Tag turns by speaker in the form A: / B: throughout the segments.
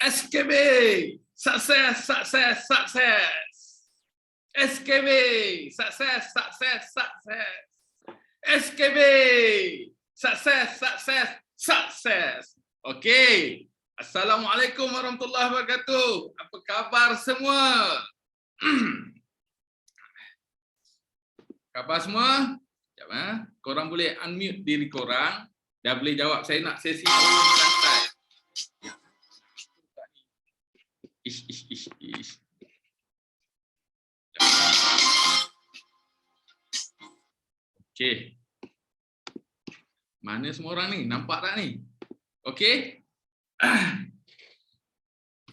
A: SKB, sukses, sukses, sukses. SKB, sukses, sukses, sukses. SKB, sukses, sukses, sukses. Okey. Assalamualaikum warahmatullahi wabarakatuh. Apa khabar semua? Khabar semua? Sekejap, korang boleh unmute diri korang. Dah boleh jawab. Saya nak sesi santai. Ish. Okey. Mana semua orang ni? Nampak tak ni? Okey.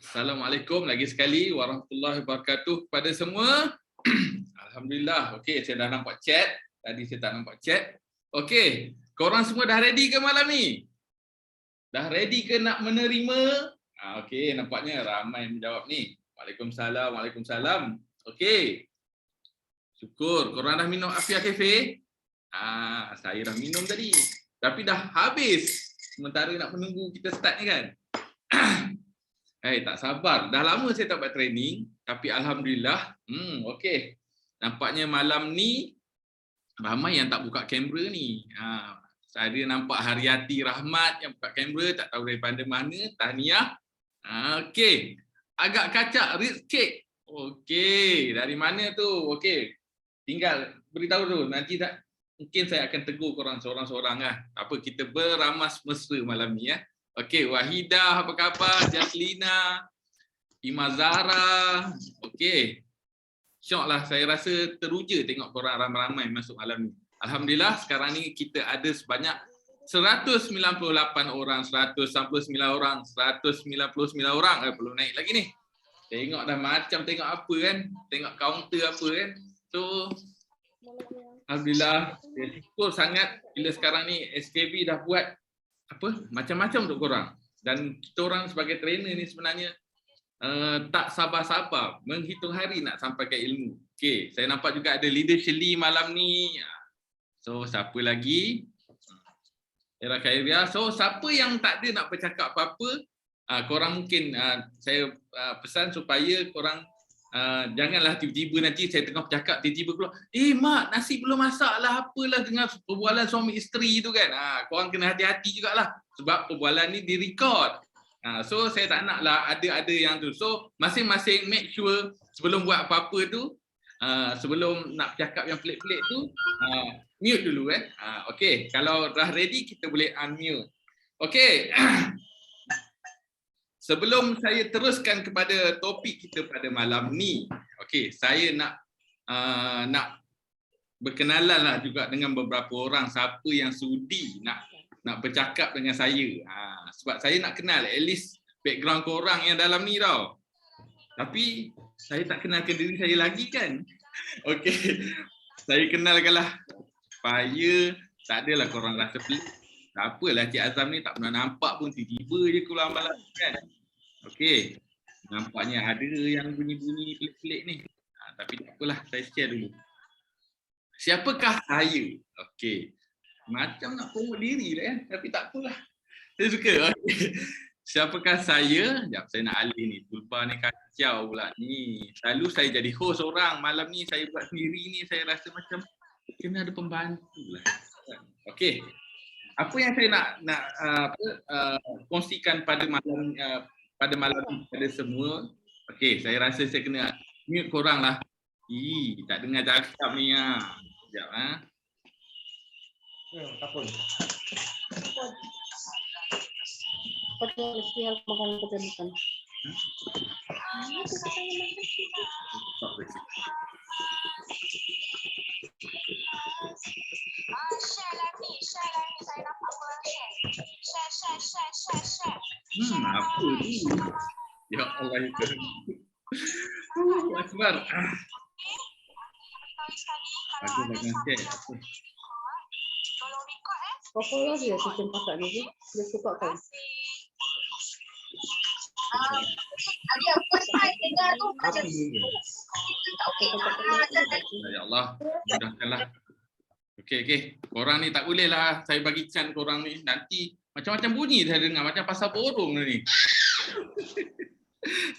A: Assalamualaikum lagi sekali warahmatullahi wabarakatuh kepada semua. Alhamdulillah. Okey, saya dah nampak chat. Tadi saya tak nampak chat. Okey, korang semua dah ready ke malam ni? Dah ready ke nak menerima? Okey, nampaknya ramai yang menjawab ni. Waalaikumsalam, waalaikumsalam. Okey. Syukur. Korang dah minum Afia Cafe? Saya dah minum tadi. Tapi dah habis. Sementara nak menunggu kita start ni kan. Tak sabar. Dah lama saya tak buat training. Tapi Alhamdulillah. Okey. Nampaknya malam ni ramai yang tak buka kamera ni. Saya nampak Haryati Rahmat yang buka kamera. Tak tahu daripada mana. Tahniah. Okey. Agak kacak. Ritz cake. Okey. Dari mana tu? Okey. Tinggal beritahu dulu. Nanti tak. Mungkin saya akan tegur korang seorang-seorang lah. Apa kita beramas mesra malam ni ya. Okey, Wahidah apa khabar? Jaslina, Imazara. Okey. Syok lah, saya rasa teruja tengok korang ramai-ramai masuk malam ni. Alhamdulillah sekarang ni kita ada sebanyak 198 orang, 199 orang, 199 orang. Perlu naik lagi ni. Tengok dah macam tengok apa kan. Tengok kaunter apa kan. So Alhamdulillah, saya syukur sangat bila sekarang ni SKB dah buat apa macam-macam untuk korang. Dan kita orang sebagai trainer ni sebenarnya tak sabar-sabar menghitung hari nak sampaikan ilmu. Okey, saya nampak juga ada leader Shirley malam ni. So, siapa lagi? Era Khairia. So, siapa yang tak ada nak bercakap apa-apa, korang mungkin saya pesan supaya korang janganlah tiba-tiba nanti saya tengah bercakap tiba-tiba keluar, mak nasi belum masak lah, apalah dengan perbualan suami isteri tu kan. Korang kena hati-hati jugalah sebab perbualan ni di-record. So saya tak nak lah ada yang tu. So masing-masing make sure sebelum buat apa-apa tu, sebelum nak bercakap yang pelik-pelik tu, mute dulu Okey, kalau dah ready kita boleh unmute. Okey. Sebelum saya teruskan kepada topik kita pada malam ni, okey, saya nak berkenalan lah juga dengan beberapa orang siapa yang sudi nak bercakap dengan saya. Sebab saya nak kenal at least background korang yang dalam ni tau. Tapi saya tak kenalkan diri saya lagi kan. Okey, saya kenalkanlah supaya tak adalah korang rasa pelik. Tak apalah Cik Azam ni tak pernah nampak pun, tiba-tiba je keluar malam kan. Okey, nampaknya ada yang bunyi-bunyi pelik-pelik ni. Tapi tak apalah, saya share dulu. Siapakah saya? Okey, macam nak promote diri lah tapi tak apalah. Saya suka. Okay. Siapakah saya? Sekejap, saya nak alih ni. Tulpa ni kacau pula ni. Selalu saya jadi host orang. Malam ni saya buat sendiri ni, saya rasa macam kena ada pembantu lah. Okey. Apa yang saya nak kongsikan pada malam ni pada semua. Okey, saya rasa saya kena mute korang lah. Tak dengar cakap ni Sekejap
B: Tak pun. Betul, siap makan kejenuhan.
A: Apa ni? Ya Allah itu. Akbar. Aku nak share.
B: Apa lagi ya sistem pasak ni? Dia suka kan?
C: Dia first time dengar tu macam
A: Ya Allah, mudahkanlah. Okey. Korang ni tak boleh lah saya bagi chance korang ni. Nanti macam-macam bunyi saya dengar. Macam pasal borong ni.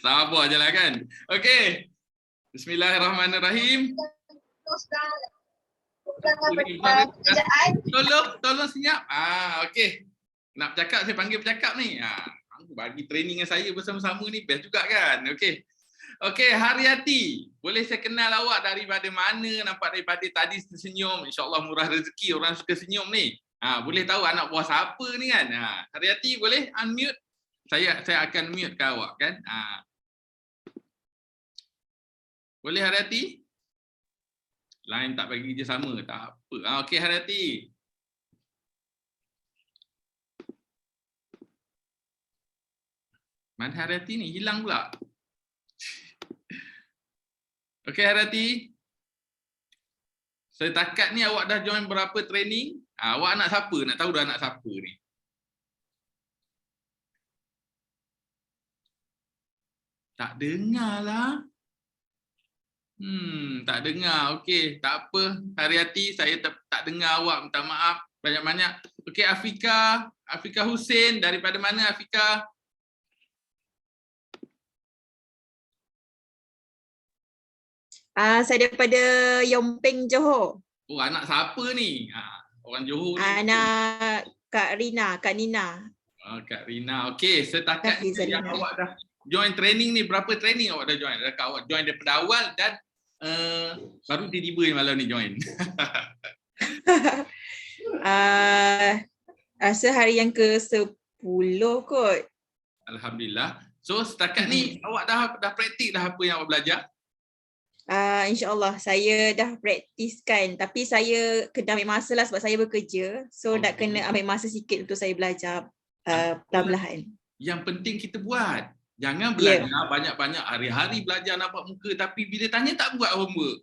A: Sabar je lah kan. Okey. Bismillahirrahmanirrahim.
C: Terus dah pekerjaan.
A: Tolong senyap. Okey. Nak bercakap, saya panggil bercakap ni. Bagi training dengan saya bersama-sama ni best juga kan. Okey. Okey, Haryati. Boleh saya kenal awak daripada mana? Nampak daripada tadi tersenyum. InsyaAllah murah rezeki orang suka senyum ni. Boleh tahu anak buah siapa ni kan? Haryati boleh unmute? Saya akan mute ke awak kan? Boleh Haryati? Line tak bagi je sama, tak apa. Okey Haryati. Mana Haryati ni? Hilang pula. Okey Haryati. Setakat ni awak dah join berapa training? Awak anak siapa? Nak tahu dah anak siapa ni? Tak dengar lah. Tak dengar. Okey, tak apa. Haryati, saya tak dengar awak. Minta maaf banyak-banyak. Okey, Afika Hussein. Daripada mana Afika?
D: Saya daripada Yompeng, Johor.
A: Oh, anak siapa ni? Orang Johor ni.
D: Anak Kak Rina, Kak Nina.
A: Kak Rina. Okey, setakat ni yang awak dah join training ni, berapa training awak dah join? Adakah awak join daripada awal dan baru tiba-tiba malam ni join?
D: Rasa hari yang ke-10 kot.
A: Alhamdulillah. So setakat ni awak dah praktik dah apa yang awak belajar?
D: InsyaAllah saya dah praktiskan, tapi saya kena ambil masa lah sebab saya bekerja. So nak kena ambil masa sikit untuk saya belajar perlahan-lahan.
A: Yang penting kita buat. Jangan belajar banyak-banyak, hari-hari belajar nampak muka tapi bila tanya tak buat homework.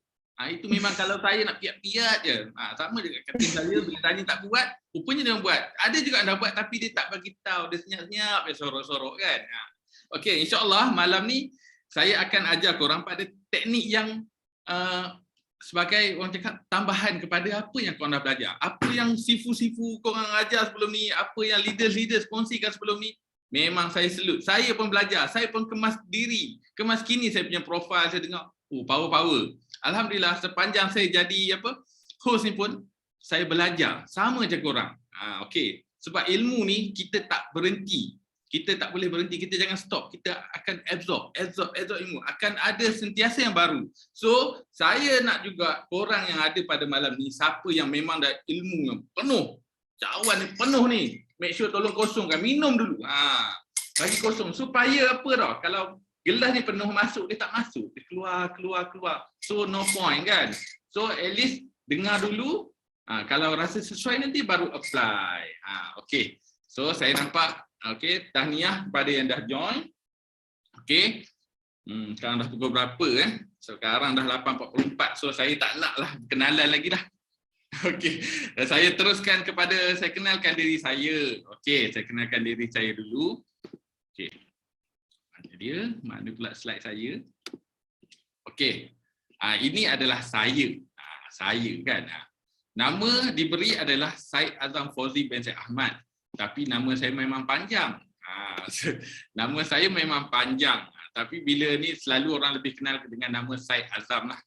A: Itu memang kalau saya nak piat-piat je. Sama juga kata saya, bila tanya tak buat, rupanya dia buat. Ada juga dah buat tapi dia tak bagi tahu, dia senyap-senyap, dia sorok-sorok kan. Okey, insya-Allah malam ni saya akan ajar korang pada teknik yang sebagai orang cakap tambahan kepada apa yang korang dah belajar. Apa yang sifu-sifu korang ajar sebelum ni, apa yang leaders kongsikan sebelum ni, memang saya salute. Saya pun belajar, saya pun kemas diri, kemas kini saya punya profil, saya dengar, power. Alhamdulillah sepanjang saya jadi host ni pun saya belajar sama je korang. Okey, sebab ilmu ni kita tak berhenti. Kita tak boleh berhenti, kita jangan stop. Kita akan absorb ilmu. Akan ada sentiasa yang baru. So, saya nak juga korang yang ada pada malam ni, siapa yang memang dah ilmu yang penuh, cawan penuh ni, make sure tolong kosongkan, minum dulu. Bagi kosong supaya apa tau, kalau gelas ni penuh masuk, dia tak masuk, dia keluar. So no point kan. So at least dengar dulu, kalau rasa sesuai nanti baru apply. Okay, so saya nampak, okay, tahniah kepada yang dah join. Okay, sekarang dah pukul berapa Sekarang dah 8.44, so saya tak nak lah kenalan lagi dah. Okey, saya teruskan saya kenalkan diri saya. Okey, saya kenalkan diri saya dulu. Okey. Mana dia? Mana pula slide saya? Okey. Ini adalah saya. Saya kan. Nama diberi adalah Syed Azam Fauzi bin Syed Ahmad. Tapi nama saya memang panjang. Nama saya memang panjang. Tapi bila ni selalu orang lebih kenal dengan nama Syed Azam lah.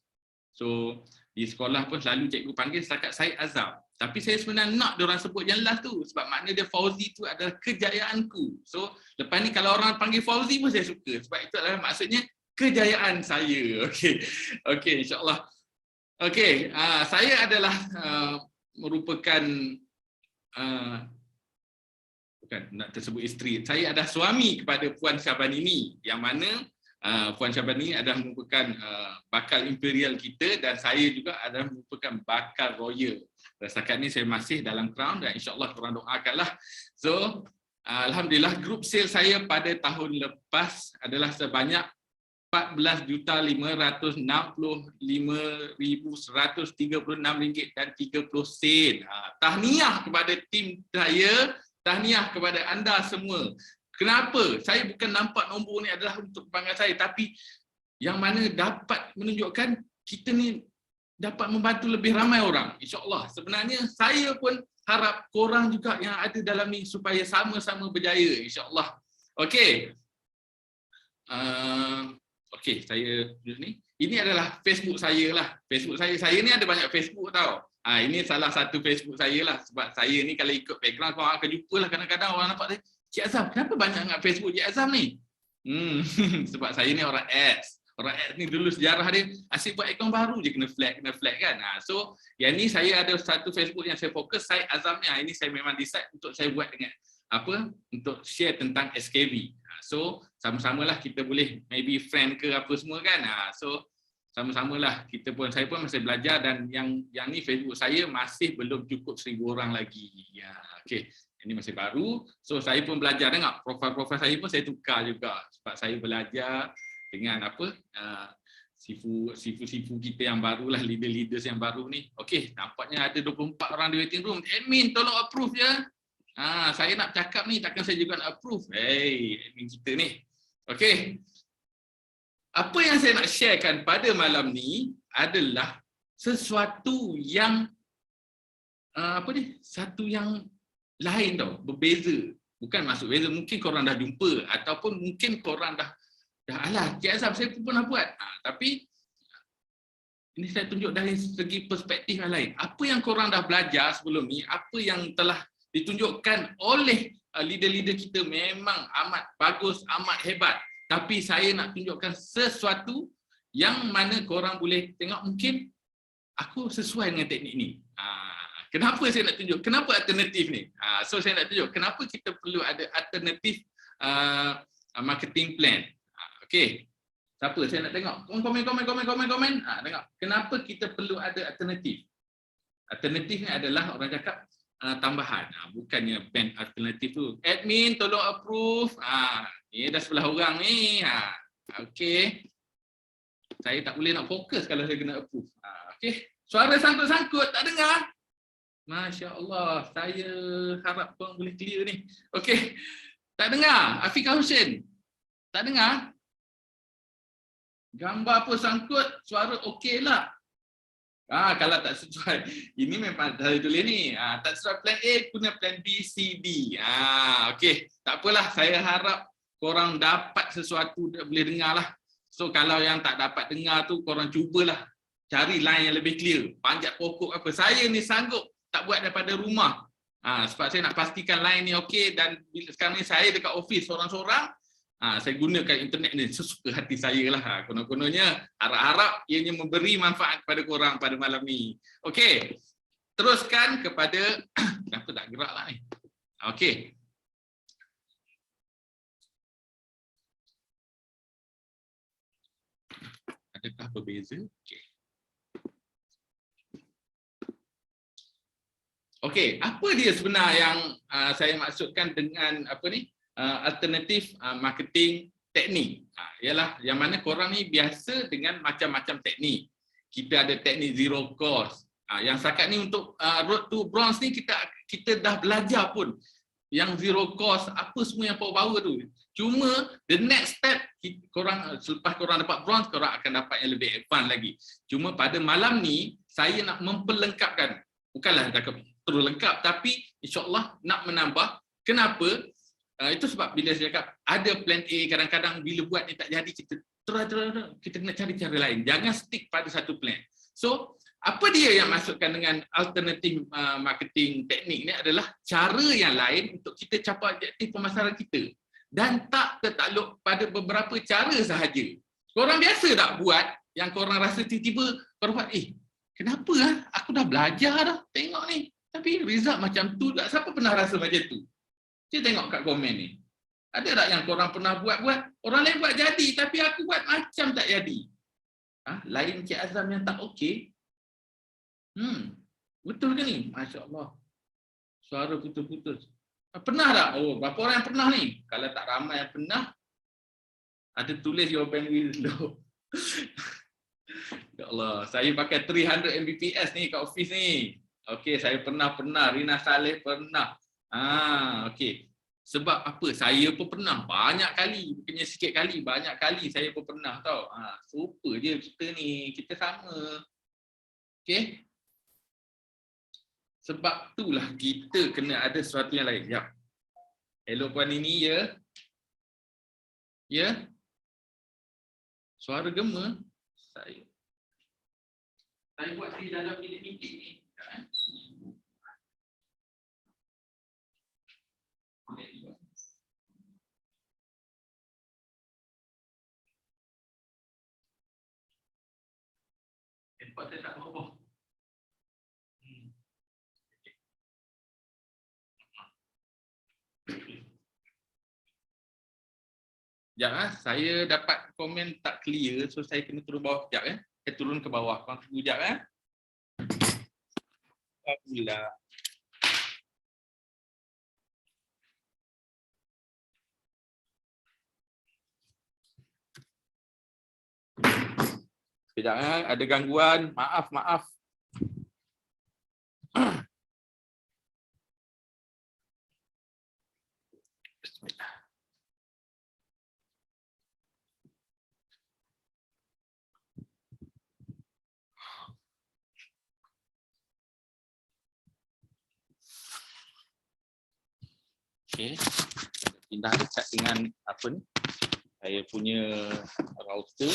A: So di sekolah pun selalu cikgu panggil setakat Syed Azam. Tapi saya sebenarnya nak diorang sebut yang last tu. Sebab makna dia Fauzi tu adalah kejayaanku. So lepas ni kalau orang panggil Fauzi pun saya suka. Sebab itu adalah maksudnya kejayaan saya. Okey, insyaAllah. Okey, saya adalah merupakan bukan nak tersebut isteri. Saya adalah suami kepada Puan Syabanini, yang mana Puan Syabanini adalah merupakan bakal imperial kita dan saya juga adalah merupakan bakal royal. Dan setakat ni saya masih dalam crown dan insya-Allah korang doakanlah. So alhamdulillah grup sale saya pada tahun lepas adalah sebanyak 14,565,136 dan 30 sen. Tahniah kepada tim saya, tahniah kepada anda semua. Kenapa? Saya bukan nampak nombor ni adalah untuk kebanggaan saya, tapi yang mana dapat menunjukkan kita ni dapat membantu lebih ramai orang. InsyaAllah. Sebenarnya saya pun harap korang juga yang ada dalam ni supaya sama-sama berjaya. InsyaAllah. Okey. Okey, saya ni. Ini adalah Facebook saya lah. Facebook saya ni ada banyak Facebook tau. Ini salah satu Facebook saya lah. Sebab saya ni kalau ikut background korang akan jumpa lah kadang-kadang orang nampak dia, Cik Azam, kenapa banyak nak Facebook Cik Azam ni? Sebab saya ni orang ads. Orang ads ni dulu sejarah dia asyik buat akaun baru je kena flag kan. So yang ni saya ada satu Facebook yang saya fokus, saya Azam ni. Ini saya memang decide untuk saya buat dengan apa, untuk share tentang SKB. So sama-samalah kita boleh maybe friend ke apa semua kan. So sama-samalah kita pun, saya pun masih belajar, dan yang ni Facebook saya masih belum cukup 1,000 orang lagi. Okey. Ini masih baru. So saya pun belajar, tengok profil saya pun saya tukar juga sebab saya belajar dengan apa sifu kita yang barulah, leaders yang baru ni. Okey, nampaknya ada 24 orang di waiting room. Admin tolong approve ya. Saya nak cakap ni takkan saya juga nak approve. Admin kita ni. Okey. Apa yang saya nak sharekan pada malam ni adalah sesuatu yang satu yang lain tau, berbeza. Bukan maksud beza, mungkin korang dah jumpa ataupun mungkin korang dah alah, Cik Azam saya pun pernah buat. Tapi ini saya tunjuk dari segi perspektif yang lain. Apa yang korang dah belajar sebelum ni, apa yang telah ditunjukkan oleh leader-leader kita memang amat bagus, amat hebat. Tapi saya nak tunjukkan sesuatu yang mana korang boleh tengok, mungkin aku sesuai dengan teknik ni. Kenapa saya nak tunjuk? Kenapa alternatif ni? So saya nak tunjuk kenapa kita perlu ada alternatif marketing plan. Okey. Siapa saya nak tengok? Komen. Tengok. Kenapa kita perlu ada alternatif? Alternatif ni adalah orang cakap tambahan. Bukannya ban alternatif tu. Admin tolong approve. Ni dah sebelah orang ni. Okey. Saya tak boleh nak fokus kalau saya kena approve. Okey. Suara sangkut-sangkut tak dengar? Masya Allah, saya harap korang boleh clear ni. Okey. Tak dengar? Afiqah Hussein. Tak dengar? Gambar apa sangkut, suara okey lah. Kalau tak sesuai, ini memang saya tulis ni. Tak sesuai plan A, guna plan B, C, D. Okey, tak apalah. Saya harap korang dapat sesuatu yang boleh dengar lah. So kalau yang tak dapat dengar tu, korang cubalah cari line yang lebih clear. Panjat pokok apa. Saya ni sanggup tak buat daripada rumah. Sebab saya nak pastikan line ni okey, dan sekarang ni saya dekat office seorang-seorang. Saya gunakan internet ni sesuka hati saya lah. Konon-kononnya harap-harap ianya memberi manfaat kepada korang pada malam ni. Okey. Teruskan kepada kenapa tak gerak lah ni. Okey. Adakah berbeza? Okey. Okey, apa dia sebenar yang saya maksudkan dengan apa ni? Alternatif marketing teknik. Ialah yang mana korang ni biasa dengan macam-macam teknik. Kita ada teknik zero cost. Yang setakat ni untuk road to bronze ni kita dah belajar pun. Yang zero cost, apa semua yang power tu. Cuma the next step, korang selepas korang dapat bronze, korang akan dapat yang lebih advance lagi. Cuma pada malam ni saya nak memperlengkapkan. Bukanlah cakap terus lengkap, tapi insya-Allah nak menambah. Kenapa? Itu sebab bila saya cakap ada plan A, kadang-kadang bila buat ni tak jadi, kita kena cari cara lain. Jangan stick pada satu plan. So, apa dia yang masukkan dengan alternatif marketing teknik ni adalah cara yang lain untuk kita capai objektif pemasaran kita. Dan tak tertakluk pada beberapa cara sahaja. Korang biasa tak buat yang korang rasa tiba-tiba korang buat, kenapa aku dah belajar dah, tengok ni. Tapi result macam tu tak. Siapa pernah rasa macam tu? Kita tengok kat komen ni. Ada tak yang korang pernah buat-buat? Orang lain buat jadi, tapi aku buat macam tak jadi. Lain Cik Azam yang tak okey. Betul ke ni? Masya Allah. Suara putus-putus. Pernah tak? Berapa orang yang pernah ni? Kalau tak ramai yang pernah, ada tulis your bandwidth low. Ya Allah, saya pakai 300 Mbps ni kat office ni. Okey, saya pernah. Rina Saleh pernah. Okey. Sebab apa? Saya pun pernah banyak kali, bukannya sikit kali, banyak kali saya pun pernah tau. Super je kita ni, kita sama. Okey. Sebab itulah kita kena ada sesuatu yang lain. Ya. Hello Puan Nini ya. Ya. Suara gema saya buat di dalam bilik ni. Tempat saya tak berubah. Sekejap, saya dapat komen tak clear, so saya kena turun bawah sekejap. Saya turun ke bawah, korang tunggu sekejap. Alhamdulillah. Sekejap, ada gangguan, maaf. Bismillah. Okey, pindah dekat dengan apa ni? Saya punya router.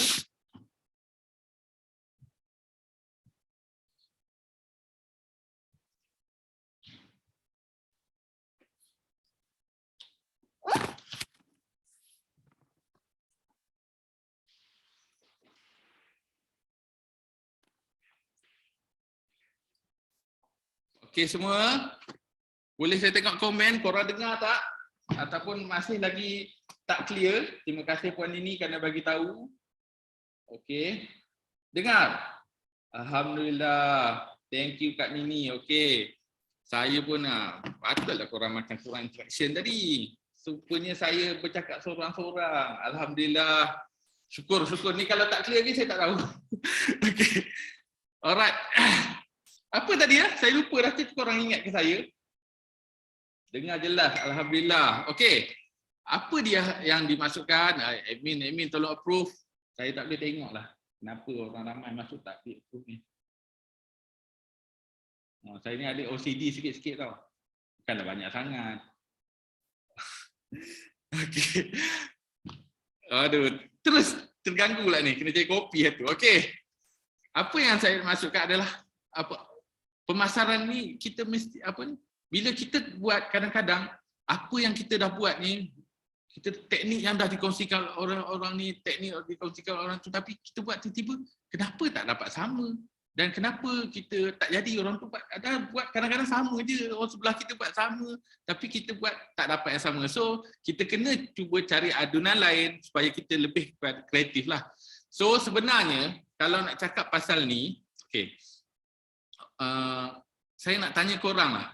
A: Okey semua. Boleh saya tengok komen, korang dengar tak? Ataupun masih lagi tak clear? Terima kasih Puan Nini kerana bagi tahu. Okey. Dengar? Alhamdulillah. Thank you Kak Nini. Okey. Saya pun patutlah korang makan kurang interaction tadi. Rupanya saya bercakap seorang-seorang. Alhamdulillah. Syukur. Ni kalau tak clear lagi saya tak tahu. Okey. Alright. Apa tadi ya? Saya lupa dah, korang ingat ke saya? Dengar jelas, alhamdulillah. Okey. Apa dia yang dimasukkan? Admin tolong approve. Saya tak boleh tengoklah. Kenapa orang ramai masuk tak approve ni? Saya ni ada OCD sikit-sikit tau. Bukanlah banyak sangat. Okey. Aduh, terus terganggu pula ni, kena cari kopi tu. Okey. Apa yang saya masukkan adalah apa? Pemasaran ni kita mesti apa ni? Bila kita buat kadang-kadang apa yang kita dah buat ni, kita teknik yang dah dikongsikan orang-orang ni, teknik dikongsikan orang tu, tapi kita buat tiba-tiba kenapa tak dapat sama? Dan kenapa kita tak jadi? Orang tu buat kadang-kadang sama je, orang sebelah kita buat sama, tapi kita buat tak dapat yang sama. So kita kena cuba cari adunan lain supaya kita lebih kreatif lah. So sebenarnya kalau nak cakap pasal ni, okay, saya nak tanya korang lah.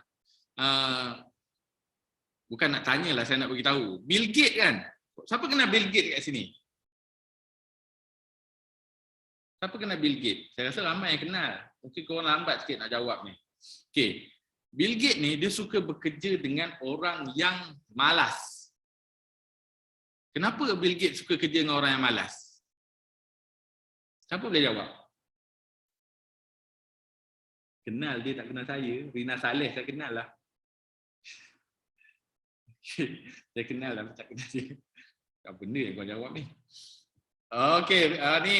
A: Bukan nak tanyalah, saya nak beritahu. Bill Gates kan? Siapa kenal Bill Gates kat sini? Siapa kenal Bill Gates? Saya rasa ramai yang kenal. Mungkin korang lambat sikit nak jawab ni. Okay. Bill Gates ni dia suka bekerja dengan orang yang malas. Kenapa Bill Gates suka kerja dengan orang yang malas? Siapa boleh jawab? Kenal dia, tak kenal saya. Rina Saleh saya kenal lah. Saya kenal lah, tak kenal dia. Apa benda yang kau jawab ni? Okey, ni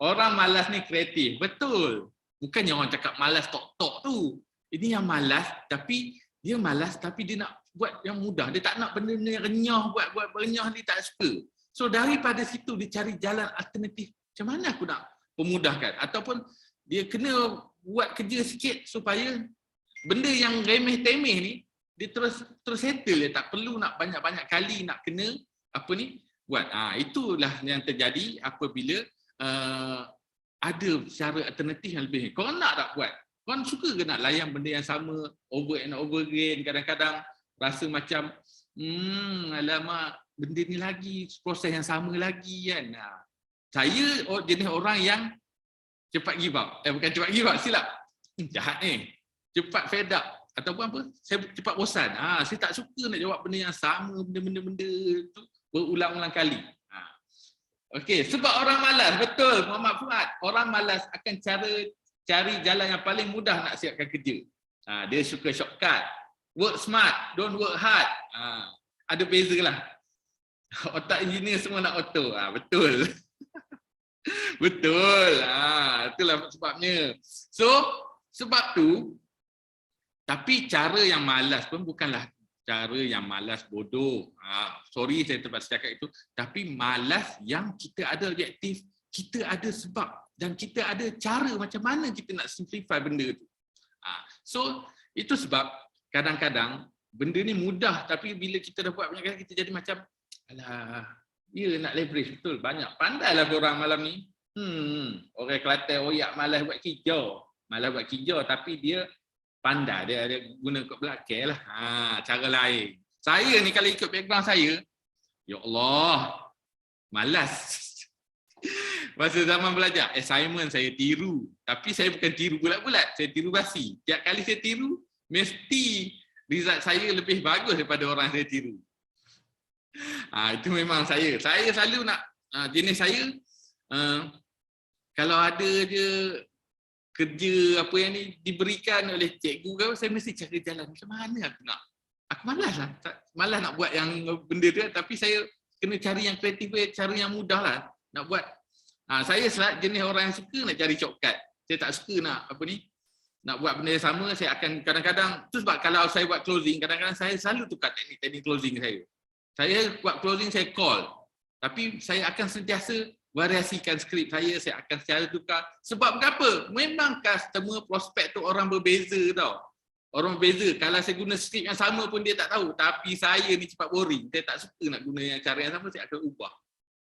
A: orang malas ni kreatif. Betul. Bukannya orang cakap malas tok-tok tu. Ini yang malas tapi dia nak buat yang mudah. Dia tak nak benda yang renyah, buat renyah dia tak suka. So daripada situ dia cari jalan alternatif. Macam mana aku nak pemudahkan? Ataupun dia kena buat kerja sikit supaya benda yang remeh-temeh ni dia terus settle, dia tak perlu nak banyak-banyak kali nak kena apa ni buat. Itulah yang terjadi apabila ada cara alternatif yang lebih. Korang nak tak buat? Korang suka ke nak layan benda yang sama over and over again? Kadang-kadang rasa macam alamak, benda ni lagi, proses yang sama lagi kan. Saya jenis orang yang cepat give up. Bukan cepat give up, silap. Jahat ni. Cepat fed up. Ataupun apa? Saya cepat bosan. Saya tak suka nak jawab benda yang sama, benda-benda tu berulang-ulang kali. Okey, sebab orang malas, betul Muhammad Fuad. Orang malas akan cari jalan yang paling mudah nak siapkan kerja. Dia suka shortcut. Work smart, don't work hard. Ada bezalah. Otak engineer semua nak auto. Betul. Betul. Itulah sebabnya. So, sebab tu, tapi cara yang malas pun bukanlah cara yang malas bodoh. Sorry saya terpaksa cakap itu. Tapi malas yang kita ada objektif, kita ada sebab dan kita ada cara macam mana kita nak simplify benda tu. So, itu sebab kadang-kadang benda ni mudah tapi bila kita dah buat banyak kali kita jadi macam alah, ya nak leverage betul. Banyak pandailah korang malam ni. Orang Kelantan oyak malas buat kerja. Malas buat kerja tapi dia pandai, dia guna kat belakang lah. Cara lain. Saya ni kalau ikut background saya, ya Allah, malas. Masa zaman belajar, assignment saya tiru. Tapi saya bukan tiru bulat-bulat, saya tiru basi. Tiap kali saya tiru, mesti result saya lebih bagus daripada orang saya tiru. Itu memang saya. Saya selalu nak, jenis saya, kalau ada je kerja apa yang ni diberikan oleh cikgu, saya mesti cari jalan. Macam mana aku nak? Aku malas lah. Malas nak buat yang benda tu, tapi saya kena cari yang kreatif, cara yang mudah lah nak buat. Saya jenis orang yang suka nak cari shortcut. Saya tak suka nak nak buat benda yang sama. Saya akan kadang-kadang, tu sebab kalau saya buat closing, kadang-kadang saya selalu tukar teknik closing saya. Saya buat closing, saya call. Tapi saya akan sentiasa variasikan skrip saya akan secara tukar. Sebab kenapa? Memang customer prospek tu orang berbeza tau. Orang berbeza. Kalau saya guna skrip yang sama pun dia tak tahu. Tapi saya ni cepat boring. Saya tak suka nak guna yang cara yang sama, saya akan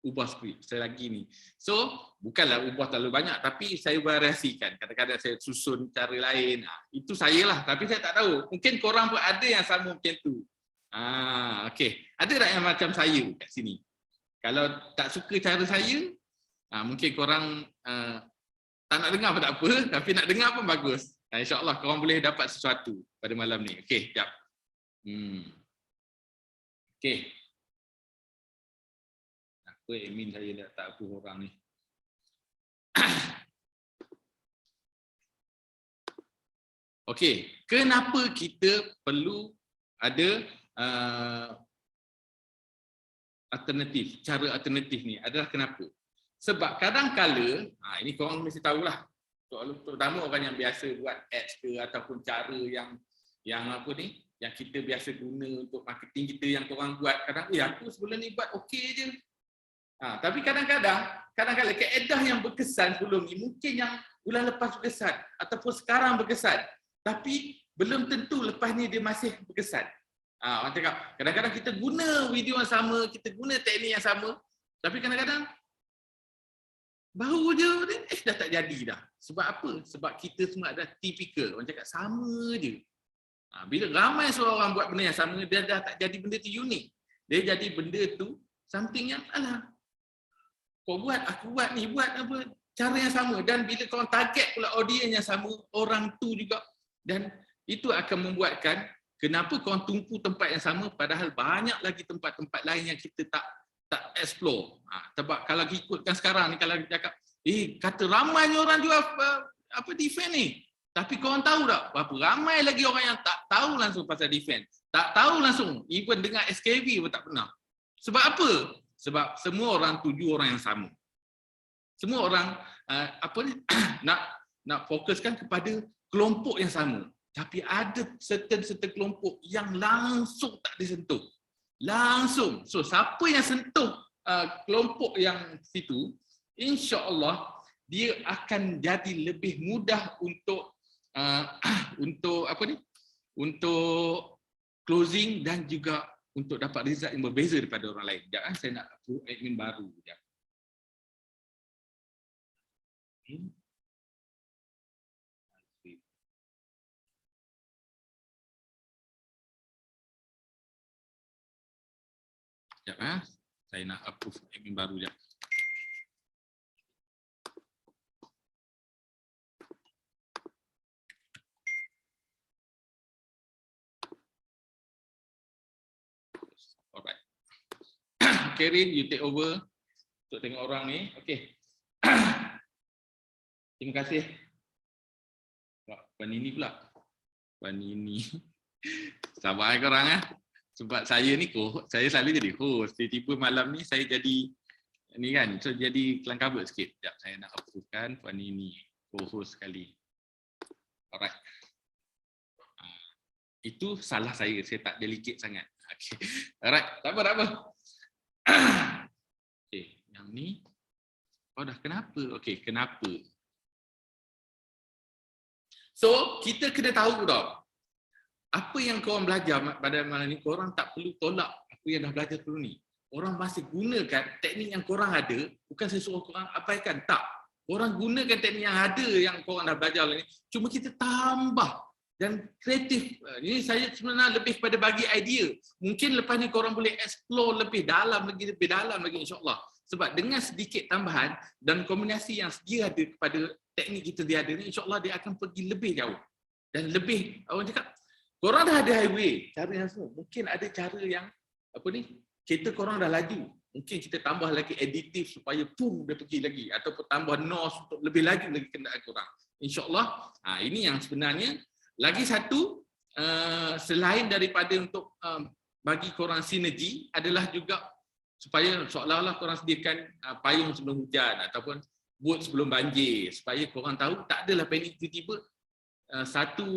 A: ubah skrip selagi ni. So, bukanlah ubah terlalu banyak, tapi saya variasikan. Kadang-kadang saya susun cara lain. Itu saya lah, tapi saya tak tahu. Mungkin korang pun ada yang sama macam tu. Okay. Ada tak yang macam saya kat sini? Kalau tak suka cara saya, mungkin korang tak nak dengar pun tak apa, tapi nak dengar pun bagus. InsyaAllah korang boleh dapat sesuatu pada malam ni. Okay, sekejap. Okay. Apa admin saya dah tak apa orang ni. Okay, kenapa kita perlu ada alternatif, cara alternatif ni adalah kenapa? Sebab kadang-kala, ini korang mesti tahulah, terutama orang yang biasa buat ads ke ataupun cara yang apa ni, yang kita biasa guna untuk marketing kita yang korang buat, kadang aku sebelum ni buat okey je. Tapi kadang-kadang kaedah yang berkesan sebelum ni mungkin yang bulan lepas berkesan ataupun sekarang berkesan, tapi belum tentu lepas ni dia masih berkesan. Orang cakap, kadang-kadang kita guna video yang sama, kita guna teknik yang sama, tapi kadang-kadang baru je dah tak jadi dah. Sebab apa? Sebab kita semua ada tipikal. Orang cakap sama je. Bila ramai seorang buat benda yang sama, dia dah tak jadi benda tu unik. Dia jadi benda tu something yang alah, kau buat, aku buat ni, buat apa, cara yang sama. Dan bila kau target pula audience yang sama, orang tu juga. Dan itu akan membuatkan kenapa kau tumpu tempat yang sama padahal banyak lagi tempat-tempat lain yang kita tak explore. Sebab kalau ikutkan sekarang ni, kalau cakap, kata ramainya orang jual defense ni. Tapi korang tahu tak berapa ramai lagi orang yang tak tahu langsung pasal defense. Tak tahu langsung, even dengar SKV pun tak pernah. Sebab apa? Sebab semua orang tuju orang yang sama. Semua orang nak fokuskan kepada kelompok yang sama. Tapi ada certain kelompok yang langsung tak disentuh. Langsung. So siapa yang sentuh kelompok yang situ, insya-Allah dia akan jadi lebih mudah untuk untuk closing dan juga untuk dapat result yang berbeza daripada orang lain. Sekejap, saya nak approve admin baru. Sekejap. Sekejap, saya nak approve admin baru. Sekejap. Alright. Karin, you take over untuk tengok orang ni. Okay. Terima kasih. Puan Nini pula. Puan Nini. Sabar korang. Sebab saya ni saya selalu jadi host. Tiba-tiba malam ni saya jadi Ni kan, so jadi kelang kabut sikit. Sekejap, saya nak approvekan Puan Nini, co-host sekali. Alright. Itu salah saya tak delicate sangat. Okay. Alright, tak apa. Okay, yang ni. Oh dah, kenapa? Okay, kenapa? So, kita kena tahu tau. Apa yang korang belajar pada malam ni, korang tak perlu tolak apa yang dah belajar dulu ni. Orang masih gunakan teknik yang korang ada, bukan saya suruh korang abaikan, tak. Orang gunakan teknik yang ada yang korang dah belajar ni, cuma kita tambah dan kreatif. Ini saya sebenarnya lebih kepada bagi idea. Mungkin lepas ni korang boleh explore lebih dalam lagi insya-Allah. Sebab dengan sedikit tambahan dan kombinasi yang sedia ada kepada teknik kita dia ada ni, insya-Allah dia akan pergi lebih jauh. Dan lebih, orang cakap, korang dah ada highway, cara yang semua. Mungkin ada cara yang, kereta korang dah laju. Mungkin kita tambah lagi additif supaya dia pergi lagi. Ataupun tambah nos untuk lebih laju lagi kenderaan korang. InsyaAllah, ini yang sebenarnya. Lagi satu, selain daripada untuk bagi korang sinergi, adalah juga supaya seolah-olah korang sediakan payung sebelum hujan ataupun boot sebelum banjir. Supaya korang tahu, tak adalah panik tiba-tiba satu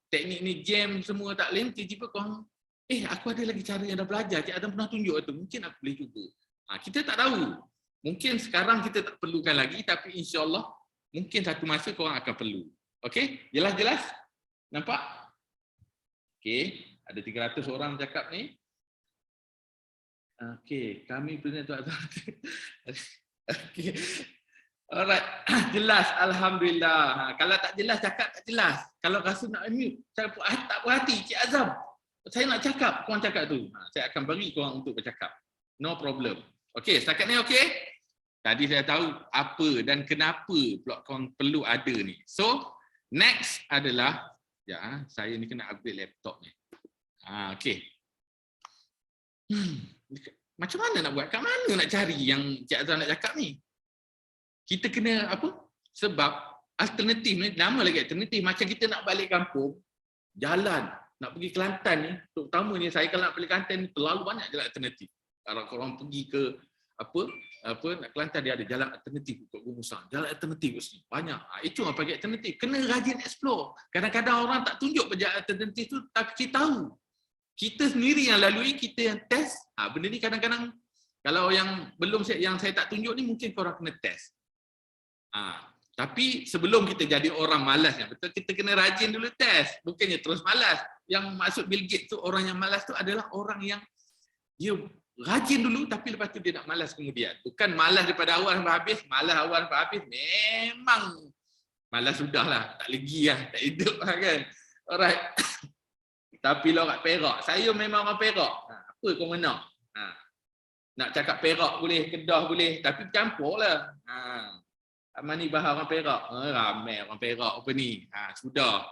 A: teknik ni jam semua tak lain, tiba-tiba korang aku ada lagi cara yang dah belajar, Cik Azam pernah tunjuk tu, mungkin aku boleh cuba. Kita tak tahu. Mungkin sekarang kita tak perlukan lagi, tapi insya-Allah mungkin satu masa korang akan perlu. Okey? Jelas-jelas? Nampak? Okey, ada 300 orang cakap ni. Okey, kami punya tuan-tuan. Okey. Alright, jelas, alhamdulillah. Kalau tak jelas cakap tak jelas. Kalau rasa nak mute, saya tak berhati, Cik Azam. Saya nak cakap, korang cakap tu. Saya akan bagi korang untuk bercakap. No problem. Okey, setakat ni okey? Tadi saya tahu apa dan kenapa pula korang perlu ada ni. So, next adalah, saya ni kena upgrade laptop ni. Okey. Macam mana nak buat? Kat mana nak cari yang Cik Azam nak cakap ni? Kita kena apa? Sebab alternatif ni, nama lagi alternatif. Macam kita nak balik kampung, jalan. Nak pergi Kelantan ni, terutama ni saya kalau nak balik Kelantan ni terlalu banyak jalan alternatif. Kalau korang pergi ke nak Kelantan, dia ada jalan alternatif untuk Gumusan. Jalan alternatif mesti banyak. Itu orang panggil alternatif. Kena rajin explore. Kadang-kadang orang tak tunjuk jalan alternatif tu, tapi kita tahu. Kita sendiri yang lalui, kita yang test. Benda ni kadang-kadang kalau yang belum yang saya tak tunjuk ni, mungkin korang kena test. Tapi sebelum kita jadi orang malas, betul, kita kena rajin dulu test. Bukannya terus malas. Yang maksud Bill Gates tu, orang yang malas tu adalah orang yang dia rajin dulu tapi lepas tu dia nak malas kemudian. Bukan malas daripada awal sampai habis, malas awal sampai habis memang malas sudahlah, tak lagi lah, tak hidup lah kan. Alright. Tapi lah orang Perak, saya memang orang Perak. Apa kau menang? Nak cakap Perak boleh, Kedah boleh, tapi campur lah. Mani bahar orang Perak. Ramai orang Perak apa ni. Sudah.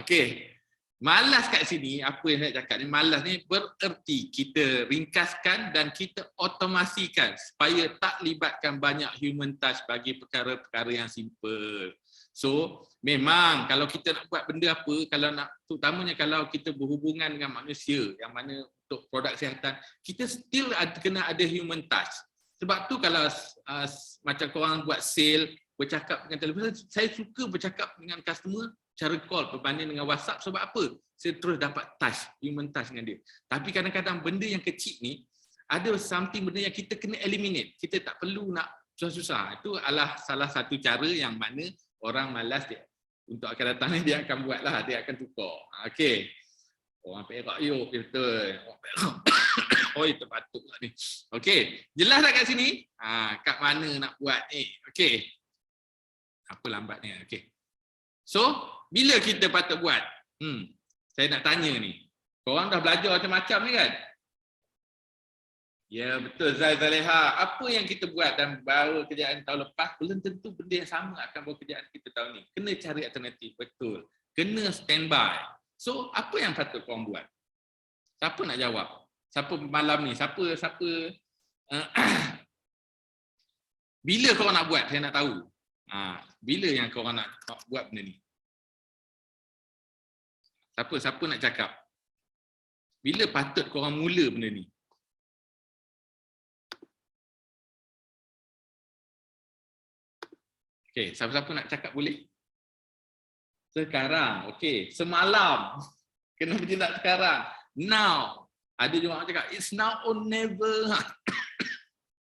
A: Okey. Malas kat sini, apa yang saya cakap ni, malas ni bererti kita ringkaskan dan kita otomasikan supaya tak libatkan banyak human touch bagi perkara-perkara yang simple. So, memang kalau kita nak buat benda apa, kalau nak, terutamanya kalau kita berhubungan dengan manusia, yang mana untuk produk kesihatan, kita still kena ada human touch. Sebab tu kalau macam korang buat sale, bercakap dengan telefon, saya suka bercakap dengan customer cara call berbanding dengan WhatsApp. Sebab apa? Saya terus dapat touch, human touch dengan dia. Tapi kadang-kadang benda yang kecil ni, ada something benda yang kita kena eliminate. Kita tak perlu nak susah-susah. Itu adalah salah satu cara yang mana orang malas dia. Untuk akan datang ni dia akan buatlah, dia akan tukar. Okey. Orang Perak yuk, betul. Orang Perak. Oi, terbatuk lah ni. Okey, jelas tak kat sini? Kat mana nak buat ni? Okey. Apa lambat ni? Okey. So, bila kita patut buat? Saya nak tanya ni. Korang dah belajar macam-macam ni kan? Ya, betul Zaleha. Apa yang kita buat dan baru kerjaan tahun lepas, belum tentu benda yang sama akan bawa kerjaan kita tahun ni. Kena cari alternatif, betul. Kena standby. So, apa yang patut korang buat? Siapa nak jawab? Siapa malam ni? Siapa bila korang nak buat? Saya nak tahu. Bila yang korang nak buat benda ni? Siapa nak cakap? Bila patut korang mula benda ni? Okey, siapa-siapa nak cakap boleh? Sekarang, okey. Semalam. Kenapa dia nak sekarang? Now. Ada juga orang cakap, it's now or never.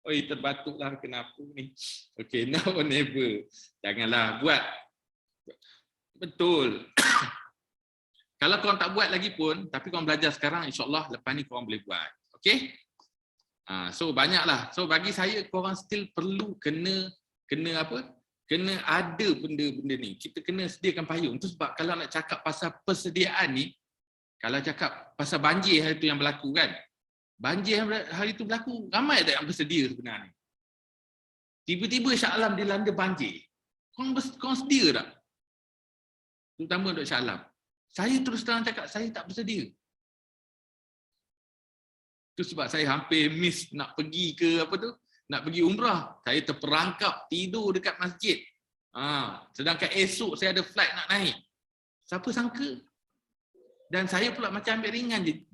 A: Oi, terbatuklah kenapa ni. Okey, now or never. Janganlah buat. Betul. Kalau korang tak buat lagi pun, tapi korang belajar sekarang, insyaAllah lepas ni korang boleh buat. Okey? So banyaklah. So bagi saya, korang still perlu kena apa? Kena ada benda-benda ni. Kita kena sediakan payung. Itu sebab kalau nak cakap pasal persediaan ni, kalau cakap pasal banjir hari tu yang berlaku kan, banjir hari tu berlaku, ramai tak yang bersedia sebenarnya. Tiba-tiba Shah Alam dilanda banjir. Korang sedia tak? Terutama untuk Shah Alam. Saya terus terang cakap, saya tak bersedia. Itu sebab saya hampir miss nak pergi ke apa tu, nak pergi umrah. Saya terperangkap tidur dekat masjid. Sedangkan esok saya ada flight nak naik. Siapa sangka? Dan saya pula macam ambil ringan je.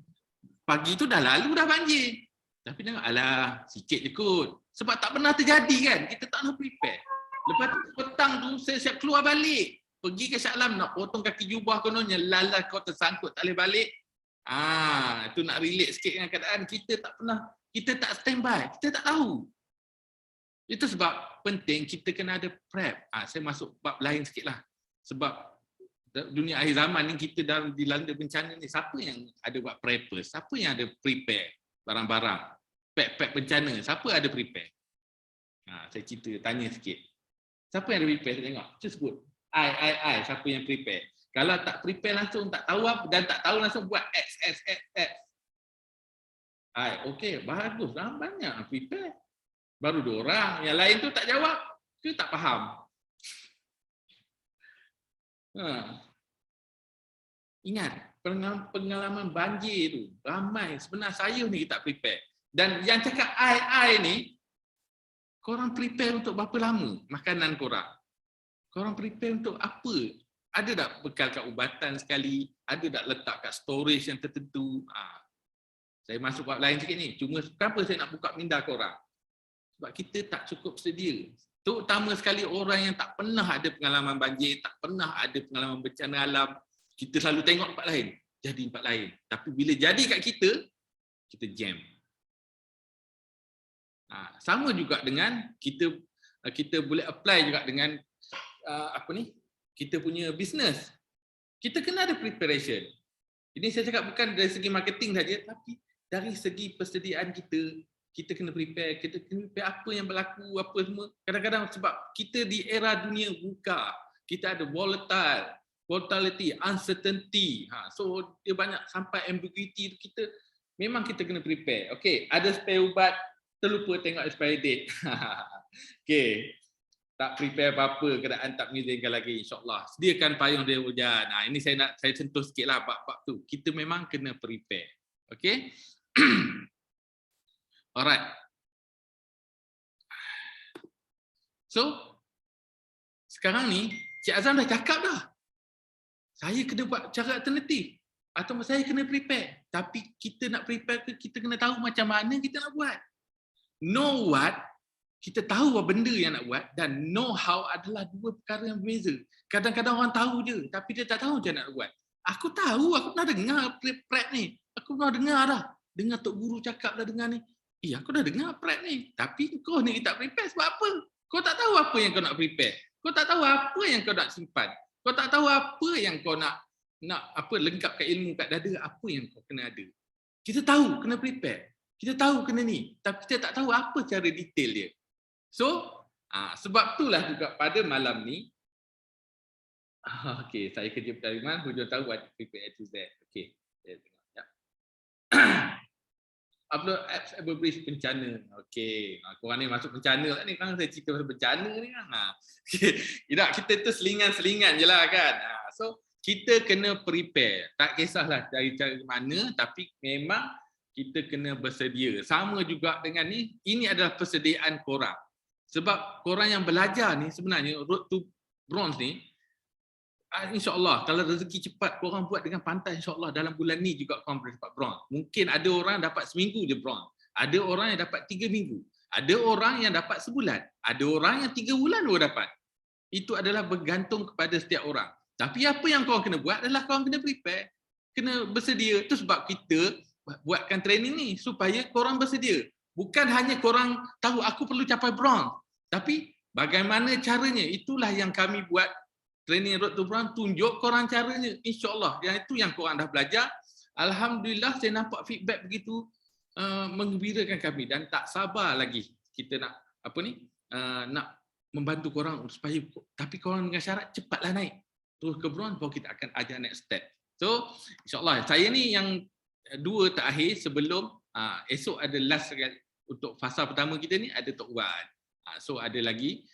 A: Pagi tu dah lalu dah banjir. Tapi tengok, alah, sikit je kot. Sebab tak pernah terjadi kan. Kita tak nak prepare. Lepas tu petang tu saya siap keluar balik. Pergi ke Shah Alam nak potong kaki jubah kononnya. Lalas kau tersangkut tak boleh balik. Itu nak relate sikit dengan keadaan. Kita tak pernah, kita tak standby. Kita tak tahu. Itu sebab penting kita kena ada prep. Saya masuk bab lain sikit lah. Sebab dunia akhir zaman ni kita dalam dilanda bencana ni, siapa yang ada buat prepper? Siapa yang ada prepare barang-barang? Pack bencana, siapa ada prepare? Saya cerita, tanya sikit. Siapa yang ada prepare? Saya tengok. Cuba sebut. I. Siapa yang prepare? Kalau tak prepare langsung, tak tahu apa dan tak tahu langsung buat X. Okey, bagus lah, banyak prepare. Baru 2 orang. Yang lain tu tak jawab. Ke tak faham? Ingat, pengalaman banjir tu ramai. Sebenarnya saya ni tak prepare. Dan yang cakap I ni, korang prepare untuk berapa lama makanan korang? Korang prepare untuk apa? Ada tak bekal kat ubatan sekali? Ada tak letak kat storage yang tertentu? Saya masuk bab lain sikit ni. Cuma kenapa saya nak buka minda korang? Sebab kita tak cukup sedia. Terutama sekali orang yang tak pernah ada pengalaman banjir, tak pernah ada pengalaman bencana alam. Kita selalu tengok tempat lain, jadi tempat lain. Tapi bila jadi kat kita jam. Sama juga dengan kita boleh apply juga dengan kita punya business. Kita kena ada preparation. Ini saya cakap bukan dari segi marketing saja, tapi dari segi persediaan kita kena prepare, kita kena prepare apa yang berlaku, apa semua. Kadang-kadang sebab kita di era dunia buka, kita ada volatility, uncertainty. So dia banyak sampai ambiguity, kita kena prepare. Okey, ada spare ubat, terlupa tengok expiry date. Okey. Tak prepare apa-apa, keadaan tak mengizinkan lagi, insya-Allah. Sediakan payung dia hujan. Ini saya sentuh sikitlah bab-bab tu. Kita memang kena prepare. Okey? Alright. So, sekarang ni Cik Azam dah cakap dah. Saya kena buat cara alternatif. Atau saya kena prepare. Tapi kita nak prepare ke, kita kena tahu macam mana kita nak buat. Know what, kita tahu apa benda yang nak buat, dan know how adalah 2 perkara yang berbeza. Kadang-kadang orang tahu je, tapi dia tak tahu macam nak buat. Aku tahu, aku pernah dengar prep ni. Aku pernah dengar dah. Dengar Tok Guru cakap dah dengar ni. Aku dah dengar prep ni. Tapi kau ni tak prepare sebab apa? Kau tak tahu apa yang kau nak prepare. Kau tak tahu apa yang kau nak simpan. Kau tak tahu apa yang kau nak lengkapkan ilmu kat dada, apa yang kau kena ada. Kita tahu kena prepare. Kita tahu kena ni. Tapi kita tak tahu apa cara detail dia. So, sebab itulah juga pada malam ni, okey, saya kerja pentadbiran, hujung tahu buat prepare A to Z. Okey, saya tengok. Ya. Upload apps Everbridge bencana. Okey, korang ni masuk bencana tak ni? Kan saya cerita pasal bencana ni kan. Okey, tidak, kita tu selingan-selingan je lah kan. So, kita kena prepare. Tak kisahlah dari cara mana, tapi memang kita kena bersedia. Sama juga dengan ni, ini adalah persediaan korang. Sebab korang yang belajar ni sebenarnya road to bronze ni, insya-Allah kalau rezeki cepat korang buat dengan pantas, insya-Allah dalam bulan ni juga korang boleh dapat bronze. Mungkin ada orang dapat seminggu je bronze. Ada orang yang dapat 3 minggu. Ada orang yang dapat sebulan. Ada orang yang 3 bulan baru dapat. Itu adalah bergantung kepada setiap orang. Tapi apa yang korang kena buat adalah korang kena prepare. Kena bersedia. Itu sebab kita buatkan training ni supaya korang bersedia. Bukan hanya korang tahu aku perlu capai bronze. Tapi bagaimana caranya? Itulah yang kami buat training Road to Bronze, tunjuk korang caranya. InsyaAllah. Yang itu yang korang dah belajar. Alhamdulillah saya nampak feedback begitu menggembirakan kami dan tak sabar lagi kita nak nak membantu korang supaya, tapi korang dengan syarat cepatlah naik terus ke bronze, baru kita akan ajar next step. So insyaAllah saya ni yang 2 terakhir sebelum esok ada last sekali untuk fasa pertama kita ni ada Tok Wan. So ada lagi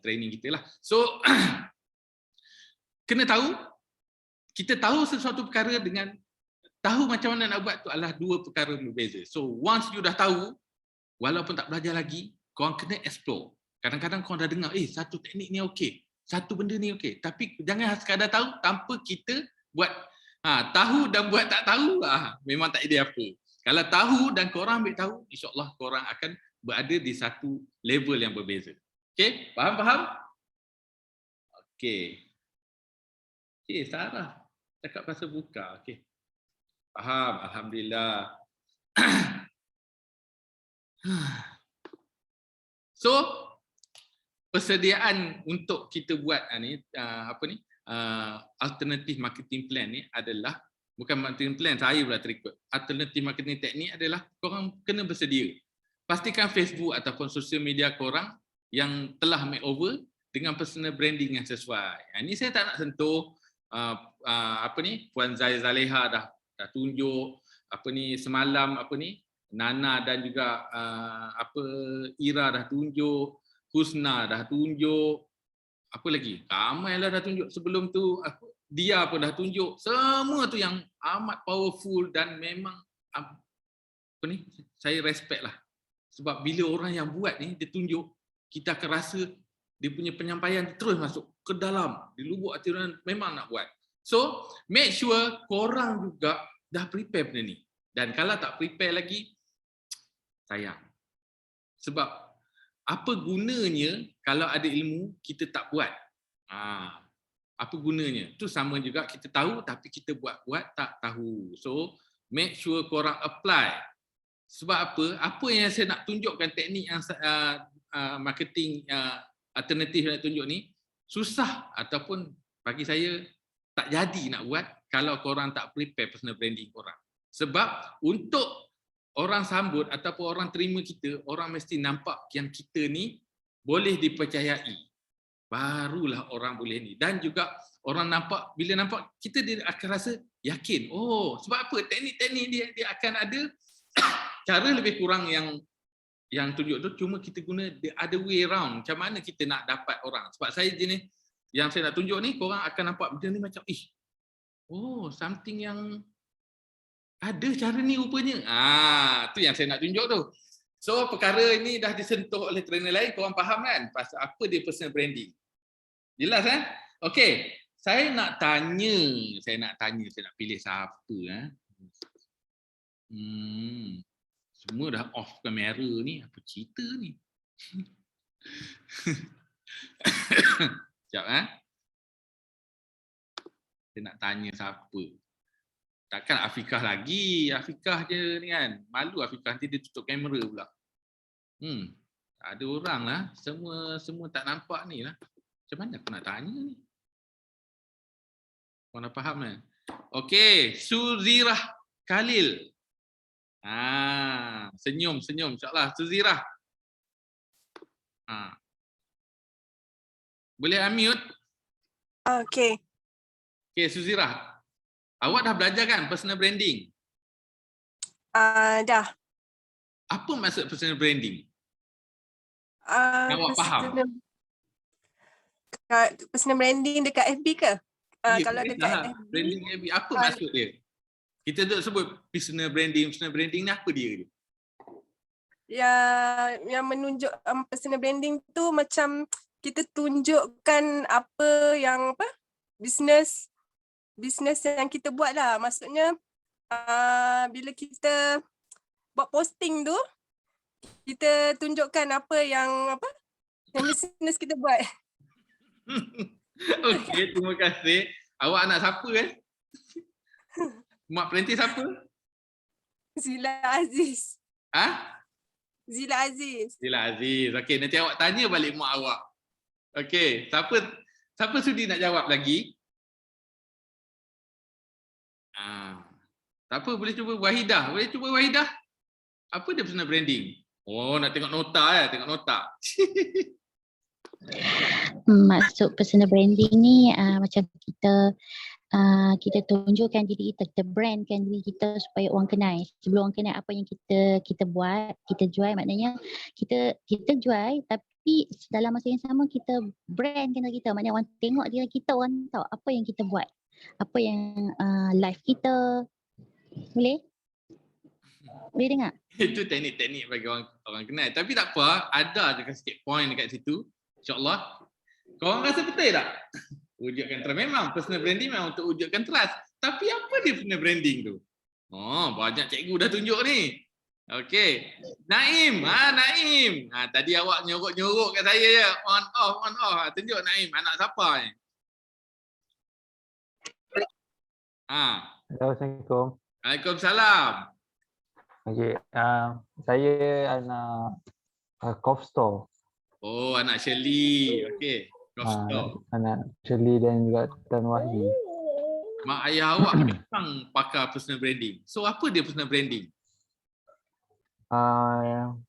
A: training kita lah. So kena tahu, kita tahu sesuatu perkara dengan tahu macam mana nak buat tu adalah 2 perkara berbeza. So once you dah tahu, walaupun tak belajar lagi, korang kena explore. Kadang-kadang korang dah dengar, satu teknik ni okey, satu benda ni okey. Tapi jangan sekadar tahu tanpa kita buat. Tahu dan buat tak tahu, memang tak ada apa. Kalau tahu dan korang ambil tahu, insyaAllah korang akan berada di satu level yang berbeza. Okey, faham? Okey. Sarah cakap pasal buka. Okey. Faham, alhamdulillah. So, persediaan untuk kita buat alternative marketing plan ni adalah, bukan marketing plan, saya pula terikut. Alternative marketing teknik adalah korang kena bersedia. Pastikan Facebook ataupun sosial media korang yang telah makeover dengan personal branding yang sesuai. Ini saya tak nak sentuh. Puan Zaleha dah tunjuk semalam Nana dan juga Ira dah tunjuk, Husna dah tunjuk, apa lagi? Kamailah dah tunjuk, sebelum tu Dia pun dah tunjuk. Semua tu yang amat powerful dan memang saya respect lah. Sebab bila orang yang buat ni dia tunjuk, kita akan rasa dia punya penyampaian terus masuk ke dalam, di lubuk hati orang memang nak buat. So, make sure korang juga dah prepare benda ni. Dan kalau tak prepare lagi, sayang. Sebab apa gunanya kalau ada ilmu kita tak buat? Apa gunanya? Itu sama juga kita tahu tapi kita buat-buat tak tahu. So, make sure korang apply. Sebab apa? Apa yang saya nak tunjukkan teknik yang marketing alternatif nak tunjuk ni susah ataupun bagi saya tak jadi nak buat kalau korang tak prepare personal branding korang. Sebab untuk orang sambut ataupun orang terima kita, orang mesti nampak yang kita ni boleh dipercayai. Barulah orang boleh ni. Dan juga orang nampak, bila nampak kita, dia akan rasa yakin. Oh, sebab apa? Teknik-teknik dia akan ada cara lebih kurang yang tunjuk tu, cuma kita guna the other way around. Macam mana kita nak dapat orang? Sebab saya jenis yang saya nak tunjuk ni, korang akan nampak benda ni macam something yang ada cara ni rupanya. Tu yang saya nak tunjuk tu. So perkara ini dah disentuh oleh trainer lain, korang faham kan? Pasal apa dia personal branding? Jelas kan? Okey, saya nak pilih siapa semua dah off kamera ni, apa cerita ni? Sekejap Saya nak tanya siapa. Takkan Afikah lagi. Afikah je ni kan. Malu Afikah, nanti dia tutup kamera pula. Tak ada orang lah. Semua tak nampak ni lah. Macam mana aku nak tanya ni? Korang dah faham kan? Okey, Suzirah Khalil. Senyum insyaAllah. Suzirah. Boleh unmute?
E: Okey.
A: Okey, Suzirah. Awak dah belajar kan personal branding?
E: Dah.
A: Apa maksud personal branding? Awak faham?
E: Personal branding dekat FB ke? Kalau dekat FB.
A: Branding FB, apa maksud dia? Kita duk sebut personal branding ni apa dia?
E: Yang menunjuk personal branding tu macam kita tunjukkan apa yang bisnes yang kita buat lah. Maksudnya bila kita buat posting tu, kita tunjukkan apa yang bisnes kita buat.
A: Okey, terima kasih. Awak anak siapa Mak Pelanti siapa?
E: Zila Aziz.
A: Ha?
E: Zila Aziz.
A: Zila Aziz. Okey, nanti awak tanya balik mak awak. Okey, siapa sudi nak jawab lagi? Tak apa, boleh cuba Wahidah. Boleh cuba Wahidah? Apa dia personal branding? Oh, nak tengok nota tengok nota.
F: Maksud personal branding ni macam kita tunjukkan diri kita, kita brandkan diri kita supaya orang kenal. Sebelum orang kenal apa yang kita buat, kita jual, maknanya kita jual tapi dalam masa yang sama kita brandkan diri kita. Maknanya orang tengok diri kita, orang tahu apa yang kita buat. Apa yang live kita. Boleh? Boleh dengar?
A: Itu teknik-teknik bagi orang kenal. Tapi tak apa, ada je sikit point dekat situ. InsyaAllah. Korang rasa betul tak? Wujudkan trust. Memang personal branding memang untuk wujudkan trust. Tapi apa dia personal branding tu? Oh, banyak cikgu dah tunjuk ni. Okey. Naim. Naim. Tadi awak nyorok-nyorok kat saya je. On off. Tunjuk Naim. Anak siapa ni?
G: Assalamualaikum.
A: Waalaikumsalam.
G: Okey, saya anak Cough Store.
A: Oh, anak Shirley. Okey.
G: Anak Shirley dan juga Tan Wahyu.
A: Mak ayah awak memang pakar personal branding. So apa dia personal branding?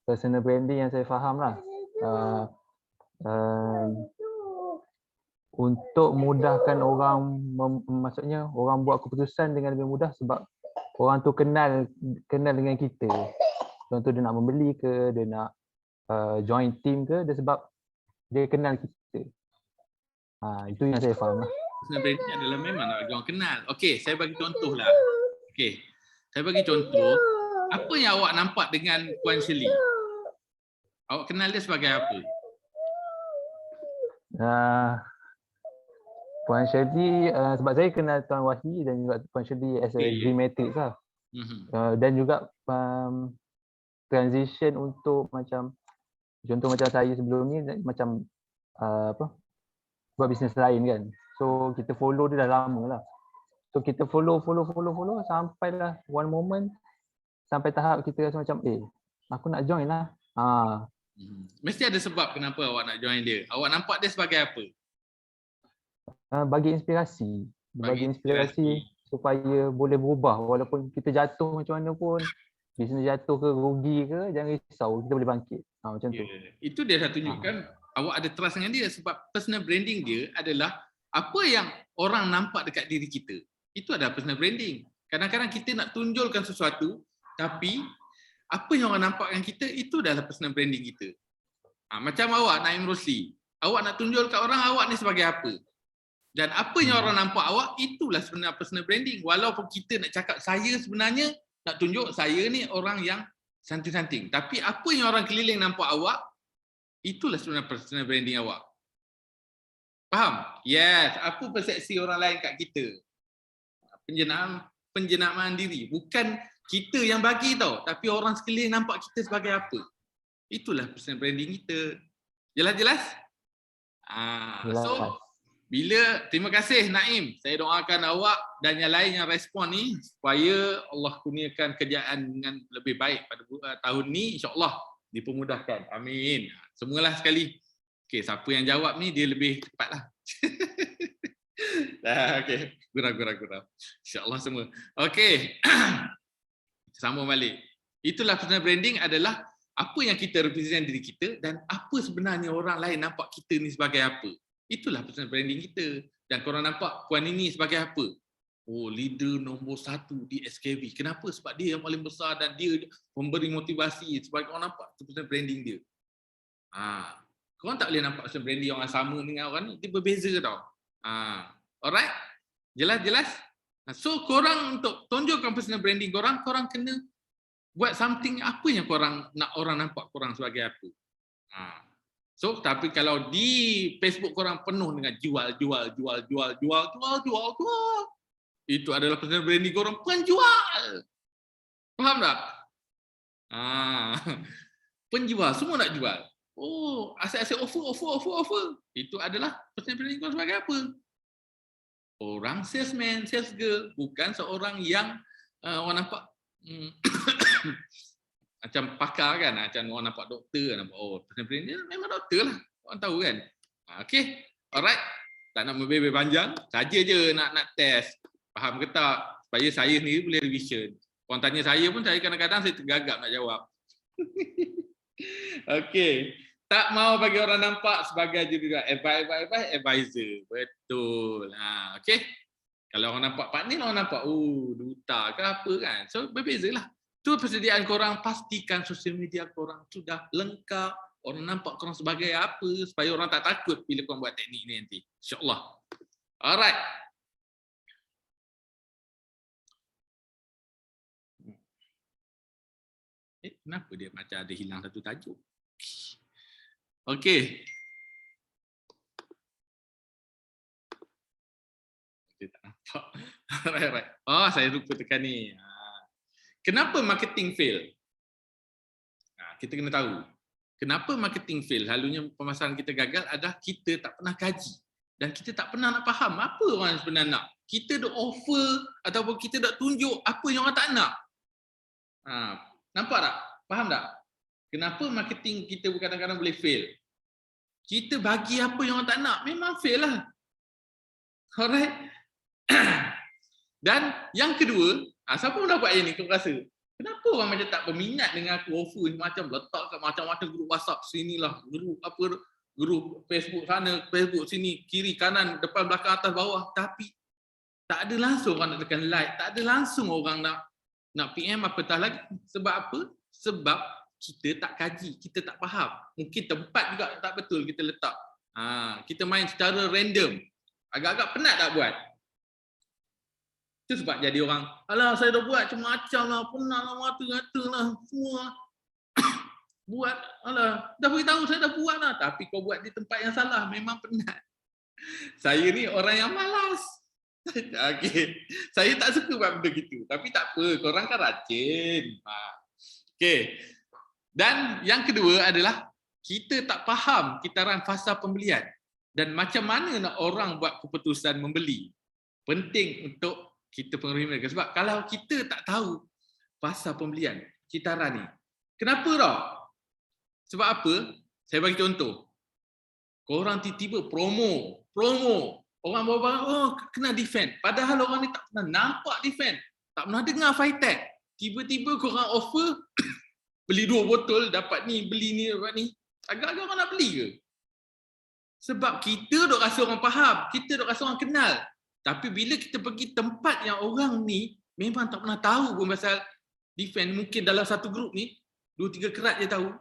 G: Personal branding yang saya faham lah. Untuk mudahkan orang, maksudnya orang buat keputusan dengan lebih mudah sebab orang tu kenal dengan kita. Contoh dia nak membeli ke, dia nak join team ke, dia sebab dia kenal kita. Itu yang saya faham lah.
A: Personal branding adalah memang nak bagi orang kenal. Okey, saya bagi contoh lah. Okey, saya bagi contoh. Apa yang awak nampak dengan Puan Shirley? Awak kenal dia sebagai apa?
G: Puan Shirley, sebab saya kenal Tuan Wahyi dan juga Puan Shirley as a Dream Matrix lah. Dan juga transition untuk macam, contoh macam saya sebelum ni macam buat bisnes lain kan. So kita follow dia dah lama lah. So kita follow sampailah one moment sampai tahap kita rasa macam aku nak join lah.
A: Mesti ada sebab kenapa awak nak join dia. Awak nampak dia sebagai apa?
G: Bagi inspirasi. Bagi inspirasi supaya boleh berubah walaupun kita jatuh macam mana pun, bisnes jatuh ke rugi ke, jangan risau, kita boleh bangkit. Macam tu.
A: Itu dia dah tunjukkan awak ada trust dengan dia sebab personal branding dia adalah apa yang orang nampak dekat diri kita. Itu adalah personal branding. Kadang-kadang kita nak tunjulkan sesuatu tapi apa yang orang nampak dengan kita itu adalah personal branding kita. Macam awak Naim Rosli, awak nak tunjuk kat orang awak ni sebagai apa. Dan apa yang orang nampak awak, itulah sebenarnya personal branding. Walaupun kita nak cakap saya sebenarnya nak tunjuk saya ni orang yang santing-santing. Tapi apa yang orang keliling nampak awak, itulah sebenarnya personal branding awak. Faham? Yes. Apa persepsi orang lain kat kita? Penjenaan diri. Bukan kita yang bagi tau, tapi orang sekeliling nampak kita sebagai apa. Itulah personal branding kita. Jelas-jelas? So, terima kasih Naim. Saya doakan awak dan yang lain yang respon ni supaya Allah kurniakan kerjaan dengan lebih baik pada tahun ni, insya-Allah dipermudahkan. Amin. Semualah sekali. Okey, siapa yang jawab ni dia lebih cepatlah. Okey, gurau. Insya-Allah semua. Okey. Sambung balik. Itulah personal branding adalah apa yang kita represent diri kita dan apa sebenarnya orang lain nampak kita ni sebagai apa. Itulah personal branding kita. Dan korang nampak Puan ini sebagai apa? Oh, leader nombor 1 di SKV. Kenapa? Sebab dia yang paling besar dan dia memberi motivasi. Sebab korang nampak itu personal branding dia. Korang tak boleh nampak personal branding orang sama dengan orang ni. Dia berbeza tau. Alright? Jelas? So korang untuk tunjukkan personal branding korang kena buat something apa yang korang nak orang nampak korang sebagai apa. So, tapi kalau di Facebook korang penuh dengan jual, itu adalah personal branding korang penjual. Faham tak? Penjual, semua nak jual. Oh, asyik-asyik offer. Itu adalah personal branding kau sebagai apa? Orang salesman, sales girl, bukan seorang yang orang nampak macam pakar kan, macam orang nampak doktor, nampak oh personal branding dia memang doktor lah. Orang tahu kan? Okay, alright. Tak nak membebel panjang, saja je nak test. Faham ke tak? Supaya saya sendiri boleh revision. Orang tanya saya pun saya kadang-kadang saya tergagap nak jawab. Okay. Tak mau bagi orang nampak sebagai juga advisor. Betul. Okay. Kalau orang nampak partner, orang nampak duta ke apa kan. So berbezalah. Tu persediaan korang, pastikan sosial media korang sudah lengkap. Orang nampak korang sebagai apa supaya orang tak takut bila korang buat teknik ni nanti. InsyaAllah. Alright. Kenapa dia macam ada hilang satu tajuk? Okey. Dia tak nampak. Right. Oh, saya lupa tekan ni. Kenapa marketing fail? Kita kena tahu. Kenapa marketing fail? Selalunya pemasaran kita gagal adalah kita tak pernah kaji. Dan kita tak pernah nak faham apa orang sebenarnya nak. Kita dah offer ataupun kita dah tunjuk apa yang orang tak nak. Nampak tak? Faham tak? Kenapa marketing kita kadang-kadang boleh fail? Kita bagi apa yang orang tak nak, memang fail lah. Alright? Dan yang kedua, siapa pun dah buat yang ni, kau rasa? Kenapa orang macam tak berminat dengan aku offer macam letak kat macam-macam grup WhatsApp sinilah, grup apa, grup Facebook sana, Facebook sini, kiri, kanan, depan, belakang, atas, bawah. Tapi tak ada langsung orang nak tekan like, tak ada langsung orang nak PM apatah lagi. Sebab apa? Sebab kita tak kaji, kita tak faham. Mungkin tempat juga tak betul kita letak. Kita main secara random. Agak-agak penat tak buat? Itu sebab jadi orang, alah saya dah buat macam-macam lah, penat lah, mata-mata lah, semua. Buat, alah, dah beritahu saya dah buat lah. Tapi kau buat di tempat yang salah, memang penat. Saya ni orang yang malas. Okay. Saya tak suka buat benda gitu. Tapi tak apa, korang kan rajin. Okay. Dan yang kedua adalah kita tak faham kitaran fasa pembelian dan macam mana nak orang buat keputusan membeli. Penting untuk kita pengaruhi mereka. Sebab kalau kita tak tahu fasa pembelian, kitaran ni. Kenapa tau? Sebab apa? Saya bagi contoh. Korang tiba-tiba promo. Orang bawa barang, kena defend. Padahal orang ni tak pernah nampak defend. Tak pernah dengar Fitech. Tiba-tiba korang offer beli 2 botol, dapat ni, beli ni, dapat ni. Agak-agak orang nak beli ke? Sebab kita dok rasa orang faham, kita dok rasa orang kenal. Tapi bila kita pergi tempat yang orang ni memang tak pernah tahu pun pasal defend, mungkin dalam satu grup ni 2-3 kerat dia tahu.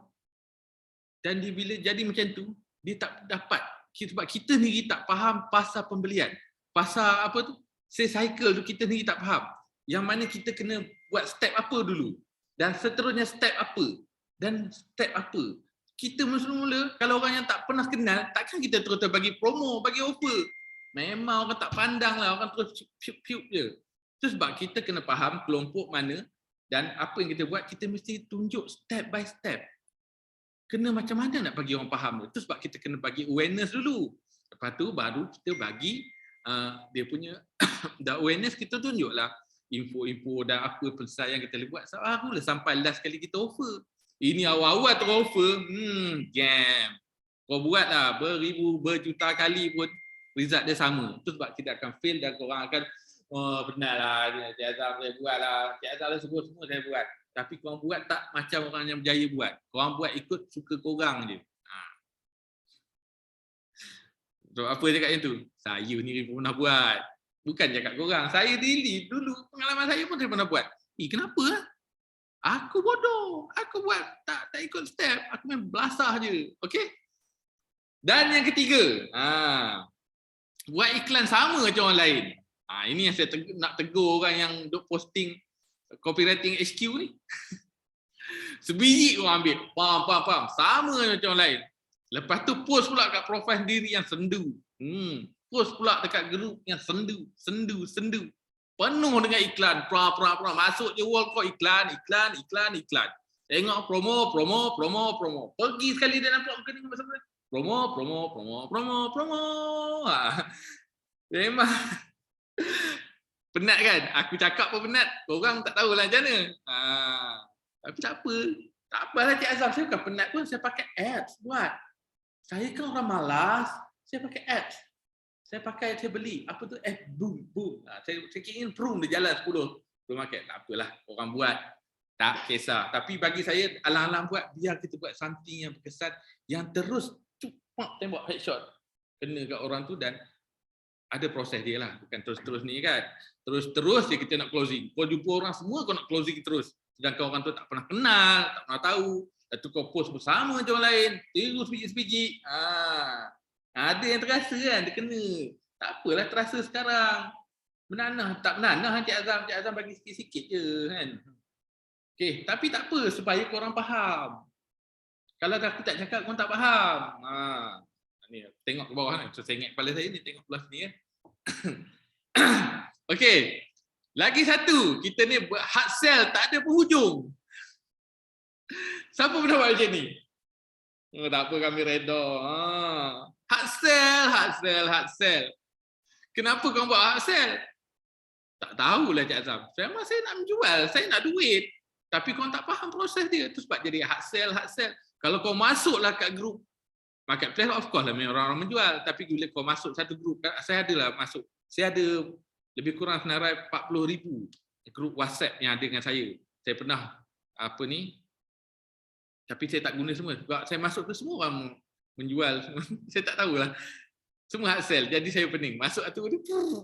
A: Dan dia bila jadi macam tu, dia tak dapat. Sebab kita sendiri tak faham pasal pembelian. Pasal apa tu? Sales cycle tu kita sendiri tak faham. Yang mana kita kena buat step apa dulu. Dan seterusnya step apa. Dan step apa. Kita mula-mula, kalau orang yang tak pernah kenal, takkan kita terus bagi promo, bagi offer. Memang orang tak pandang lah, orang terus piup-piup je. Itu sebab kita kena faham kelompok mana dan apa yang kita buat, kita mesti tunjuk step by step. Kena macam mana nak bagi orang faham. Itu sebab kita kena bagi awareness dulu. Lepas tu baru kita bagi dia punya dah awareness, kita tunjuklah info-info dan apa pesan yang kita boleh buat. Barulah sampai last kali kita offer. Ini awal-awal tu offer, jam. Kau buatlah beribu, berjuta kali pun result dia sama. Itu sebab kita akan fail dan korang akan benar lah, Cik Azhar saya buat lah, Cik Azhar semua saya buat. Tapi korang buat tak macam orang yang berjaya buat. Korang buat ikut suka korang je. So, apa cakap yang tu? Saya ni pun pernah buat. Bukan cakap korang. Saya diri dulu, pengalaman saya pun saya pernah buat. Kenapa? Aku bodoh. Aku buat tak ikut step. Aku main belasah je. Okay? Dan yang ketiga, buat iklan sama macam orang lain. Ini yang saya nak tegur orang yang duk posting copywriting HQ ni. Sebiji orang ambil. Faham. Sama macam orang lain. Lepas tu post pula kat profil sendiri yang sendu. Post pula dekat grup yang sendu. Penuh dengan iklan. Masuk je wall kau iklan. Tengok promo. Pergi sekali dia nampak muka ni masa promo. Memang penat kan? Aku cakap pun penat. Korang tak tahulah macam mana. Tapi tak apa. Tak apalah Cik Azam. Saya bukan penat pun. Saya pakai apps buat. Saya kan orang malas. Saya pakai apps. Saya beli. Apa tu? Boom. Saya kira Vroom dia jalan 10 market. Tak apalah. Orang buat. Tak kisah. Tapi bagi saya, alang-alang buat. Biar kita buat something yang berkesan. Yang terus cepat tembak headshot. Kena kat orang tu dan ada proses dia lah. Bukan terus-terus ni kan. Terus-terus je kita nak closing. Kau jumpa orang semua kau nak closing terus. Sedangkan orang tu tak pernah kenal, tak pernah tahu. Lepas tu kau post bersama macam orang lain. Terus sebiji-sebiji. Ada yang terasa kan, dia kena. Tak apalah terasa sekarang. Menanah, tak menanah Cik Azam bagi sikit-sikit je kan. Okey, tapi tak apa supaya korang faham. Kalau aku tak cakap, korang tak faham. Ni tengok ke bawah ni. So, saya ingat kepala saya ni, tengok belah sini kan. Okey. Lagi satu, kita ni buat hard sell tak ada penghujung. Siapa pernah buat macam ni? Tak apa, kami redha. Hard sell. Kenapa kau buat hard sell? Tak tahulah Cik Azam. Memang saya nak menjual, saya nak duit. Tapi kau tak faham proses dia. Tu sebab jadi hard sell. Kalau kau masuklah kat grup marketplace, of course lah memang orang-orang menjual. Tapi bila kau masuk satu grup, saya adalah masuk. Saya ada lebih kurang senarai 40,000 grup WhatsApp yang ada dengan saya. Saya pernah tapi saya tak guna semua. Sebab saya masuk tu semua orang menjual semua. Saya tak tahulah. Semua hard sell. Jadi saya pening. Masuk tu,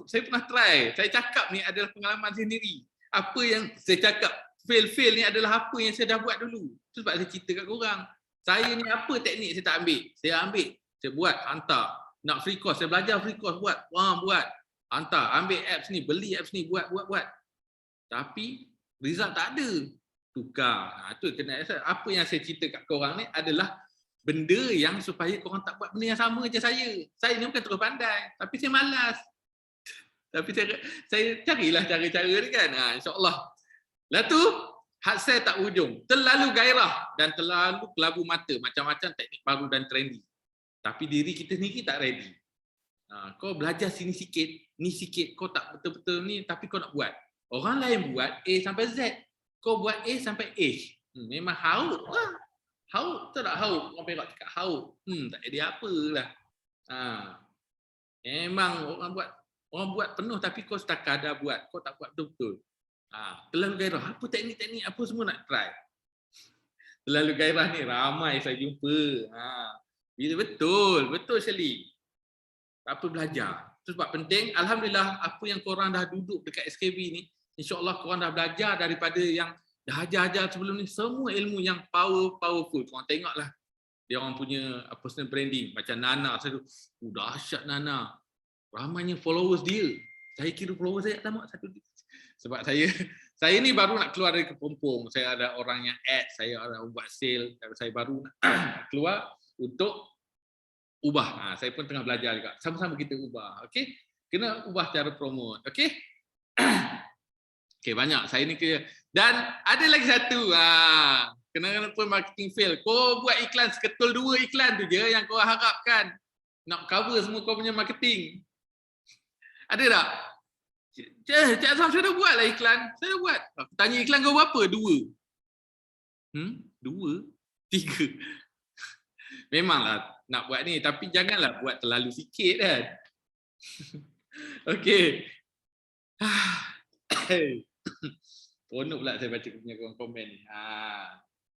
A: saya pernah try. Saya cakap ni adalah pengalaman sendiri. Apa yang saya cakap fail ni adalah apa yang saya dah buat dulu. Itu sebab saya cerita kat korang. Saya ni apa teknik saya tak ambil. Saya ambil. Saya buat, hantar. Nak free course, saya belajar free course, buat. Buat. Hantar, ambil apps ni, beli apps ni, buat. Tapi result tak ada. Tukar. Itu kena. Apa yang saya cerita kat korang ni adalah benda yang supaya korang tak buat benda yang sama je saya. Saya ni bukan terus pandai, tapi saya malas. Tapi saya carilah cara-cara ni kan. InsyaAllah. Lepas tu, hard sell tak hujung. Terlalu gairah dan terlalu kelabu mata. Macam-macam teknik baru dan trendy. Tapi diri kita sendiri tak ready. Kau belajar sini sikit, ni sikit. Kau tak betul-betul ni, tapi kau nak buat. Orang lain buat A sampai Z. Kau buat A sampai H. Memang hauk lah. Hauk, betul tak hauk? Orang Perak cakap hauk. Tak ada apa lah. Memang orang buat penuh tapi kau sekadar buat. Kau tak buat betul-betul. Terlalu gairah. Apa teknik-teknik apa semua nak try. Terlalu gairah ni ramai saya jumpa. Bila betul Shelly. Tak apa belajar. Itu sebab penting. Alhamdulillah apa yang korang dah duduk dekat SKB ni, insya-Allah korang dah belajar daripada yang dah ajar-ajar sebelum ni, semua ilmu yang powerful. Korang tengoklah dia orang punya personal branding macam Nana. Saya tu, dahsyat Nana. Ramainya followers dia. Saya kira followers saya tak tamat satu. Sebab saya ni baru nak keluar dari kepompong. Saya ada orang yang add, saya ada buat sale, saya baru nak keluar untuk ubah. Saya pun tengah belajar juga. Sama-sama kita ubah. Okey? Kena ubah cara promote. Okey? Okey, banyak. Saya ni dan ada lagi satu. Kenapa marketing fail? Kau buat iklan seketul 2 iklan tu je yang kau harapkan nak cover semua kau punya marketing. Ada tak? Cik Azam, saya dah buat lah iklan. Saya dah buat. Aku tanya iklan kau berapa? 2. 2? 3? Memanglah nak buat ni. Tapi janganlah buat terlalu sikit kan. Okey. Seronok pula saya baca punya komen ni.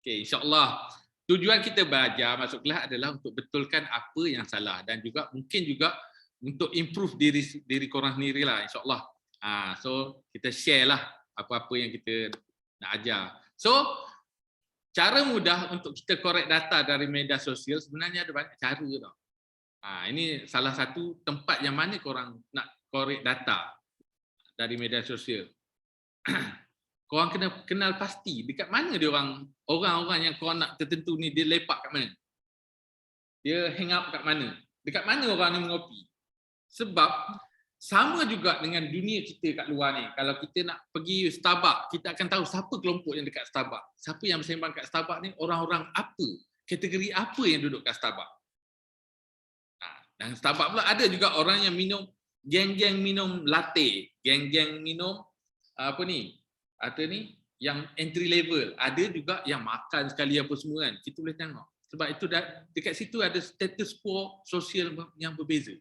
A: Okey, insya-Allah. Tujuan kita belajar masuk kelas adalah untuk betulkan apa yang salah dan juga mungkin juga untuk improve diri korang sendiri lah, insya-Allah. So kita share lah apa-apa yang kita nak ajar. So cara mudah untuk kita korek data dari media sosial sebenarnya ada banyak cara tau. Ini salah satu tempat yang mana korang nak korek data dari media sosial. Korang kena kenal pasti dekat mana dia orang-orang yang korang nak tertentu ni dia lepak kat mana. Dia hang up kat mana. Dekat mana orang ni mengopi. Sebab Sama juga dengan dunia kita kat luar ni. Kalau kita nak pergi Starbucks, kita akan tahu siapa kelompok yang dekat Starbucks. Siapa yang bersembang kat Starbucks ni, orang-orang apa, kategori apa yang duduk kat Starbucks. Dan Starbucks pula ada juga orang yang minum, geng-geng minum latte, geng-geng minum apa ni, yang entry level. Ada juga yang makan sekali apa semua kan. Kita boleh tengok. Sebab itu dekat situ ada status quo sosial yang berbeza.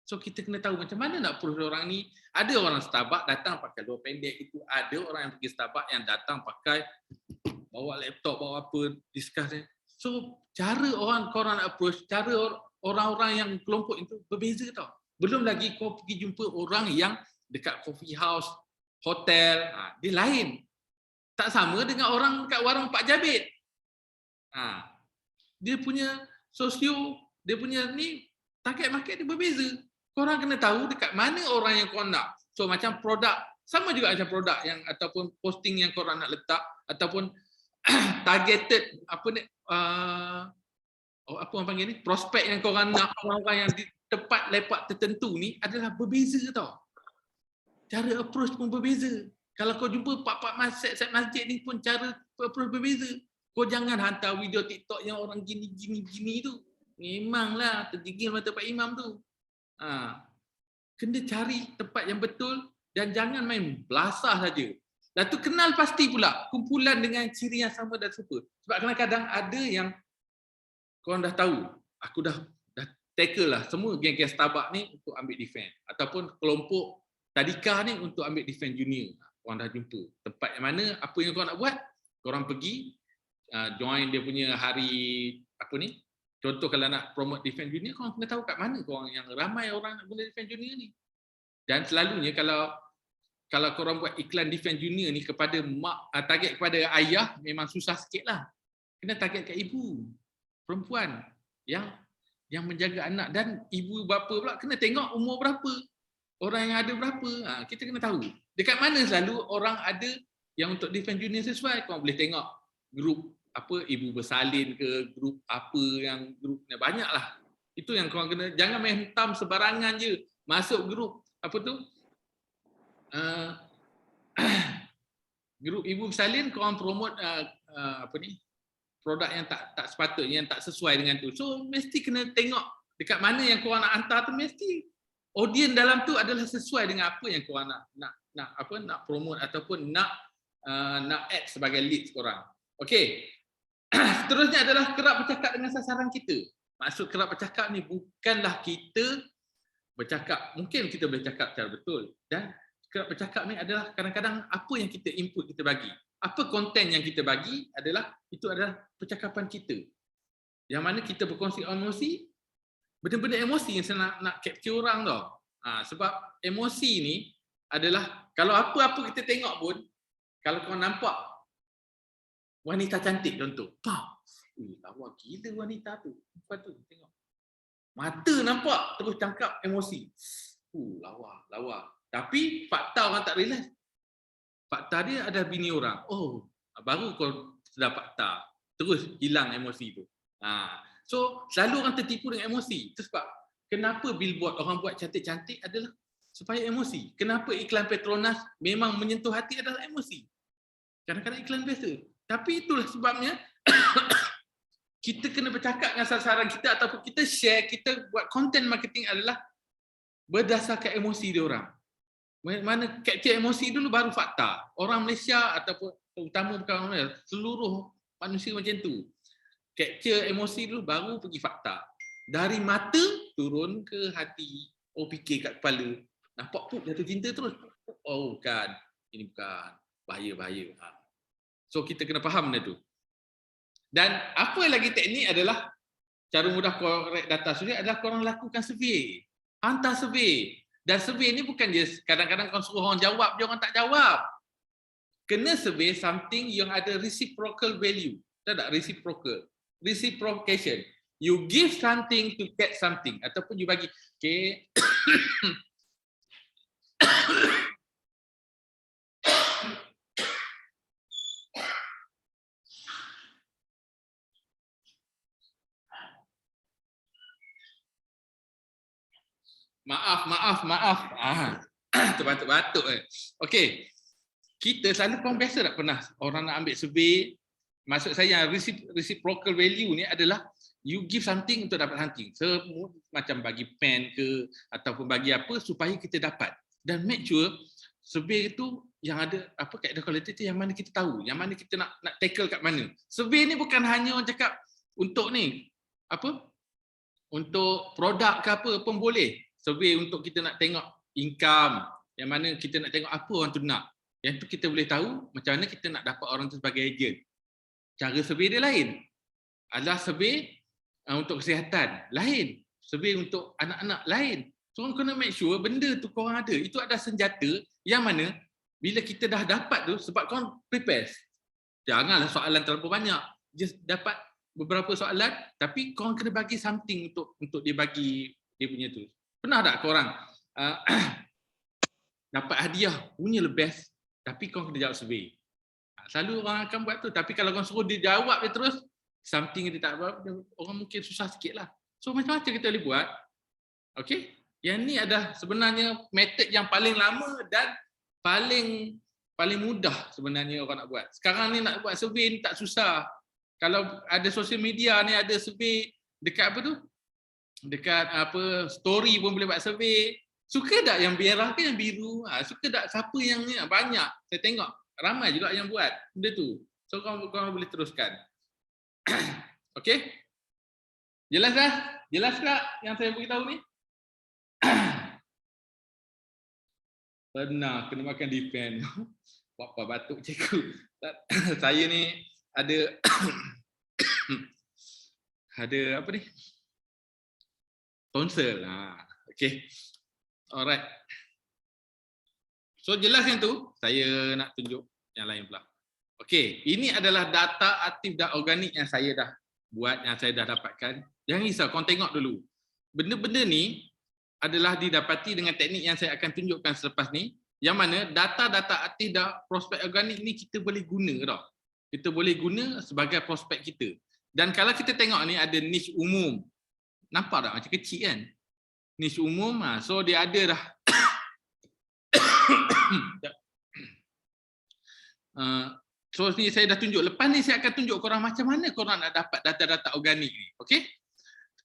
A: So kita kena tahu macam mana nak approach orang ni. Ada orang Starbucks datang pakai luar pendek itu. Ada orang yang pergi Starbucks yang datang pakai bawa laptop, bawa apa, discuss. So cara korang nak approach, cara orang-orang yang kelompok itu berbeza tau. Belum lagi kau pergi jumpa orang yang dekat coffee house, hotel, dia lain. Tak sama dengan orang dekat warung Pak Jabit. Dia punya dia punya ni, target market dia berbeza. Korang kena tahu dekat mana orang yang korang nak. So macam produk, sama juga macam produk yang ataupun posting yang korang nak letak ataupun targeted apa orang panggil ni, prospek yang korang nak, orang-orang yang di tempat lepak tertentu ni adalah berbeza tau. Cara approach pun berbeza. Kalau kau jumpa pak-pak masjid ni pun cara approach berbeza. Kau jangan hantar video TikTok yang orang gini tu. Memanglah tergigil mata Pak Imam tu. Kena cari tempat yang betul dan jangan main belasah saja. Dan tu kenal pasti pula kumpulan dengan ciri yang sama dan serupa. Sebab kadang-kadang ada yang korang dah tahu, aku dah tackle lah semua geng-geng Starbucks ni untuk ambil defense ataupun kelompok tadika ni untuk ambil defense junior. Korang dah jumpa tempat yang mana, apa yang korang nak buat, korang pergi join dia punya hari apa ni. Contoh kalau nak promote defense junior, korang kena tahu kat mana korang yang ramai orang nak guna defense junior ni. Dan selalunya kalau korang buat iklan defense junior ni kepada target kepada ayah, memang susah sikit lah. Kena target kat ibu, perempuan yang menjaga anak, dan ibu bapa pula kena tengok umur berapa, orang yang ada berapa. Kita kena tahu dekat mana selalu orang ada yang untuk defense junior sesuai. Korang boleh tengok grup apa, ibu bersalin ke, grup apa yang grupnya banyak lah. Itu yang korang kena, jangan main hentam sebarangan je masuk grup apa tu, grup ibu bersalin, korang promote apa ni, produk yang tak sepatutnya, yang tak sesuai dengan tu. So mesti kena tengok dekat mana yang korang nak hantar tu, mesti audience dalam tu adalah sesuai dengan apa yang korang nak promote ataupun nak add sebagai lead korang. Okey. Seterusnya adalah kerap bercakap dengan sasaran kita. Maksud kerap bercakap ni bukanlah kita bercakap, mungkin kita boleh cakap secara betul, dan kerap bercakap ni adalah kadang-kadang apa yang kita input, kita bagi. Apa konten yang kita bagi itu adalah percakapan kita. Yang mana kita berkongsi emosi, benda-benda emosi yang saya nak capture orang tau. Sebab emosi ni adalah, kalau apa-apa kita tengok pun, kalau kau nampak wanita cantik contoh, lawa gila wanita tu. Apa tu? Tengok. Mata nampak terus cangkap emosi. Lawa. Tapi fakta orang tak realise. Fakta dia ada bini orang. Oh, baru kau sedar fakta. Terus hilang emosi tu. So, selalu orang tertipu dengan emosi. Itu sebab kenapa billboard orang buat cantik-cantik adalah supaya emosi. Kenapa iklan Petronas memang menyentuh hati adalah emosi. Kadang-kadang iklan biasa. Tapi itulah sebabnya kita kena bercakap dengan sasaran kita ataupun kita share, kita buat content marketing adalah berdasarkan emosi dia orang. Mana capture emosi dulu baru fakta. Orang Malaysia ataupun terutama bukan orang Malaysia, seluruh manusia macam tu. Capture emosi dulu baru pergi fakta. Dari mata turun ke hati. Oh, fikir kat kepala. Nampak tu jatuh cinta terus. Oh bukan, ini bukan. Bahaya. So kita kena faham benda tu. Dan apa lagi teknik adalah cara mudah korek data survey adalah korang lakukan survey. Hantar survey. Dan survey ni bukan dia kadang-kadang kau suruh orang jawab, dia orang tak jawab. Kena survey something yang ada reciprocal value. Tahu tak reciprocal? Reciprocation. You give something to get something. Ataupun you bagi. Okay. Maaf. Terbatuk-batuk. Okey. Kita selalu korang biasa tak pernah orang nak ambil survey. Maksud saya reciprocal value ni adalah you give something untuk dapat something. Macam bagi pen ke ataupun bagi apa supaya kita dapat. Dan make sure survey itu yang ada apa kaedah kualitatif yang mana kita tahu, yang mana kita nak tackle kat mana. Survey ni bukan hanya orang cakap untuk ni apa? Untuk produk ke apa pun boleh. Survey untuk kita nak tengok income, yang mana kita nak tengok apa orang tu nak. Yang tu kita boleh tahu macam mana kita nak dapat orang tu sebagai agent. Cara survey dia lain. Adalah survey untuk kesihatan, lain. Survey untuk anak-anak, lain. So korang kena make sure benda tu korang ada. Itu ada senjata yang mana bila kita dah dapat tu, sebab korang prepare. Janganlah soalan terlalu banyak. Just dapat beberapa soalan, tapi korang kena bagi something untuk dia bagi dia punya tu. Pernah tak korang dapat hadiah, punya the best, tapi korang kena jawab survey. Selalu orang akan buat tu, tapi kalau korang suruh dia jawab dia terus, something dia tak jawab, orang mungkin susah sikit lah. So macam-macam kita boleh buat. Okay? Yang ni adalah sebenarnya metod yang paling lama dan paling mudah sebenarnya orang nak buat. Sekarang ni nak buat survey ni tak susah. Kalau ada social media ni, ada survey dekat apa tu? Dekat apa story pun boleh buat survey. Suka tak yang merah ke yang biru? Suka tak siapa yang ni? Banyak. Saya tengok ramai juga yang buat benda tu. So korang boleh teruskan. Okey? Jelas dah? Jelas tak yang saya beritahu ni? Benar, kena makan depend. Apa batuk cikgu. Saya ni ada ada apa ni? Tonsil. Okey. Alright. So jelas yang tu, saya nak tunjuk yang lain pula. Okey, ini adalah data aktif dan organik yang saya dah buat, yang saya dah dapatkan. Jangan risau, korang tengok dulu. Benda-benda ni adalah didapati dengan teknik yang saya akan tunjukkan selepas ni, yang mana data-data aktif dan prospek organik ni kita boleh guna tau. Kita boleh guna sebagai prospek kita. Dan kalau kita tengok ni ada niche umum. Nampak tak macam kecil kan? Niche umum, so dia ada dah. So ni saya dah tunjuk. Lepas ni saya akan tunjuk korang macam mana korang nak dapat data-data organik ni. Okey?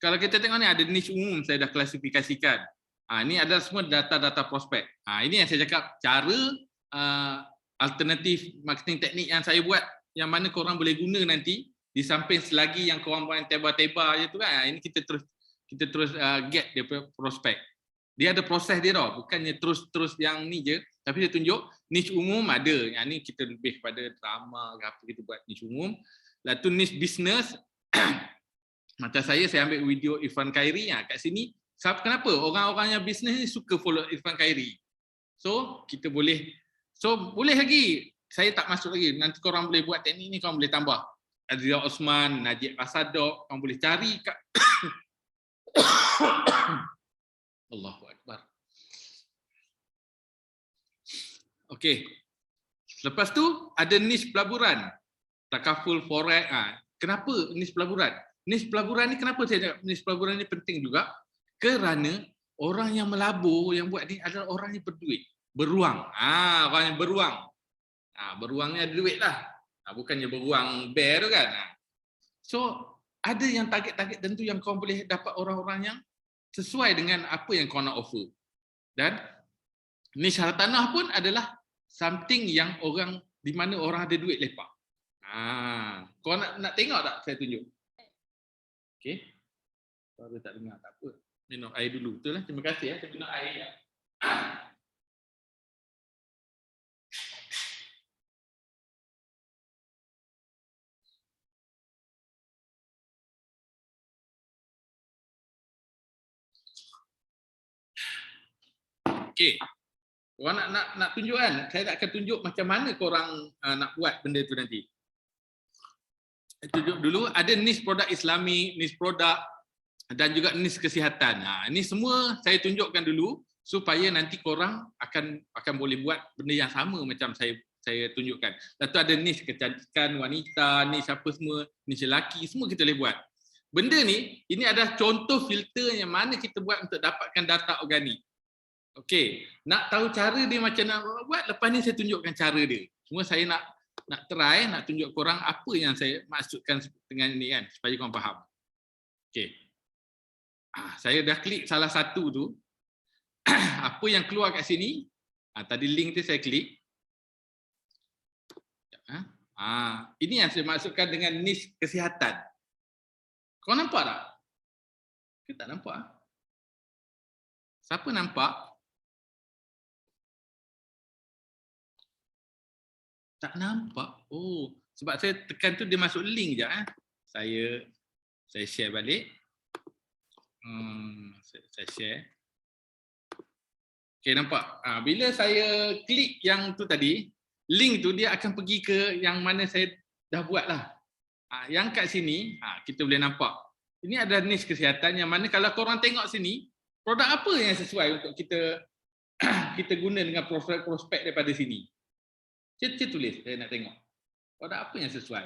A: Kalau kita tengok ni ada niche umum saya dah klasifikasikan. Ini adalah semua data-data prospek. Ini yang saya cakap cara alternatif marketing teknik yang saya buat, yang mana korang boleh guna nanti di samping selagi yang korang buat teba-teba je tu kan. Ini kita terus get dia prospek. Dia ada proses dia tau, bukannya terus yang ni je, tapi dia tunjuk niche umum ada. Yang ni kita lebih kepada drama ke apa kita buat niche umum. Lalu niche business macam saya ambil video Irfan Khairi kat sini. Kenapa orang-orang yang bisnes ni suka follow Irfan Khairi? So kita boleh, boleh lagi. Saya tak masuk lagi. Nanti korang boleh buat teknik ni, korang boleh tambah. Azria Osman, Najib Asadok, korang boleh cari kat Allahu Akbar. Okey. Lepas tu ada niche pelaburan. Takaful forex. Kenapa niche pelaburan? Niche pelaburan ni kenapa saya cakap niche pelaburan ni penting juga? Kerana orang yang melabur yang buat ni adalah orang yang berduit, beruang. Orang yang beruang. Beruang ni ada duit lah. Bukannya beruang bear tu kan. So ada yang target-target tentu yang kau boleh dapat orang-orang yang sesuai dengan apa yang kau nak offer. Dan niche hartanah pun adalah something yang orang di mana orang ada duit lepak. Kau nak tengok tak saya tunjuk? Okey. Kalau tak dengar tak apa. Minum air dulu. Betul lah. Terima kasih saya minum air ya. Okey. Korang nak tunjuk kan? Saya akan tunjuk macam mana korang nak buat benda tu nanti. Saya tunjuk dulu ada niche produk Islami, niche produk dan juga niche kesihatan. Ini semua saya tunjukkan dulu supaya nanti korang akan boleh buat benda yang sama macam saya tunjukkan. Lepas tu ada niche kecantikan wanita, niche apa semua, niche lelaki, semua kita boleh buat. Benda ni, ini adalah contoh filter yang mana kita buat untuk dapatkan data organik. Okey, nak tahu cara dia macam nak buat, lepas ni saya tunjukkan cara dia. Cuma saya nak try, nak tunjuk korang apa yang saya maksudkan dengan ni kan, supaya korang faham. Okey. Saya dah klik salah satu tu. Apa yang keluar kat sini? Tadi link tu saya klik. Ini yang saya maksudkan dengan niche kesihatan. Kau nampak tak? Kita tak nampak. Siapa nampak? Tak nampak. Oh, sebab saya tekan tu dia masuk link je. Saya share balik. Saya share. Okey, nampak? Bila saya klik yang tu tadi, link tu dia akan pergi ke yang mana saya dah buat lah. Yang kat sini, kita boleh nampak. Ini ada niche kesihatan yang mana kalau korang tengok sini, produk apa yang sesuai untuk kita guna dengan prospek daripada sini. Saya tulis, saya nak tengok. Produk apa yang sesuai?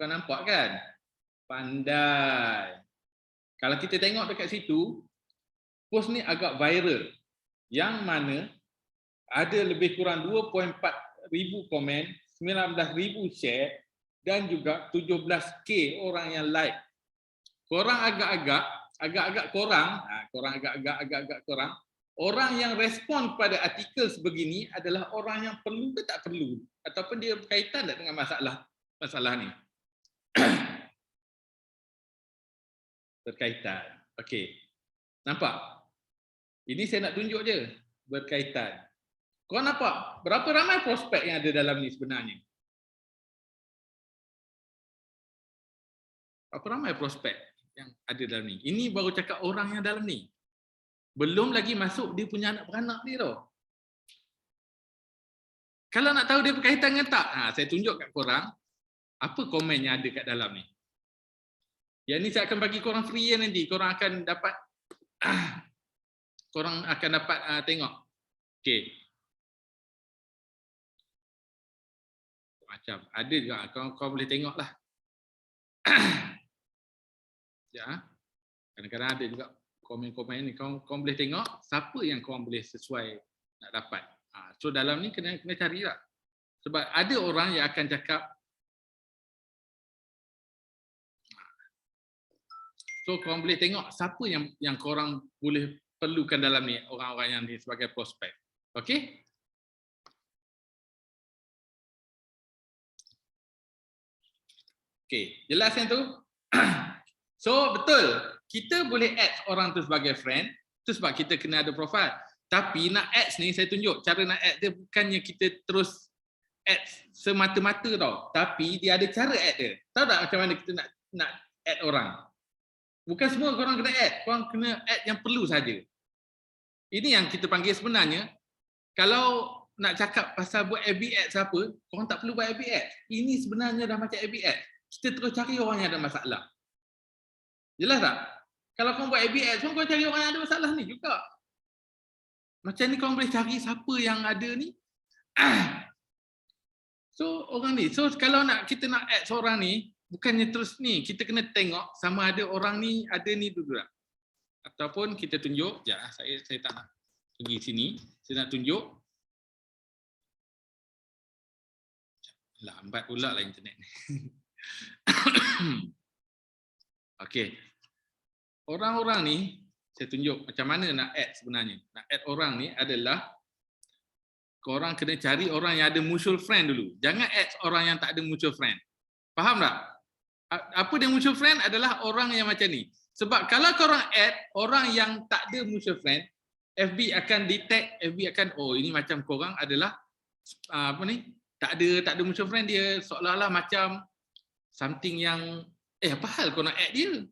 A: Kau nampak kan? Pandai. Kalau kita tengok dekat situ, post ni agak viral. Yang mana ada lebih kurang 2.4 ribu komen, 19,000 share dan juga 17k orang yang like. Korang agak-agak korang, orang yang respon pada artikel sebegini adalah orang yang perlu ke tak perlu, ataupun dia berkaitan tak dengan masalah ni. Berkaitan. Okey. Nampak? Ini saya nak tunjuk je berkaitan. Korang nampak berapa ramai prospek yang ada dalam ni sebenarnya? Berapa ramai prospek yang ada dalam ni? Ini baru cakap orang yang dalam ni. Belum lagi masuk dia punya anak beranak dia tau. Kalau nak tahu dia berkaitan dengan tak, saya tunjuk kat korang apa komen yang ada kat dalam ni. Yang ni saya akan bagi korang free nanti. Korang akan dapat tengok. Okey. Macam ada juga kau boleh tengoklah. Ya. Kadang-kadang ada juga komen-komen ni kau boleh tengok siapa yang kau boleh sesuai nak dapat. So dalam ni kena cari lah. Sebab ada orang yang akan cakap, so korang boleh tengok siapa yang korang boleh perlukan dalam ni, orang-orang yang ni sebagai prospek. Okey? Okey, jelas yang tu? So betul, kita boleh add orang tu sebagai friend, tu sebab kita kena ada profile. Tapi nak add ni saya tunjuk, cara nak add dia bukannya kita terus add semata-mata tau. Tapi dia ada cara add dia. Tahu tak macam mana kita nak add orang? Bukan semua korang kena add, korang kena add yang perlu saja. Ini yang kita panggil sebenarnya, kalau nak cakap pasal buat FB ads apa, korang tak perlu buat FB ads. Ini sebenarnya dah macam FB ads. Kita terus cari orang yang ada masalah. Jelas tak? Kalau korang buat FB ads, korang cari orang yang ada masalah ni juga. Macam ni korang boleh cari siapa yang ada ni. So orang ni, so kalau kita nak add seorang ni, bukannya terus ni, kita kena tengok sama ada orang ni ada ni dulu tak. Ataupun kita tunjuk, saya tak nak pergi sini, saya nak tunjuk. Lambat pula lah internet ni. Okey. Orang-orang ni, saya tunjuk macam mana nak add sebenarnya. Nak add orang ni adalah, korang kena cari orang yang ada mutual friend dulu. Jangan add orang yang tak ada mutual friend. Faham tak? Apa dia mutual friend adalah orang yang macam ni. Sebab kalau korang add orang yang tak ada mutual friend, FB akan detect, FB akan, oh ini macam korang adalah tak ada mutual friend dia, seolah-olah macam something yang apa hal kau nak add dia?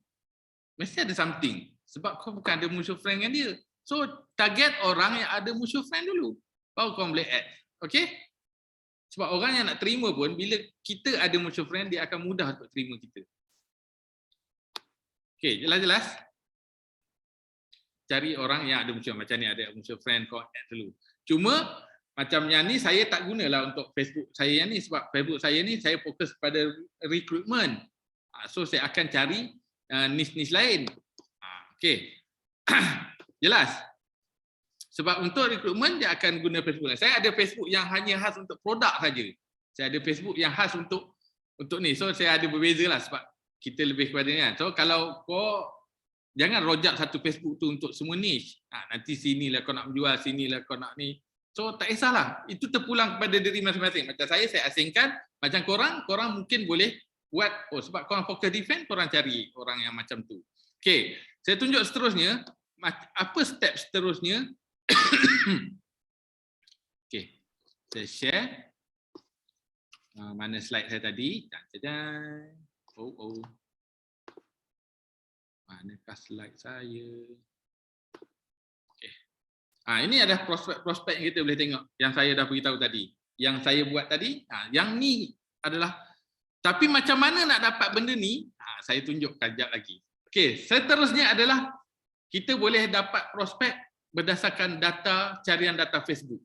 A: Mesti ada something. Sebab kau bukan ada mutual friend dengan dia. So target orang yang ada mutual friend dulu, baru kau boleh add. Okey? Sebab orang yang nak terima pun, bila kita ada mutual friend, dia akan mudah untuk terima kita. Okey, jelas-jelas. Cari orang yang ada mutual, macam ni ada mutual friend, kau add dulu. Cuma Macam yang ni saya tak gunalah untuk Facebook saya yang ni, sebab Facebook saya ni saya fokus pada recruitment. So saya akan cari niche-niche lain. Okey. Jelas? Sebab untuk recruitment dia akan guna Facebook lain. Saya ada Facebook yang hanya khas untuk produk saja. Saya ada Facebook yang khas untuk ni. So saya ada berbeza lah sebab kita lebih kepada ni. So kalau kau jangan rojak satu Facebook tu untuk semua niche. Nanti sinilah kau nak menjual, sinilah kau nak ni. So tak kisahlah. Itu terpulang kepada diri masing-masing. Macam saya asingkan. Macam korang mungkin boleh buat, sebab korang fokus defense, korang cari orang yang macam tu. Okey, saya tunjuk seterusnya. Apa step seterusnya? Okey, saya share. Mana slide saya tadi? Manakah slide saya? Ini ada prospek yang kita boleh tengok yang saya dah beritahu tadi. Yang saya buat tadi, yang ni adalah, tapi macam mana nak dapat benda ni? Saya tunjukkan sekejap lagi. Okey, seterusnya adalah kita boleh dapat prospek berdasarkan carian data Facebook.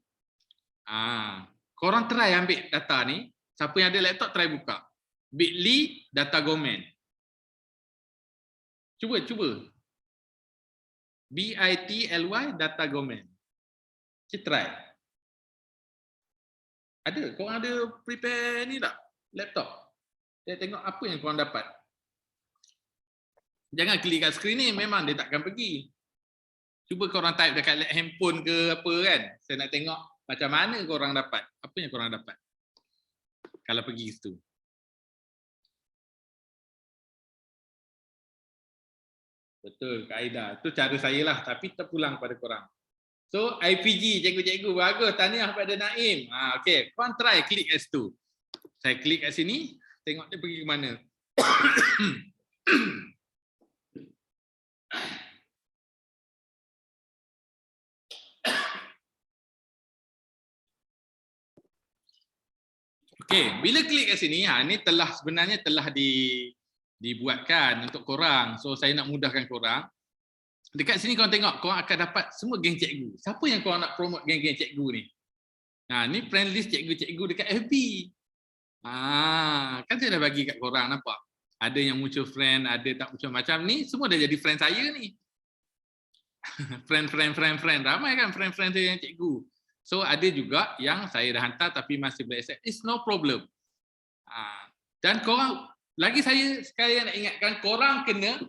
A: Korang try ambil data ni, siapa yang ada laptop try buka. Bit.ly data government. Cuba. BITLY data government. Kita try. Ada? Korang ada prepare ni tak? Laptop? Saya tengok apa yang korang dapat. Jangan klik kat skrin ni, memang dia takkan pergi. Cuba korang type dekat handphone ke apa kan. Saya nak tengok macam mana korang dapat. Apa yang korang dapat kalau pergi ke situ. Betul, Kak Aida. Itu cara saya lah, tapi terpulang pada korang. So, IPG, cikgu-cikgu, bagus. Tahniah pada Naim. Okey, korang try klik kat situ. Saya klik kat sini, tengok dia pergi ke mana. Okey, bila klik kat sini, ni sebenarnya telah dibuatkan untuk korang. So, saya nak mudahkan korang. Dekat sini korang tengok, korang akan dapat semua geng cikgu. Siapa yang korang nak promote geng-geng cikgu ni? Ni friend list cikgu-cikgu dekat FB. Kan saya dah bagi kat korang, nampak? Ada yang mutual friend, ada tak mutual, macam ni, semua dah jadi friend saya ni. friend. Ramai kan friend-friend saya yang cikgu. So ada juga yang saya dah hantar tapi masih boleh accept. It's no problem. Dan korang, lagi saya sekali nak ingatkan, korang kena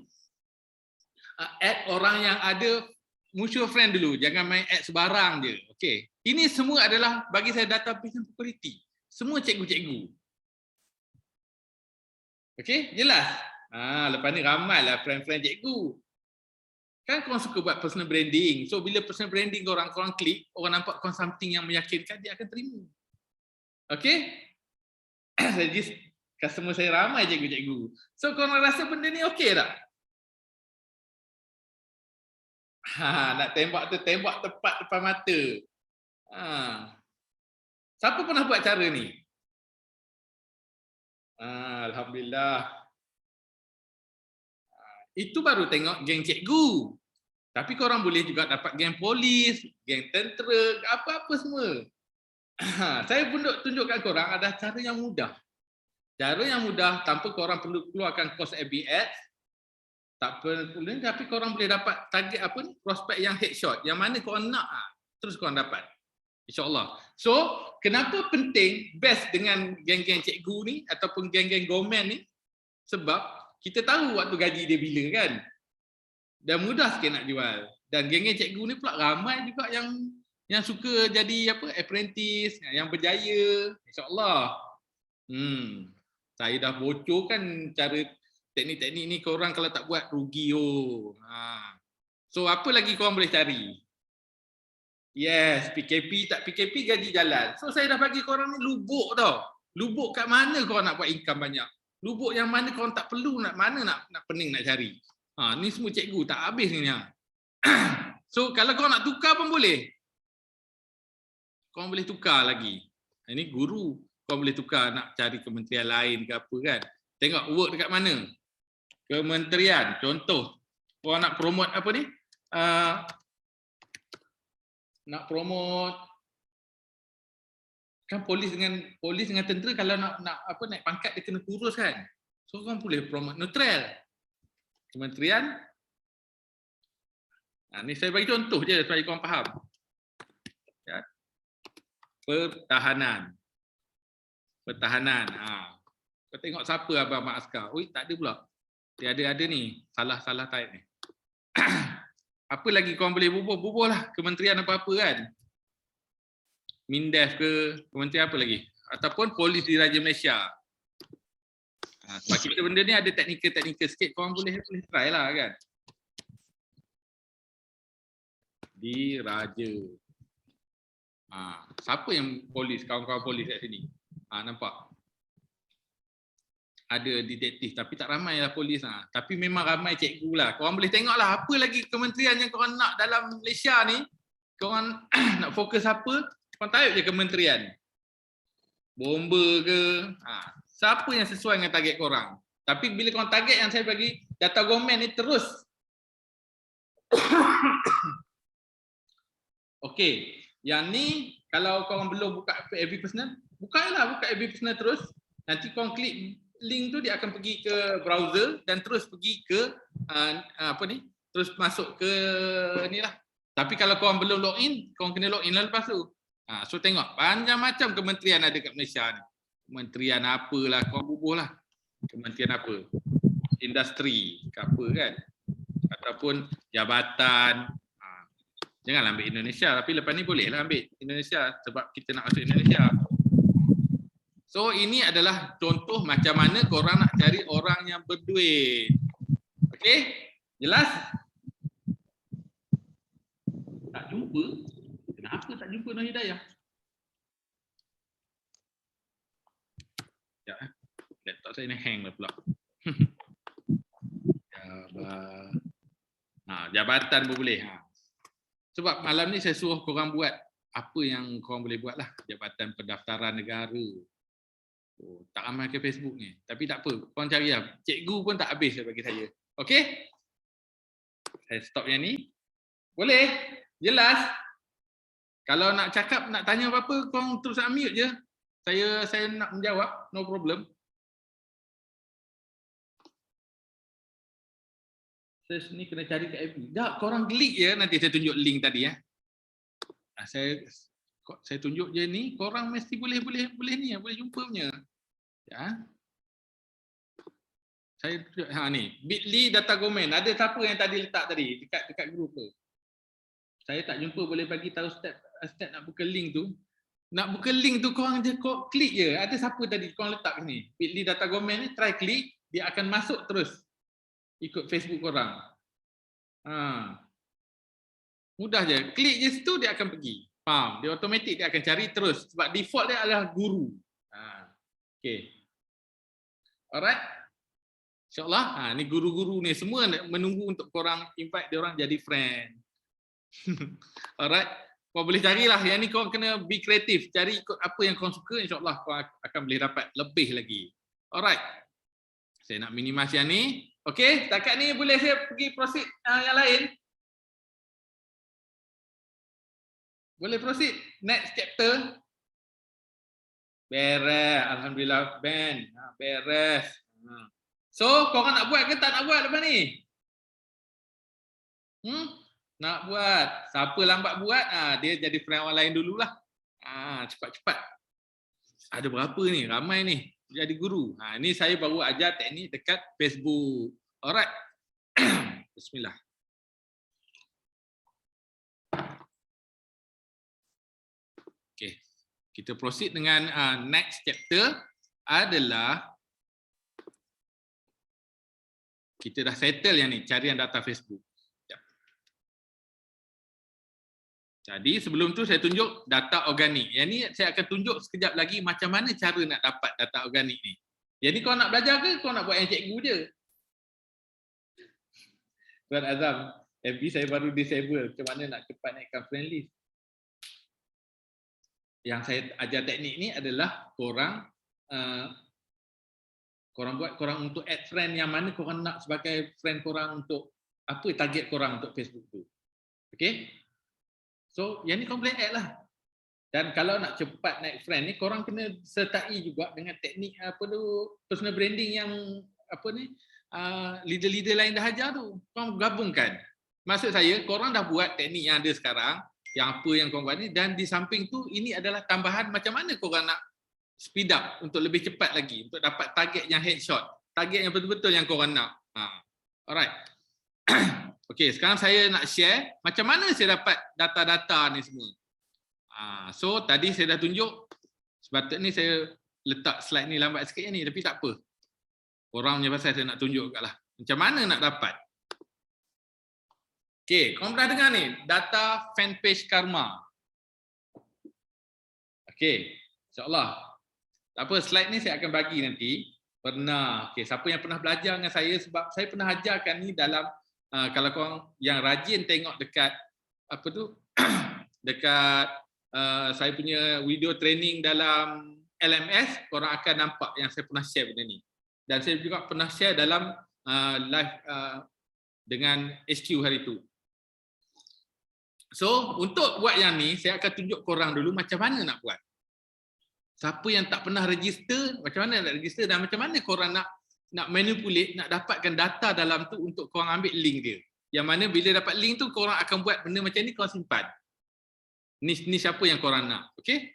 A: add orang yang ada mutual friend dulu. Jangan main add sebarang je. Okay. Ini semua adalah bagi saya data business property. Semua cikgu-cikgu. Okay, jelas? Lepas ni ramailah friend-friend cikgu. Kan korang suka buat personal branding. So bila personal branding korang klik, orang nampak korang something yang meyakinkan, dia akan terima. Okay? Jadi customer saya ramai cikgu-cikgu. So korang rasa benda ni okey tak? Nak tembak tu, tembak tepat depan mata. Siapa pernah buat cara ni? Alhamdulillah. Itu baru tengok geng cikgu. Tapi korang boleh juga dapat geng polis, geng tentera, apa-apa semua. Saya pun tunjukkan korang ada cara yang mudah. Cara yang mudah tanpa korang perlu keluarkan kos FB Ads. Tak perlu, tapi korang boleh dapat target prospek yang headshot. Yang mana korang nak, terus korang dapat. InsyaAllah. So, kenapa penting best dengan geng-geng cikgu ni ataupun geng-geng government ni? Sebab kita tahu waktu gaji dia bila kan. Dan mudah sikit nak jual. Dan geng-geng cikgu ni pula ramai juga yang suka jadi apprentice, yang berjaya. InsyaAllah. Saya dah bocorkan cara teknik-teknik ni, korang kalau tak buat rugi. So apa lagi korang boleh cari? Yes, PKP tak PKP gaji jalan. So saya dah bagi korang ni lubuk tau. Lubuk kat mana korang nak buat income banyak? Lubuk yang mana korang tak perlu, nak pening nak cari. Ni semua cikgu tak habis ni. So kalau korang nak tukar pun boleh. Korang boleh tukar lagi. Ini guru. Korang boleh tukar nak cari kementerian lain ke apa kan. Tengok work dekat mana. Kementerian, contoh. Korang nak promote apa ni? Nak promote Kan polis dengan tentera kalau nak apa naik pangkat dia kena kurus kan. So korang boleh promote neutral. Kementerian ni saya bagi contoh je supaya korang faham. Ya. Pertahanan. Kau tengok siapa abang Mak Askar. Ui, tak ada pula. Dia ada ni. Salah type ni. Apa lagi korang boleh bubuh lah. Kementerian apa-apa kan. Mindef ke, kementerian apa lagi? Ataupun Polis Diraja Malaysia. Sebab kita benda ni ada teknikal sikit. Korang boleh try lah kan. Diraja. Siapa yang polis, kawan-kawan polis kat sini? Nampak? Ada detektif tapi tak ramai lah polis. Tapi memang ramai cikgu lah. Korang boleh tengok lah apa lagi kementerian yang korang nak dalam Malaysia ni. Korang nak fokus apa? Korang tarik je kementerian. Bomba ke? Siapa yang sesuai dengan target korang? Tapi bila korang target yang saya bagi, data government ni terus. Okey, yang ni kalau korang belum buka FB personal, buka FB personal terus. Nanti korang klik link tu dia akan pergi ke browser dan terus pergi ke terus masuk ke ni lah. Tapi kalau korang belum login, korang kena login lah lepas tu. So tengok panjang macam kementerian ada kat Malaysia ni. Kementerian apalah, korang bubuh lah. Kementerian apa? Industri ke apa kan? Ataupun jabatan. Janganlah ambil Indonesia, tapi lepas ni bolehlah ambil Indonesia sebab kita nak masuk Indonesia. So ini adalah contoh macam mana korang nak cari orang yang berduit. Okey? Jelas? Tak jumpa? Kenapa tak jumpa Nur Hidayah? Sekejap laptop saya ni hang lah pula. Jabatan pun boleh. Sebab malam ni saya suruh korang buat apa yang korang boleh buat lah. Jabatan Pendaftaran Negara. Tak ramai ke Facebook ni. Tapi tak apa, korang cari lah. Cikgu pun tak habis bagi saya. Okey? Saya stop yang ni. Boleh? Jelas? Kalau nak cakap, nak tanya apa-apa, korang terus unmute je. Saya nak menjawab, no problem. Search ni kena cari kat FB. Dah, korang klik je, nanti saya tunjuk link tadi ya. Saya tunjuk je ni, korang mesti boleh ni, boleh jumpa punya. Ya. Saya tunjuk ni, bit.ly data government. Ada siapa yang tadi letak tadi dekat grup tu? Saya tak jumpa, boleh bagi tahu step nak buka link tu. Nak buka link tu korang je klik je. Ada siapa tadi korang letak ni? Bit.ly data government ni, try klik, dia akan masuk terus. Ikut Facebook korang. Mudah je. Klik je situ dia akan pergi. Faham? Dia automatik dia akan cari terus. Sebab default dia adalah guru. Okay. Alright. InsyaAllah. Ni guru-guru ni semua menunggu untuk korang invite dia orang jadi friend. Alright. Kau boleh carilah. Yang ni kau kena be kreatif. Cari ikut apa yang kau suka. InsyaAllah kau akan boleh dapat lebih lagi. Alright. Saya nak minimize yang ni. Okey, setakat ni boleh saya pergi proceed yang lain? Boleh proceed? Next chapter. Beres. Alhamdulillah, Ben. Beres. So, korang nak buat ke tak nak buat lepas ni? Nak buat. Siapa lambat buat, dia jadi friend orang lain dululah. Cepat-cepat. Ada berapa ni? Ramai ni. Jadi guru. Ini saya baru ajar teknik dekat Facebook. Alright. Bismillah. Okay. Kita proceed dengan next chapter adalah kita dah settle yang ni, carian data Facebook. Jadi sebelum tu saya tunjuk data organik. Yang ni saya akan tunjuk sekejap lagi macam mana cara nak dapat data organik ni. Jadi kau nak belajar ke kau nak buat yang cikgu je? Tuan Azam, FB saya baru disable. Macam mana nak cepat naikkan friend list? Yang saya ajar teknik ni adalah korang korang untuk add friend yang mana korang nak sebagai friend korang untuk apa target korang untuk Facebook tu. Okay? So, yang ni kau boleh add lah. Dan kalau nak cepat naik friend ni, korang kena sertai juga dengan teknik apa tu, personal branding yang apa ni, leader-leader lain dah ajar tu. Korang gabungkan. Maksud saya, korang dah buat teknik yang ada sekarang, yang apa yang korang buat ni, dan di samping tu ini adalah tambahan macam mana korang nak speed up untuk lebih cepat lagi, untuk dapat target yang headshot, target yang betul-betul yang korang nak. Alright. Okey, sekarang saya nak share macam mana saya dapat data-data ni semua. So tadi saya dah tunjuk, sepatutnya saya letak slide ni lambat sikit ni, tapi tak apa. Korang punya pasal saya nak tunjuk kat lah. Macam mana nak dapat. Okey, korang pernah dengar ni, data fanpage Karma. Okey, insyaAllah. Tak apa, slide ni saya akan bagi nanti. Pernah, okey, siapa yang pernah belajar dengan saya, sebab saya pernah ajarkan ni dalam, kalau korang yang rajin tengok dekat, apa tu, dekat saya punya video training dalam LMS, korang akan nampak yang saya pernah share benda ni. Dan saya juga pernah share dalam live dengan HQ hari tu. So, untuk buat yang ni, saya akan tunjuk korang dulu macam mana nak buat. Siapa yang tak pernah register, macam mana nak register, dan macam mana korang nak manipulate, nak dapatkan data dalam tu untuk korang ambil link dia. Yang mana bila dapat link tu, korang akan buat benda macam ni, korang simpan. Niche apa yang korang nak, okey?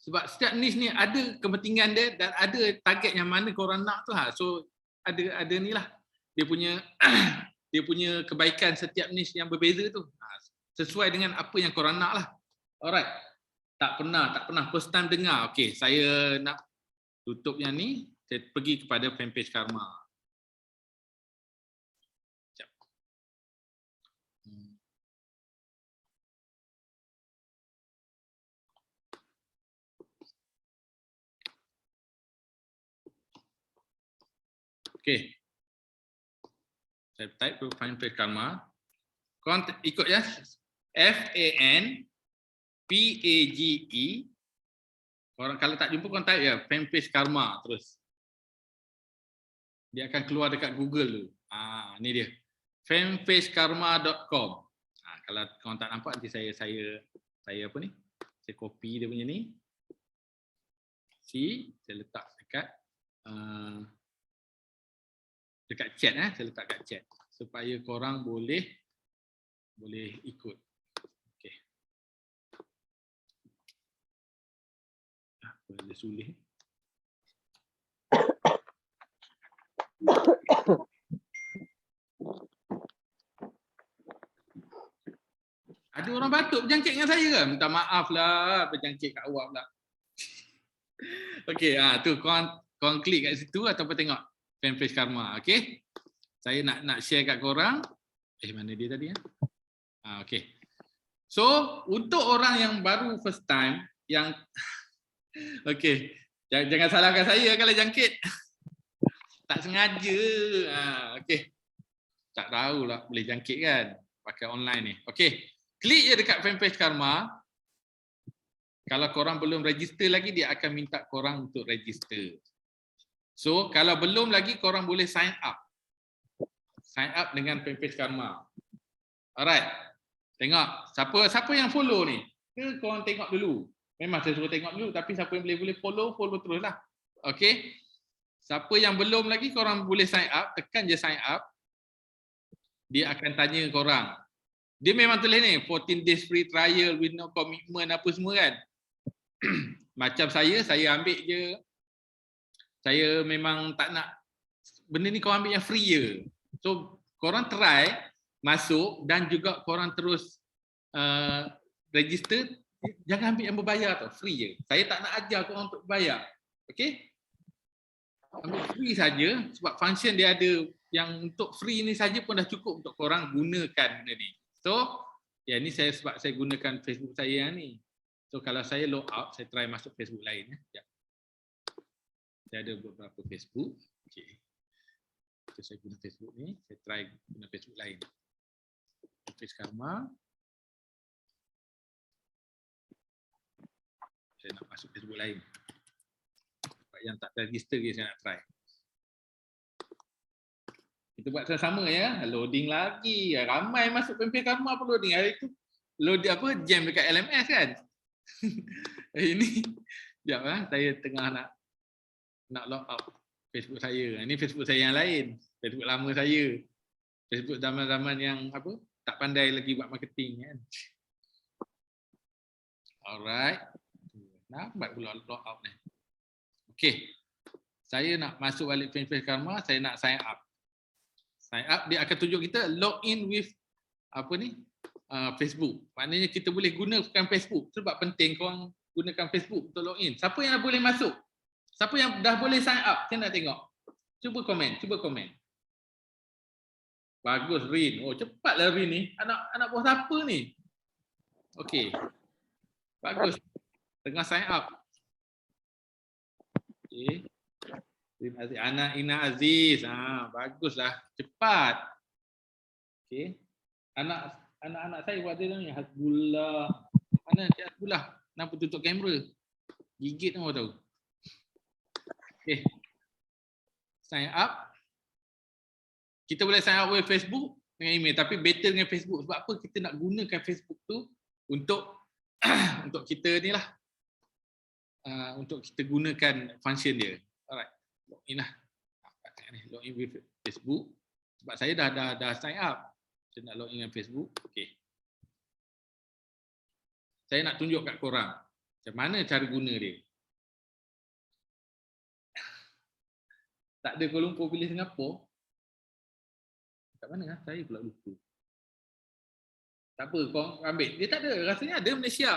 A: Sebab setiap niche ni ada kepentingan dia dan ada target yang mana korang nak tu. So ada ni lah, dia punya dia punya kebaikan setiap niche yang berbeza tu. Sesuai dengan apa yang korang nak lah. Alright. Tak pernah first time dengar. Okey, saya nak tutup yang ni, saya pergi kepada fanpage Karma. Sekejap. Okey. Saya type ke fanpage Karma. Korang ikut ya. FANPAGE. Korang kalau tak jumpa, korang type ya fanpage Karma terus. Dia akan keluar dekat Google tu. Ni dia. fanpagekarma.com. Kalau korang tak nampak, nanti saya apa ni? Saya copy dia punya ni. Saya letak dekat chat, saya letak kat chat supaya korang boleh ikut. Okey. Boleh sulit. Ada orang batuk berjangkit dengan saya ke? Minta maaf lah, berjangkit kat awak pula. Okey, tu korang klik kat situ ataupun tengok fanpage Karma, okey? Saya nak share kat korang. Mana dia tadi ya? Okey. So, untuk orang yang baru first time yang okey, jangan salahkan saya kalau jangkit. Tak sengaja. Okey. Tak tahulah boleh jangkit kan pakai online ni. Okey. Klik je dekat fanpage Karma. Kalau korang belum register lagi, dia akan minta korang untuk register. So, kalau belum lagi, korang boleh sign up. Sign up dengan fanpage Karma. Alright. Tengok. Siapa yang follow ni? Korang tengok dulu. Memang saya suruh tengok dulu, tapi siapa yang boleh follow terus lah. Okay. Siapa yang belum lagi, korang boleh sign up. Tekan je sign up. Dia akan tanya korang. Dia memang tulis ni, 14 days free trial with no commitment apa semua kan. Macam saya ambil je. Saya memang tak nak benda ni, korang ambil yang free je. So korang try masuk dan juga korang terus register. Jangan ambil yang berbayar tau, free je. Saya tak nak ajar korang untuk bayar. Okay? Ambil free saja sebab function dia ada yang untuk free ni saja pun dah cukup untuk korang gunakan benda ni. So, ni sebab saya gunakan Facebook saya yang ni. So kalau saya log out, saya try masuk Facebook lain ya. Saya ada beberapa Facebook. Okey. So, saya guna Facebook ni, saya try guna Facebook lain. Facebook Karma. Saya nak masuk Facebook lain. Sebab yang tak register dia saya nak try. Kita buat sama ya. Loading lagi. Ramai masuk fanpage Karma apa loading. Hari tu load jam dekat LMS kan. Ini sekejap saya tengah nak log out Facebook saya. Ini Facebook saya yang lain. Facebook lama saya. Facebook zaman-zaman yang apa? Tak pandai lagi buat marketing kan. Alright. Nampak pula log out ni. Okey. Saya nak masuk balik Fanpage Karma, saya nak sign up. Sign up dia akan tunjuk kita log in with apa ni? Facebook. Maknanya kita boleh gunakan Facebook. Sebab penting korang gunakan Facebook untuk login. Siapa yang boleh masuk? Siapa yang dah boleh sign up? Saya nak tengok. Cuba komen. Bagus Rin. Oh, cepatlah Rin ni. Anak buah siapa ni? Okey. Bagus. Tengah sign up. Okey. Rin Aziz. Anak Ina Aziz. Baguslah. Cepat. Okey. Anak-anak saya buat dia ni Hasbullah. Mana Cik Hasbullah? Kenapa tutup kamera? Gigit orang tahu. Okey. Sign up. Kita boleh sign up with Facebook dengan email, tapi better dengan Facebook. Sebab apa? Kita nak gunakan Facebook tu untuk untuk kita ni lah. Untuk kita gunakan function dia. Alright. Login lah. Login with Facebook. Sebab saya dah sign up. Saya nak login dengan Facebook. Okey. Saya nak tunjuk kat korang macam mana cara guna dia. Tak ada Kuala Lumpur pilih Singapura. Kat mana? Saya pula lupa. Tak apa, kau ambil. Dia tak ada. Rasanya ada Malaysia.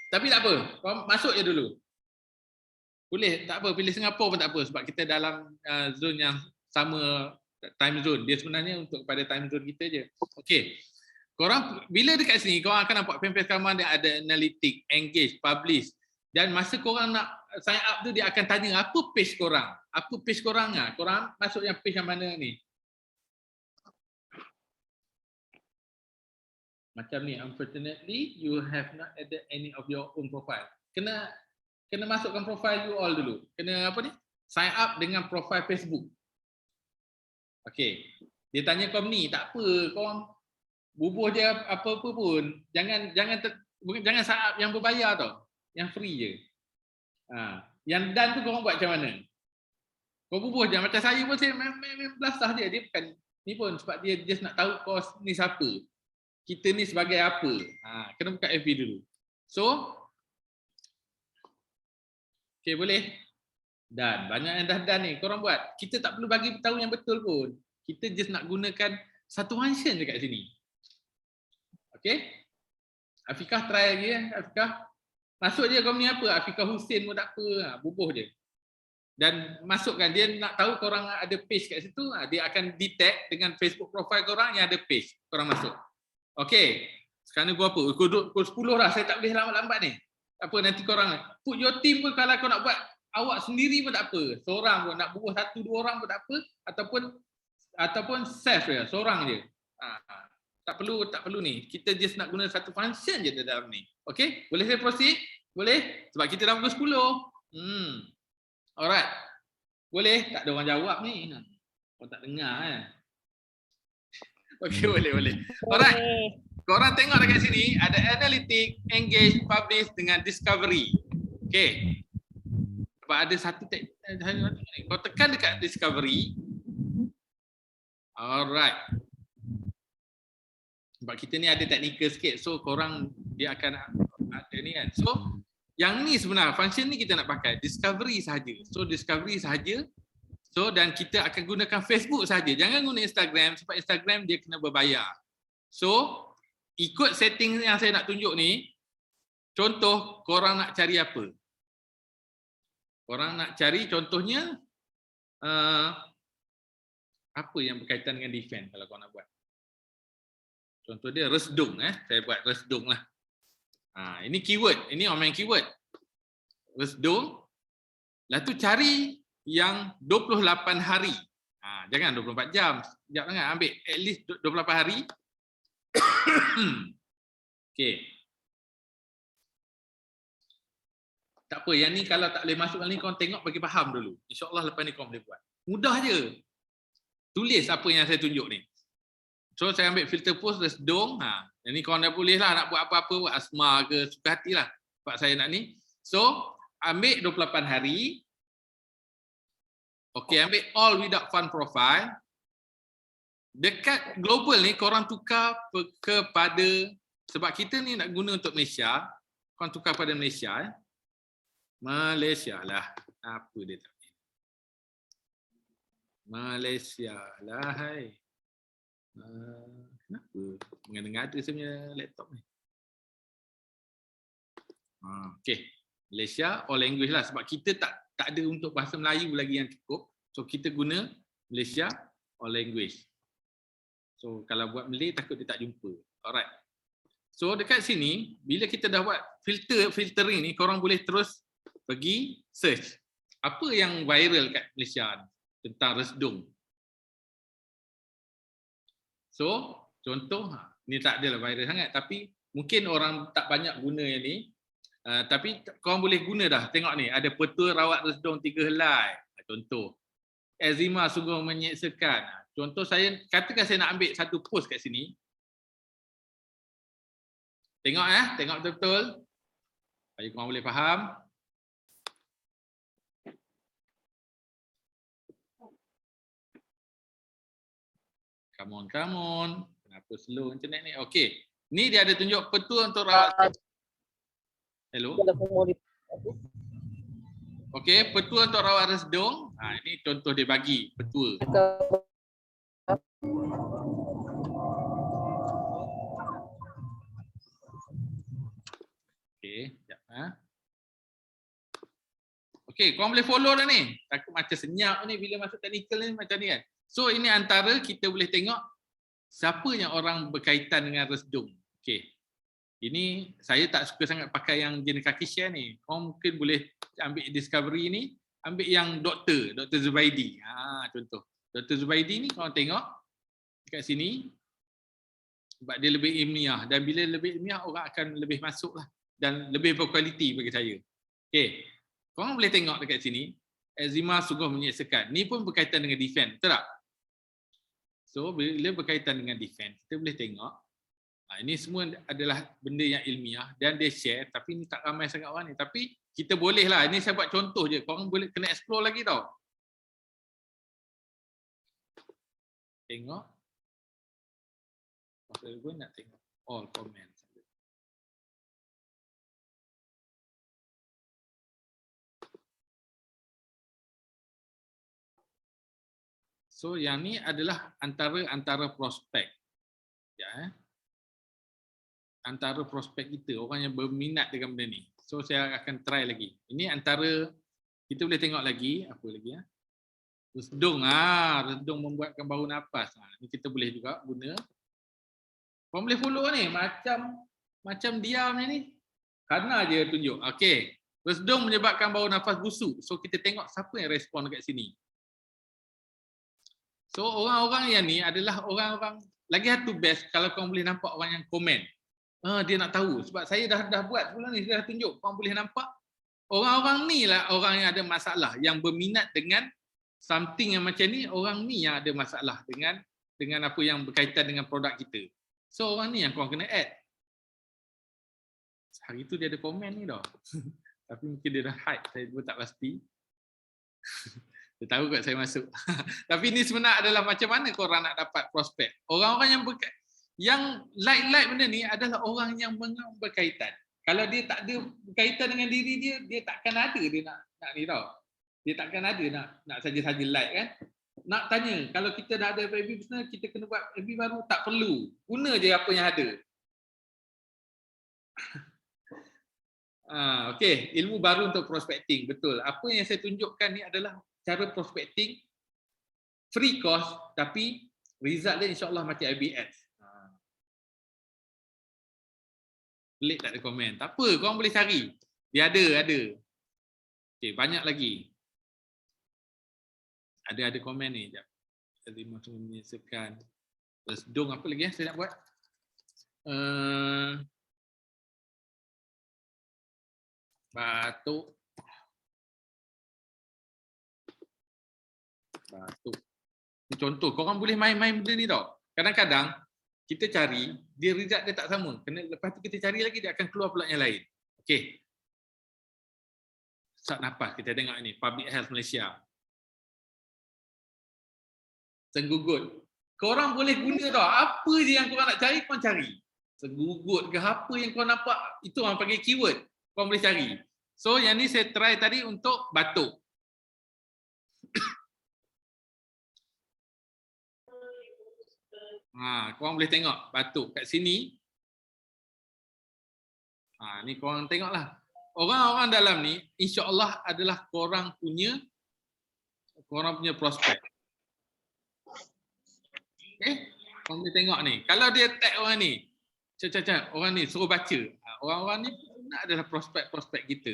A: Tapi tak apa. Kau masuk je dulu. Boleh. Tak apa. Pilih Singapura pun tak apa. Sebab kita dalam zone yang sama time zone. Dia sebenarnya untuk pada time zone kita je. Okey. Korang bila dekat sini korang akan nampak Fanpage Karma dia ada analytic, engage, publish. Dan masa korang nak sign up tu dia akan tanya apa page korang? Apa page korang ah? Korang masuk yang page yang mana ni? Macam ni, unfortunately you have not added any of your own profile. Kena masukkan profile you all dulu. Kena apa ni? Sign up dengan profile Facebook. Okey. Dia tanya kau ni, tak apa, kau bubuh je apa-apa pun. Jangan sign up yang berbayar tau. Yang free je. Yang done tu korang buat macam mana? Kau bubuh je. Macam saya pun saya main belasah je. Dia bukan ni pun sebab dia just nak tahu kau ni siapa. Kita ni sebagai apa. Kena buka FB dulu. So, okay boleh? Dan banyak yang dah done ni. Korang buat. Kita tak perlu bagi tahu yang betul pun. Kita just nak gunakan satu function dekat sini. Okay? Afikah try lagi ya. Afikah. Masuk je kau ni apa. Afikah Hussein pun tak apa. Bubuh je. Dan masukkan. Dia nak tahu korang ada page kat situ. Dia akan detect dengan Facebook profile korang yang ada page. Korang masuk. Okay. Sekarang gua apa? Pukul 10 dah. Saya tak boleh lambat-lambat ni. Apa nanti korang. Put your team pun kalau kau nak buat. Awak sendiri pun tak apa. Seorang pun. Nak bubuh 1-2 orang pun tak apa. Ataupun self je. Seorang je. Tak perlu ni. Kita just nak guna satu function je dalam ni. Okey? Boleh saya proceed? Boleh? Sebab kita dah pukul 10. Alright. Boleh? Tak ada orang jawab ni. Kau tak dengar kan? Okey, boleh. Alright. Korang tengok dekat sini ada analytic, engage, publish dengan discovery. Okey. Sebab ada satu kau tekan dekat discovery. Alright. Sebab kita ni ada technical sikit, so korang dia akan ada ni kan. So yang ni sebenarnya function ni kita nak pakai discovery sahaja. So discovery sahaja. So dan kita akan gunakan Facebook sahaja. Jangan guna Instagram sebab Instagram dia kena berbayar. So ikut setting yang saya nak tunjuk ni. Contoh korang nak cari apa? Korang nak cari contohnya apa yang berkaitan dengan defense kalau korang nak buat. Contoh dia resdung saya buat resdung lah. Ini keyword, ini orang main keyword. Resdung. Lepas tu cari yang 28 hari. Jangan 24 jam. Sekejap sangat, ambil at least 28 hari. Okey. Tak apa, yang ni kalau tak boleh masuk ni kau tengok bagi faham dulu. InsyaAllah lepas ni kau boleh buat. Mudah je. Tulis apa yang saya tunjuk ni. So saya ambil filter post resdung. Yang ni korang dah boleh lah nak buat apa-apa, buat asma ke, suka hatilah. Sebab saya nak ni. So ambil 28 hari. Okey, ambil all without fund profile. Dekat global ni korang tukar kepada, sebab kita ni nak guna untuk Malaysia, korang tukar pada Malaysia. Malaysia lah. Apa dia tak? Malaysia lah, hai. Kenapa? Mengada-ngada saya punya laptop ni. Okey. Malaysia all language lah, sebab kita tak ada untuk bahasa Melayu lagi yang cukup. So kita guna Malaysia all language. So kalau buat Malay takut dia tak jumpa. Alright. So dekat sini bila kita dah buat filtering ni, korang boleh terus pergi search. Apa yang viral kat Malaysia ni tentang resdung. So contoh, ni tak adalah viral sangat tapi mungkin orang tak banyak guna yang ni. Tapi korang boleh guna dah. Tengok ni, ada petua rawat resdung 3 helai. Contoh. Eczema sungguh menyeksakan. Contoh saya, katakan saya nak ambil satu post kat sini. Tengok tengok betul-betul. Bagi korang boleh faham. Come on. Kenapa slow internet ni? Okey. Ni dia ada tunjuk petua untuk rawat. Hello. Okey, petua untuk rawat resdung. Ini contoh dia bagi petua. Okey, sekejap. Okey, korang boleh follow dah ni. Takut macam senyap ni bila masuk technical ni macam ni kan. So ini antara kita boleh tengok siapa yang orang berkaitan dengan resdung. Okey. Ini saya tak suka sangat pakai yang jenis kaki share ni. Korang mungkin boleh ambil discovery ni, ambil yang Dr. Zubaidi. Contoh. Dr. Zubaidi ni korang tengok kat sini. Sebab dia lebih ilmiah dan bila lebih ilmiah orang akan lebih masuk lah dan lebih berkualiti bagi saya. Okey. Korang boleh tengok dekat sini. Eczema sungguh menyeksakan. Ni pun berkaitan dengan defense. Betul tak? So bila berkaitan dengan defense, kita boleh tengok ini semua adalah benda yang ilmiah dan dia share tapi ni tak ramai sangat orang ni. Tapi kita boleh lah, ini saya buat contoh je. Korang boleh kena explore lagi tau. Tengok. Pasal gue nak tengok all comments. So yang ni adalah antara prospek. Ya, antara prospek kita, orang yang berminat dengan benda ni. So saya akan try lagi. Ini antara, kita boleh tengok lagi, apa lagi ya? Resdung, resdung membuatkan bau nafas. Ni kita boleh juga guna. Korang boleh follow ni, macam diam ni. Karena je tunjuk. Okey. Resdung menyebabkan bau nafas busuk. So kita tengok siapa yang respon dekat sini. So orang-orang yang ni adalah orang-orang, lagi satu best kalau korang boleh nampak orang yang komen. Dia nak tahu sebab saya dah buat sebelum ni, saya dah tunjuk. Korang boleh nampak orang-orang ni lah orang yang ada masalah, yang berminat dengan something yang macam ni. Orang ni yang ada masalah dengan apa yang berkaitan dengan produk kita. So orang ni yang korang kena add. Hari tu dia ada komen ni dah. Tapi mungkin dia dah hide, saya pun tak pasti. Dia tahu kat saya masuk. Tapi ni sebenarnya adalah macam mana korang nak dapat prospek. Orang-orang yang like benda ni adalah orang yang berkaitan. Kalau dia tak ada berkaitan dengan diri dia, dia takkan ada dia nak ni tau. Dia takkan ada nak saja-saja like kan. Nak tanya, kalau kita dah ada FB business, kita kena buat FB baru, tak perlu. Guna je apa yang ada. Okey, ilmu baru untuk prospecting. Betul. Apa yang saya tunjukkan ni adalah cara prospecting free cost tapi result dia insya-Allah macam IBS. Pelik tak ada komen. Tak apa, korang boleh cari. Dia ada. Okey, banyak lagi. Ada komen ni, jap. Tadi macam menyesuaikan. Resdung apa lagi saya nak buat? Batuk. Ini contoh, korang boleh main-main benda ni tau. Kadang-kadang kita cari, dia result dia tak sama. Kena lepas tu kita cari lagi, dia akan keluar pula yang lain. Okey. Sesak nafas, kita tengok ini, Public Health Malaysia. Senggugut. Korang boleh guna tau, apa je yang korang nak cari, korang cari. Senggugut ke apa yang korang nampak, itu orang panggil keyword. Korang boleh cari. So yang ni saya try tadi untuk batuk. Korang boleh tengok batuk kat sini. Ni korang tengoklah. Orang-orang dalam ni insya-Allah adalah korang punya prospek. Okey, korang boleh tengok ni. Kalau dia tag orang ni, orang ni suruh baca. Orang-orang ni adalah prospek-prospek kita.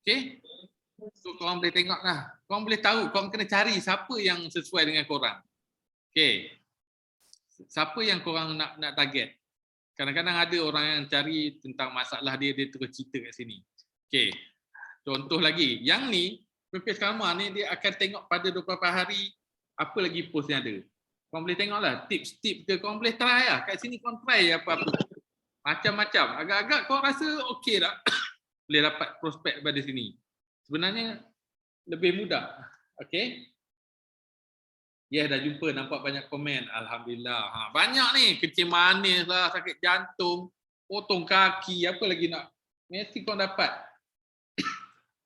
A: Okey? So korang boleh tengoklah. Korang boleh tahu, korang kena cari siapa yang sesuai dengan korang. Okey. Siapa yang korang nak target? Kadang-kadang ada orang yang cari tentang masalah dia terus cerita kat sini. Okey. Contoh lagi, yang ni Pempes Karma ni dia akan tengok pada 24 hari apa lagi post yang ada. Korang boleh tengoklah tips-tips ke, korang boleh try lah. Kat sini korang try apa-apa. Macam-macam. Agak-agak korang rasa okey tak? Boleh dapat prospek daripada sini. Sebenarnya lebih mudah. Okey. Ya, dah jumpa, nampak banyak komen. Alhamdulillah. Banyak ni, kencing manis lah, sakit jantung, potong kaki, apa lagi nak. Mesti kau dapat.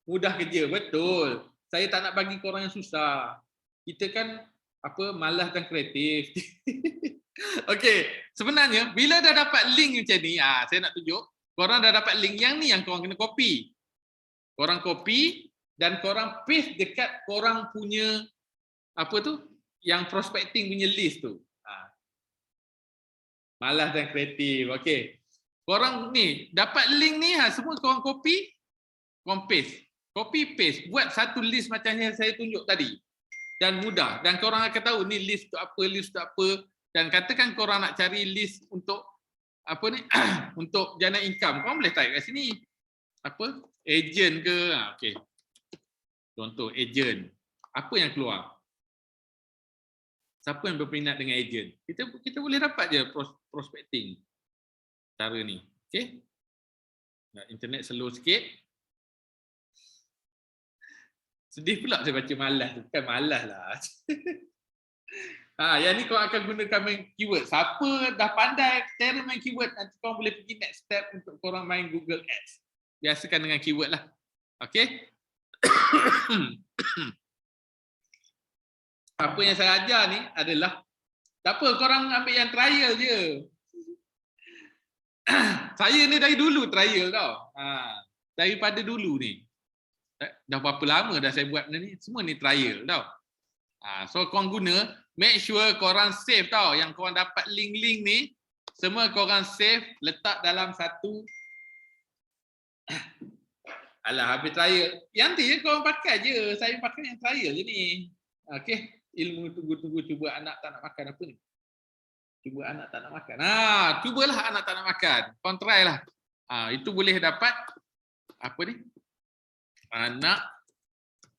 A: Mudah kerja, betul. Saya tak nak bagi korang yang susah. Kita kan malas dan kreatif. Okey, sebenarnya bila dah dapat link macam ni, saya nak tunjuk, korang dah dapat link yang ni yang korang kena copy. Korang copy dan korang paste dekat korang punya yang prospecting punya list tu. Malas dan kreatif. Okey. Korang ni dapat link ni, semua korang copy, korang paste. Copy paste, buat satu list macam yang saya tunjuk tadi. Dan mudah. Dan korang akan tahu ni list tu apa. Dan katakan korang nak cari list untuk untuk jana income, korang boleh type kat sini. Agent ke? Okey. Contoh agent. Apa yang keluar? Siapa yang berminat dengan agent? Kita boleh dapat je prospecting. Cara ni. Okey. Internet slow sikit. Sedih pula saya baca malas. Bukan malas lah. Yang ni korang akan gunakan main keyword. Siapa dah pandai cara main keyword, nanti korang boleh pergi next step untuk korang main Google Ads. Biasakan dengan keyword lah. Okey. Apa yang saya ajar ni adalah, tak apa, korang ambil yang trial je. Saya ni dari dulu trial tau. Daripada dulu ni. Dah berapa lama dah saya buat benda ni, semua ni trial tau. So korang guna, make sure korang save tau. Yang korang dapat link-link ni, semua korang save, letak dalam satu. Alah, habis trial. Yang tu je korang pakai je. Saya pakai yang trial je ni. Okey. Ilmu tunggu-tunggu, cuba anak tak nak makan apa ni? Cuba anak tak nak makan. Cubalah anak tak nak makan. Korang try lah. Itu boleh dapat apa ni? Anak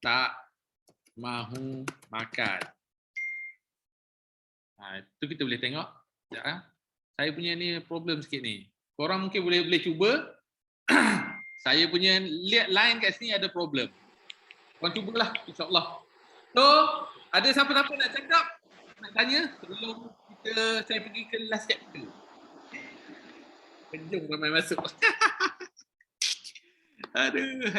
A: tak mahu makan. Itu kita boleh tengok. Sekejap, saya punya ni problem sikit ni. Korang mungkin boleh cuba. Saya punya lihat line kat sini ada problem. Korang cubalah, insya-Allah. So, ada siapa-siapa nak cakap, nak tanya sebelum saya pergi ke last chapter. Penjung ramai masuk. Aduh.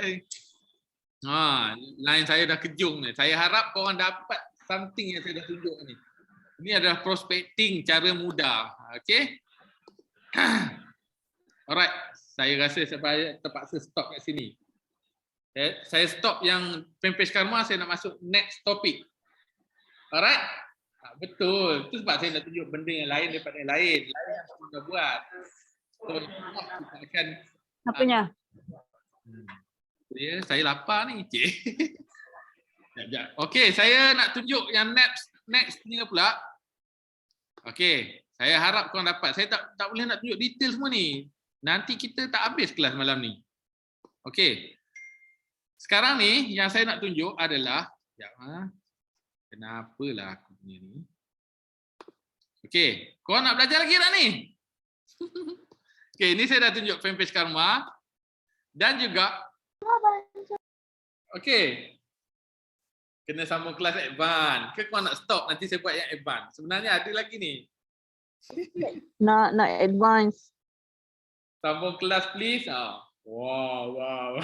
A: Line saya dah kejung ni. Saya harap korang dapat something yang saya dah tunjuk ni. Ini adalah prospecting cara mudah. Okey. Alright. Saya rasa saya terpaksa stop kat sini. Saya stop yang Pempes Karma, saya nak masuk next topic. Alright? Betul. Itu sebab saya nak tunjuk benda yang lain daripada yang lain. Lain yang saya dah buat. So, kita akan...
B: Apanya?
A: Saya lapar ni, cik. Okey, saya nak tunjuk yang next punya pula. Okey, saya harap korang dapat. Saya tak boleh nak tunjuk detail semua ni. Nanti kita tak habis kelas malam ni. Okey. Sekarang ni yang saya nak tunjuk adalah, kenapalah aku punya ni. Okey, korang nak belajar lagi tak ni? Okey, ni saya dah tunjuk fanpage Karma dan juga okey. Kena sambung kelas advance. Ke korang nak stop nanti saya buat yang advance? Sebenarnya ada lagi ni.
B: Nak advance.
A: Sambung kelas please. Wow.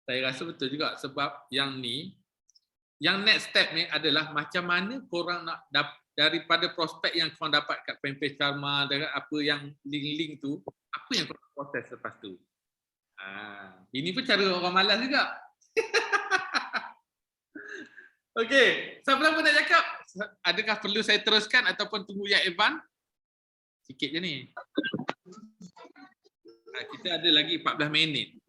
A: Saya rasa betul juga sebab yang ni, yang next step ni adalah macam mana korang nak daripada prospek yang korang dapat kat fanpage Karma, apa yang link-link tu, apa yang korang proses lepas tu. Ini pun cara orang malas juga. Okey, siapa-siapa nak cakap? Adakah perlu saya teruskan ataupun tunggu yang advance? Sikit je ni. Kita ada lagi 14 minit.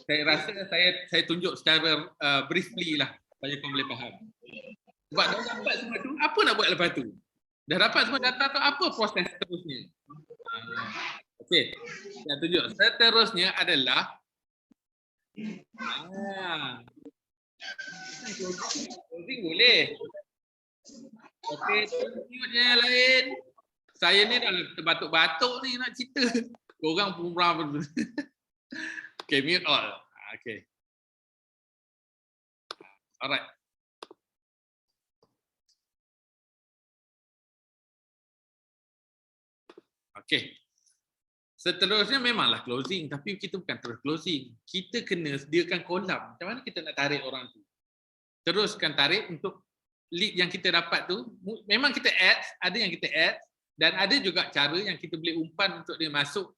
A: Saya rasa saya tunjuk secara briefly lah supaya kau boleh faham. Sebab dah dapat semua tu, apa nak buat lepas tu? Dah dapat semua data tu, apa proses seterusnya? Okey, saya tunjuk. Seterusnya adalah closing boleh. Okey, tengok yang lain. Saya ni dah terbatuk-batuk ni nak cerita. Korang pun berapa. Okay, mute all. Okay. Alright. Okay. Seterusnya memanglah closing, tapi kita bukan terus closing. Kita kena sediakan kolam. Macam mana kita nak tarik orang tu? Teruskan tarik untuk lead yang kita dapat tu. Memang kita add, ada yang kita add. Dan ada juga cara yang kita boleh umpan untuk dia masuk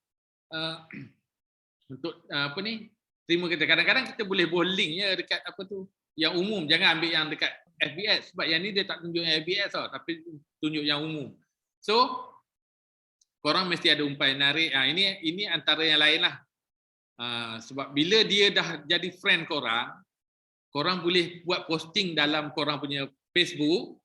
A: untuk apa ni, terima kita. Kadang-kadang kita boleh link ya dekat apa tu, yang umum. Jangan ambil yang dekat FBS sebab yang ni dia tak tunjuk yang FBS tau, tapi tunjuk yang umum. So korang mesti ada umpan yang narik. Ini antara yang lain lah. Sebab bila dia dah jadi friend korang, korang boleh buat posting dalam korang punya Facebook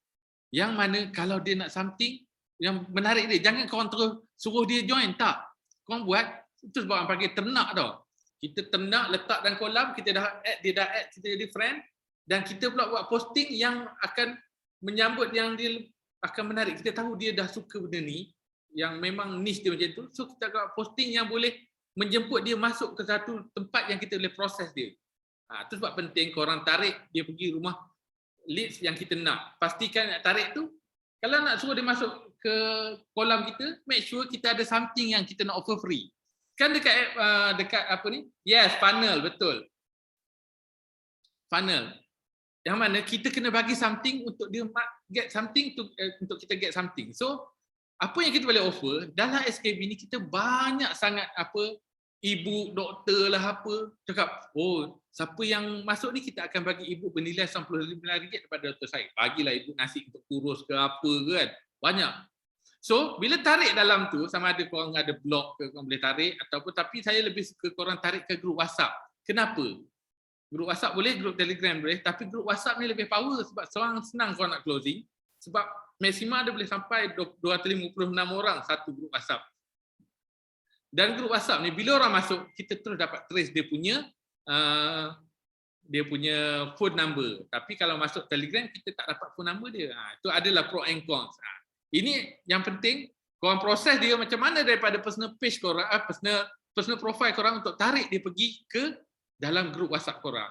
A: yang mana kalau dia nak something yang menarik dia, jangan korang terus suruh dia join, tak. Korang buat, itu sebab orang panggil ternak tau. Kita ternak, letak dalam kolam, kita dah add, dia dah add, kita jadi friend, dan kita pula buat posting yang akan menyambut yang dia akan menarik. Kita tahu dia dah suka benda ni, yang memang niche dia macam tu, so kita buat posting yang boleh menjemput dia masuk ke satu tempat yang kita boleh proses dia. Itu sebab penting korang tarik dia pergi rumah leads yang kita nak. Pastikan nak tarik tu, kalau nak suruh dia masuk ke kolam kita, make sure kita ada something yang kita nak offer free. Kan dekat apa ni? Yes, funnel, betul. Funnel. Yang mana kita kena bagi something untuk dia get something untuk kita get something. So, apa yang kita boleh offer dalam SKB ni, kita banyak sangat apa, ibu, doktor lah apa, cakap, oh, siapa yang masuk ni kita akan bagi ibu bernilai RM95 daripada Dr. Syed. Bagilah ibu nasi untuk kurus ke apa ke kan. Banyak. So, bila tarik dalam tu, sama ada korang ada blog ke, korang boleh tarik, ataupun tapi saya lebih suka korang tarik ke grup WhatsApp. Kenapa? Grup WhatsApp boleh, grup Telegram boleh, tapi grup WhatsApp ni lebih power sebab seorang senang korang nak closing. Sebab maksimum dia boleh sampai 256 orang satu grup WhatsApp. Dan grup WhatsApp ni, bila orang masuk, kita terus dapat trace dia punya phone number. Tapi kalau masuk Telegram, kita tak dapat phone number dia. Itu adalah pro and cons. Ini yang penting, korang proses dia macam mana daripada personal page korang, personal profile korang untuk tarik dia pergi ke dalam grup WhatsApp korang.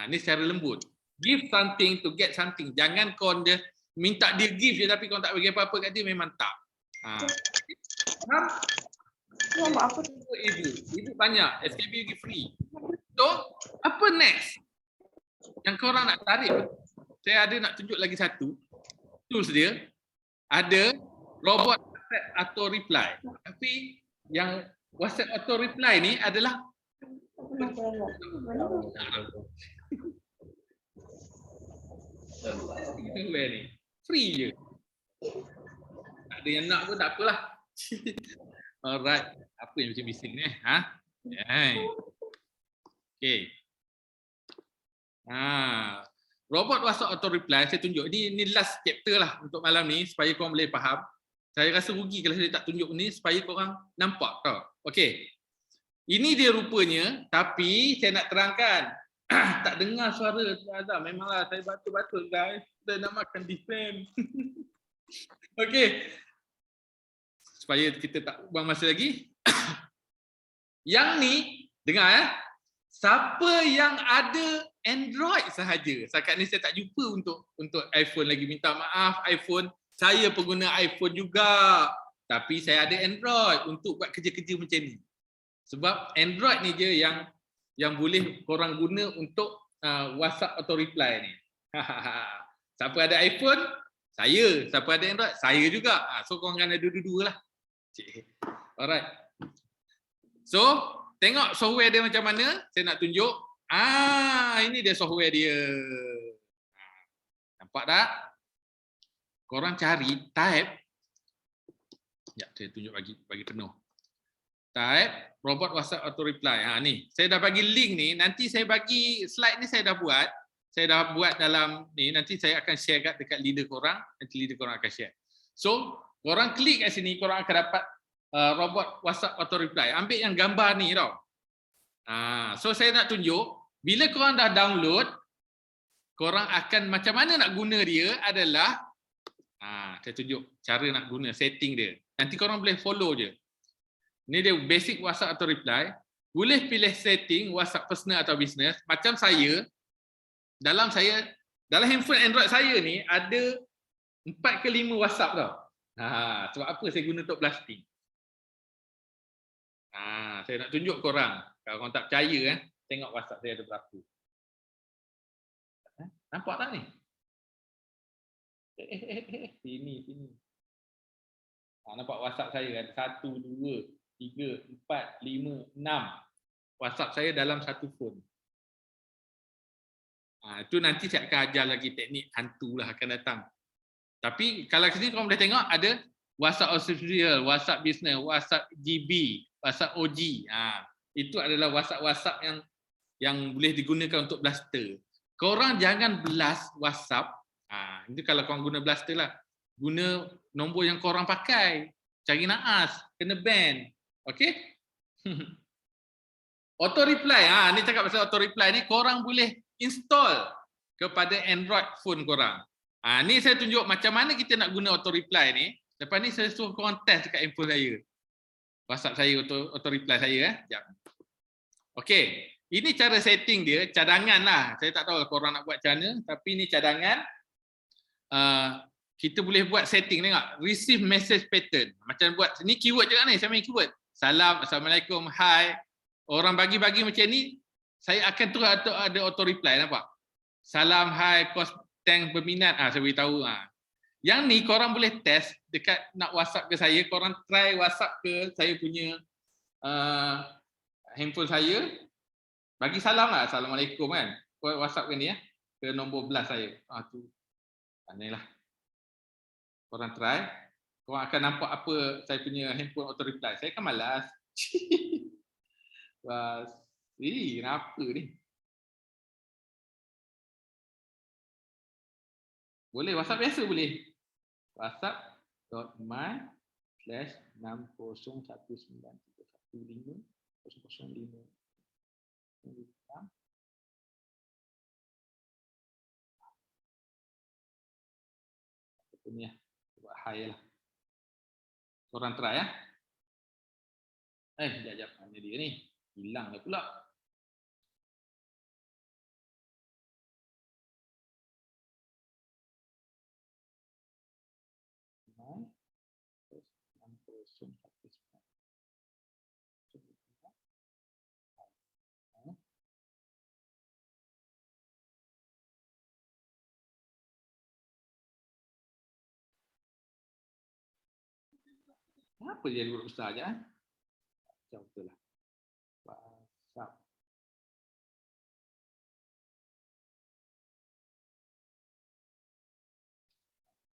A: Ini secara lembut. Give something to get something. Jangan korang dia minta dia give je tapi korang tak bagi apa-apa kat dia, memang tak. Ibu banyak, SKB give free. So, apa next yang korang nak tarik? Saya ada nak tunjuk lagi satu tools dia. Ada robot WhatsApp auto reply. Tapi yang WhatsApp auto reply ni adalah ni free je. Tak ada yang nak pun tak apalah. Alright, apa yang macam bising ni? Okay. Robot WhatsApp auto reply saya tunjuk. Ini last chapter lah untuk malam ni supaya korang boleh faham. Saya rasa rugi kalau saya tak tunjuk ni supaya korang nampak tau. Okey. Ini dia rupanya, tapi saya nak terangkan. Tak dengar suara Azhar. Memanglah saya batul-batul guys. Kita nak makan different. Okey. Supaya kita tak buang masa lagi. Yang ni, dengar ya. Siapa yang ada Android sahaja. Setakat ni saya tak jumpa untuk iPhone lagi. Minta maaf iPhone. Saya pengguna iPhone juga. Tapi saya ada Android untuk buat kerja-kerja macam ni. Sebab Android ni je yang boleh korang guna untuk WhatsApp auto reply ni. Siapa ada iPhone? Saya. Siapa ada Android? Saya juga. So korang kan ada dua-dua lah. Alright. So tengok software dia macam mana. Saya nak tunjuk. Ini dia software dia. Nampak tak? Korang cari, type. Ya, saya tunjuk bagi penuh. Type robot WhatsApp auto reply. Ni, saya dah bagi link ni. Nanti saya bagi slide ni saya dah buat. Saya dah buat dalam ni. Nanti saya akan share dekat leader korang. Nanti leader korang akan share. So, korang klik kat sini, korang akan dapat robot WhatsApp auto reply. Ambil yang gambar ni tau. So saya nak tunjuk, bila korang dah download, korang akan macam mana nak guna dia adalah saya tunjuk cara nak guna setting dia. Nanti korang boleh follow je. Ni dia basic WhatsApp auto reply. Boleh pilih setting WhatsApp personal atau business. Macam saya, dalam handphone Android saya ni ada 4 ke 5 WhatsApp tau. Sebab apa saya guna untuk blasting. Saya nak tunjuk korang. Kalau korang tak percaya, tengok WhatsApp saya ada berapa. Nampak tak ni? Sini. Nampak WhatsApp saya kan? 1, 2, 3, 4, 5, 6. WhatsApp saya dalam satu phone. Itu nanti saya akan ajar lagi teknik hantu lah akan datang. Tapi kalau sini korang boleh tengok ada WhatsApp official, WhatsApp business, WhatsApp GB, WhatsApp OG. Itu adalah WhatsApp yang boleh digunakan untuk blaster. Korang jangan blast WhatsApp. Itu kalau korang guna blaster lah. Guna nombor yang korang pakai. Cari naas, kena ban. Okey? Auto reply. Ni cakap pasal auto reply ni, korang boleh install kepada Android phone korang. Ni saya tunjuk macam mana kita nak guna auto reply ni. Lepas ni saya suruh korang test dekat handphone saya. WhatsApp saya auto reply saya. Sekejap. Okey. Ini cara setting dia, cadangan lah. Saya tak tahu korang nak buat macam mana, tapi ni cadangan. Kita boleh buat setting, tengok. Receive message pattern. Macam buat, ni keyword juga ni, saya main keyword. Salam, Assalamualaikum, hai. Orang bagi-bagi macam ni, saya akan terus ada auto reply, nampak? Salam, hai, kos tank berminat. Saya beritahu. Yang ni korang boleh test dekat nak WhatsApp ke saya, korang try WhatsApp ke saya punya handphone saya. Bagi salam lah, Assalamualaikum kan. WhatsApp ke ni ke nombor belas saya. Tu. Inilah. Korang try. Korang akan nampak apa saya punya handphone auto reply. Saya kan malas. Kenapa ni? Boleh, WhatsApp biasa boleh. WhatsApp.my/601931150005. Ni buat high lah. Korang try ya. Sekejap. Mana dia ni? Hilang dah pula. Apa dia buat besar je? Macam betul lah. WhatsApp.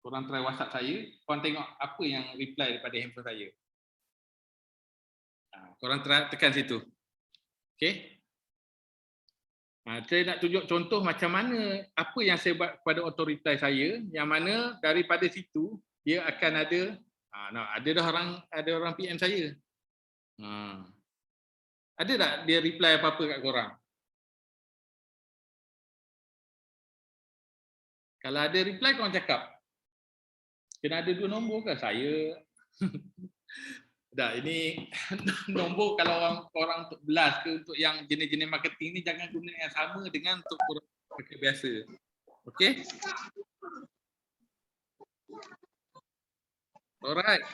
A: Korang try WhatsApp saya, korang tengok apa yang reply daripada handphone saya. Korang try tekan situ. Okey. Saya nak tunjuk contoh macam mana apa yang saya buat pada auto reply saya, yang mana daripada situ dia akan ada ada orang PM saya. Ada tak dia reply apa-apa kat korang? Kalau ada reply korang cakap. Kena ada 2 nombor ke saya? Dah, ini nombor kalau orang untuk belas ke untuk yang jenis-jenis marketing ni jangan guna yang sama dengan untuk korang pakai biasa. Okey? Alright.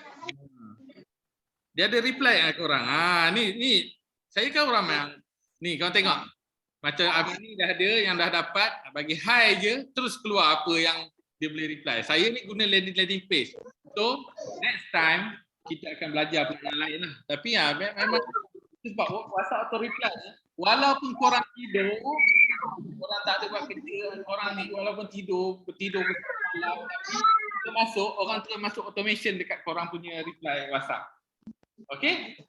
A: Dia ada reply korang. Ni saya kan orang yang ni korang tengok. Macam abang ni dah ada yang dah dapat, bagi hi je terus keluar apa yang dia boleh reply. Saya ni guna landing page. So next time kita akan belajar pula yang lain lah. Tapi memang sebab WhatsApp auto reply walaupun korang tidur, korang tak ada buat kerja, orang ni walaupun tidur malam, tapi orang terus masuk automation dekat korang punya reply WhatsApp. Okey?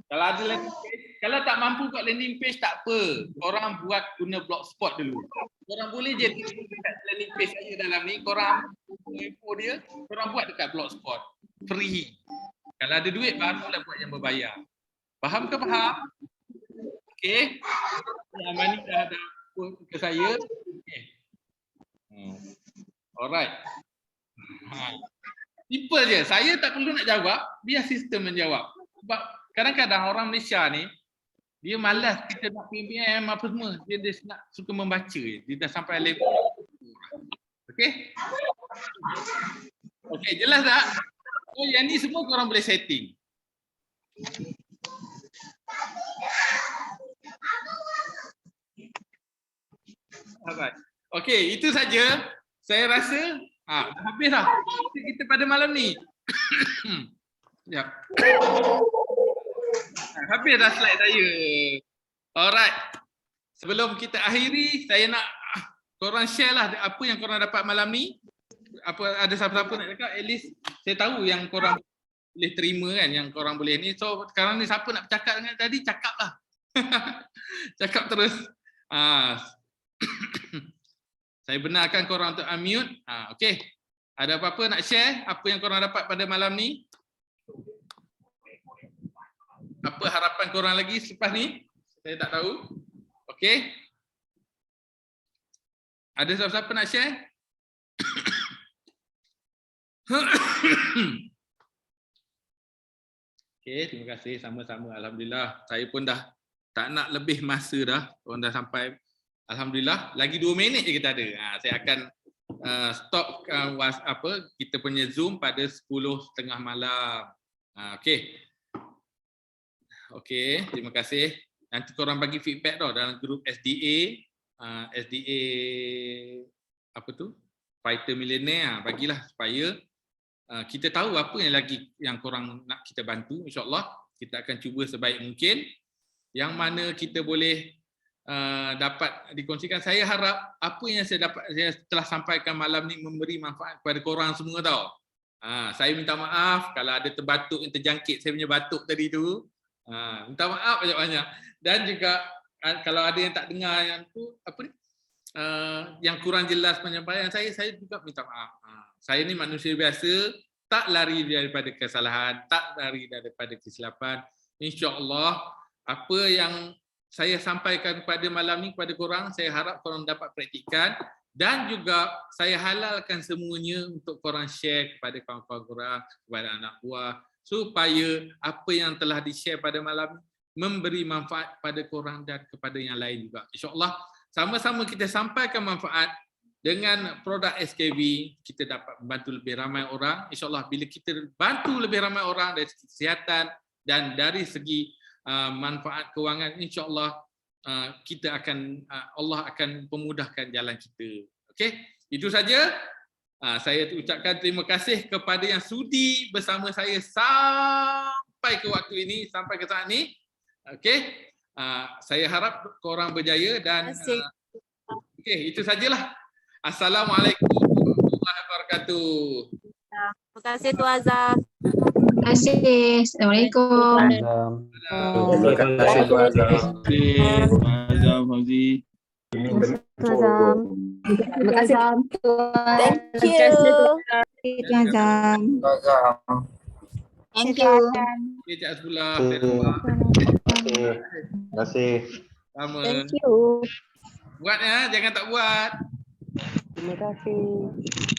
A: Kalau ada landing page, kalau tak mampu buat landing page tak apa. Korang buat guna blogspot dulu. Korang boleh je dekat landing page saya dalam ni, korang info dia, korang buat dekat blogspot. Free. Kalau ada duit barulah buat yang berbayar. Faham ke faham? Okey. Aman ni dah ada ke saya. Okey. Alright. Simple je. Saya tak perlu nak jawab, biar sistem menjawab. Sebab kadang-kadang orang Malaysia ni dia malas kita nak PMPM apa semua. Dia nak suka membaca je. Dia dah sampai level. Okey? Okey, jelas tak? Oh, yang ni semua korang boleh setting. Alright. Okey, itu saja. Saya rasa dah habis dah kita pada malam ni. Sekejap. Habis dah slide saya. Alright. Sebelum kita akhiri, saya nak korang share lah apa yang korang dapat malam ni. Apa ada siapa-siapa nak cakap, at least saya tahu yang korang boleh terima kan, yang korang boleh ni. So sekarang ni siapa nak bercakap dengan tadi, cakap lah. Cakap terus. Saya benarkan korang untuk unmute. Okey. Ada apa-apa nak share apa yang korang dapat pada malam ni? Apa harapan korang lagi selepas ni? Saya tak tahu. Okey. Ada siapa-siapa nak share? Okey, terima kasih sama-sama. Alhamdulillah. Saya pun dah tak nak lebih masa dah. Orang dah sampai. Alhamdulillah. Lagi 2 minit je kita ada. Saya akan stop kita punya Zoom pada 10:30 malam. Okey. Okey, terima kasih. Nanti korang bagi feedback tau dalam grup SDA. SDA apa tu? Fighter Millionaire. Bagilah supaya kita tahu apa yang lagi yang korang nak kita bantu. InsyaAllah kita akan cuba sebaik mungkin. Yang mana kita boleh dapat dikongsikan. Saya harap apa yang saya telah sampaikan malam ni memberi manfaat kepada korang semua tau. Saya minta maaf kalau ada terbatuk yang terjangkit saya punya batuk tadi tu. Minta maaf banyak-banyak. Dan juga kalau ada yang tak dengar yang tu apa ni? Yang kurang jelas penyampaian saya juga minta maaf. Saya ni manusia biasa, tak lari daripada kesalahan, tak lari daripada kesilapan. InsyaAllah apa yang saya sampaikan pada malam ni kepada korang, saya harap korang dapat praktikkan dan juga saya halalkan semuanya untuk korang share kepada kawan-kawan korang, kepada anak buah supaya apa yang telah di-share pada malam memberi manfaat pada korang dan kepada yang lain juga. InsyaAllah sama-sama kita sampaikan manfaat dengan produk SKB, kita dapat membantu lebih ramai orang. InsyaAllah bila kita bantu lebih ramai orang dari segi kesihatan dan dari segi manfaat kewangan, insya-Allah kita akan Allah akan memudahkan jalan kita. Okey, itu saja. Saya ucapkan terima kasih kepada yang sudi bersama saya sampai ke waktu ini, sampai ke saat ini. Okey, saya harap korang berjaya dan okey, itu sajalah. Assalamualaikum warahmatullahi wabarakatuh.
E: Terima kasih Tuan Azam.
B: Terima kasih. Assalamualaikum.
H: Terima kasih Tuan Azam. Fauzi.
B: Terima kasih.
E: Thank you.
B: Tuan Azam.
C: Thank you.
A: Okey, Cik Azbullah.
H: Terima kasih.
A: Sama.
E: Thank you.
A: Buat ya, jangan tak buat.
B: Terima kasih.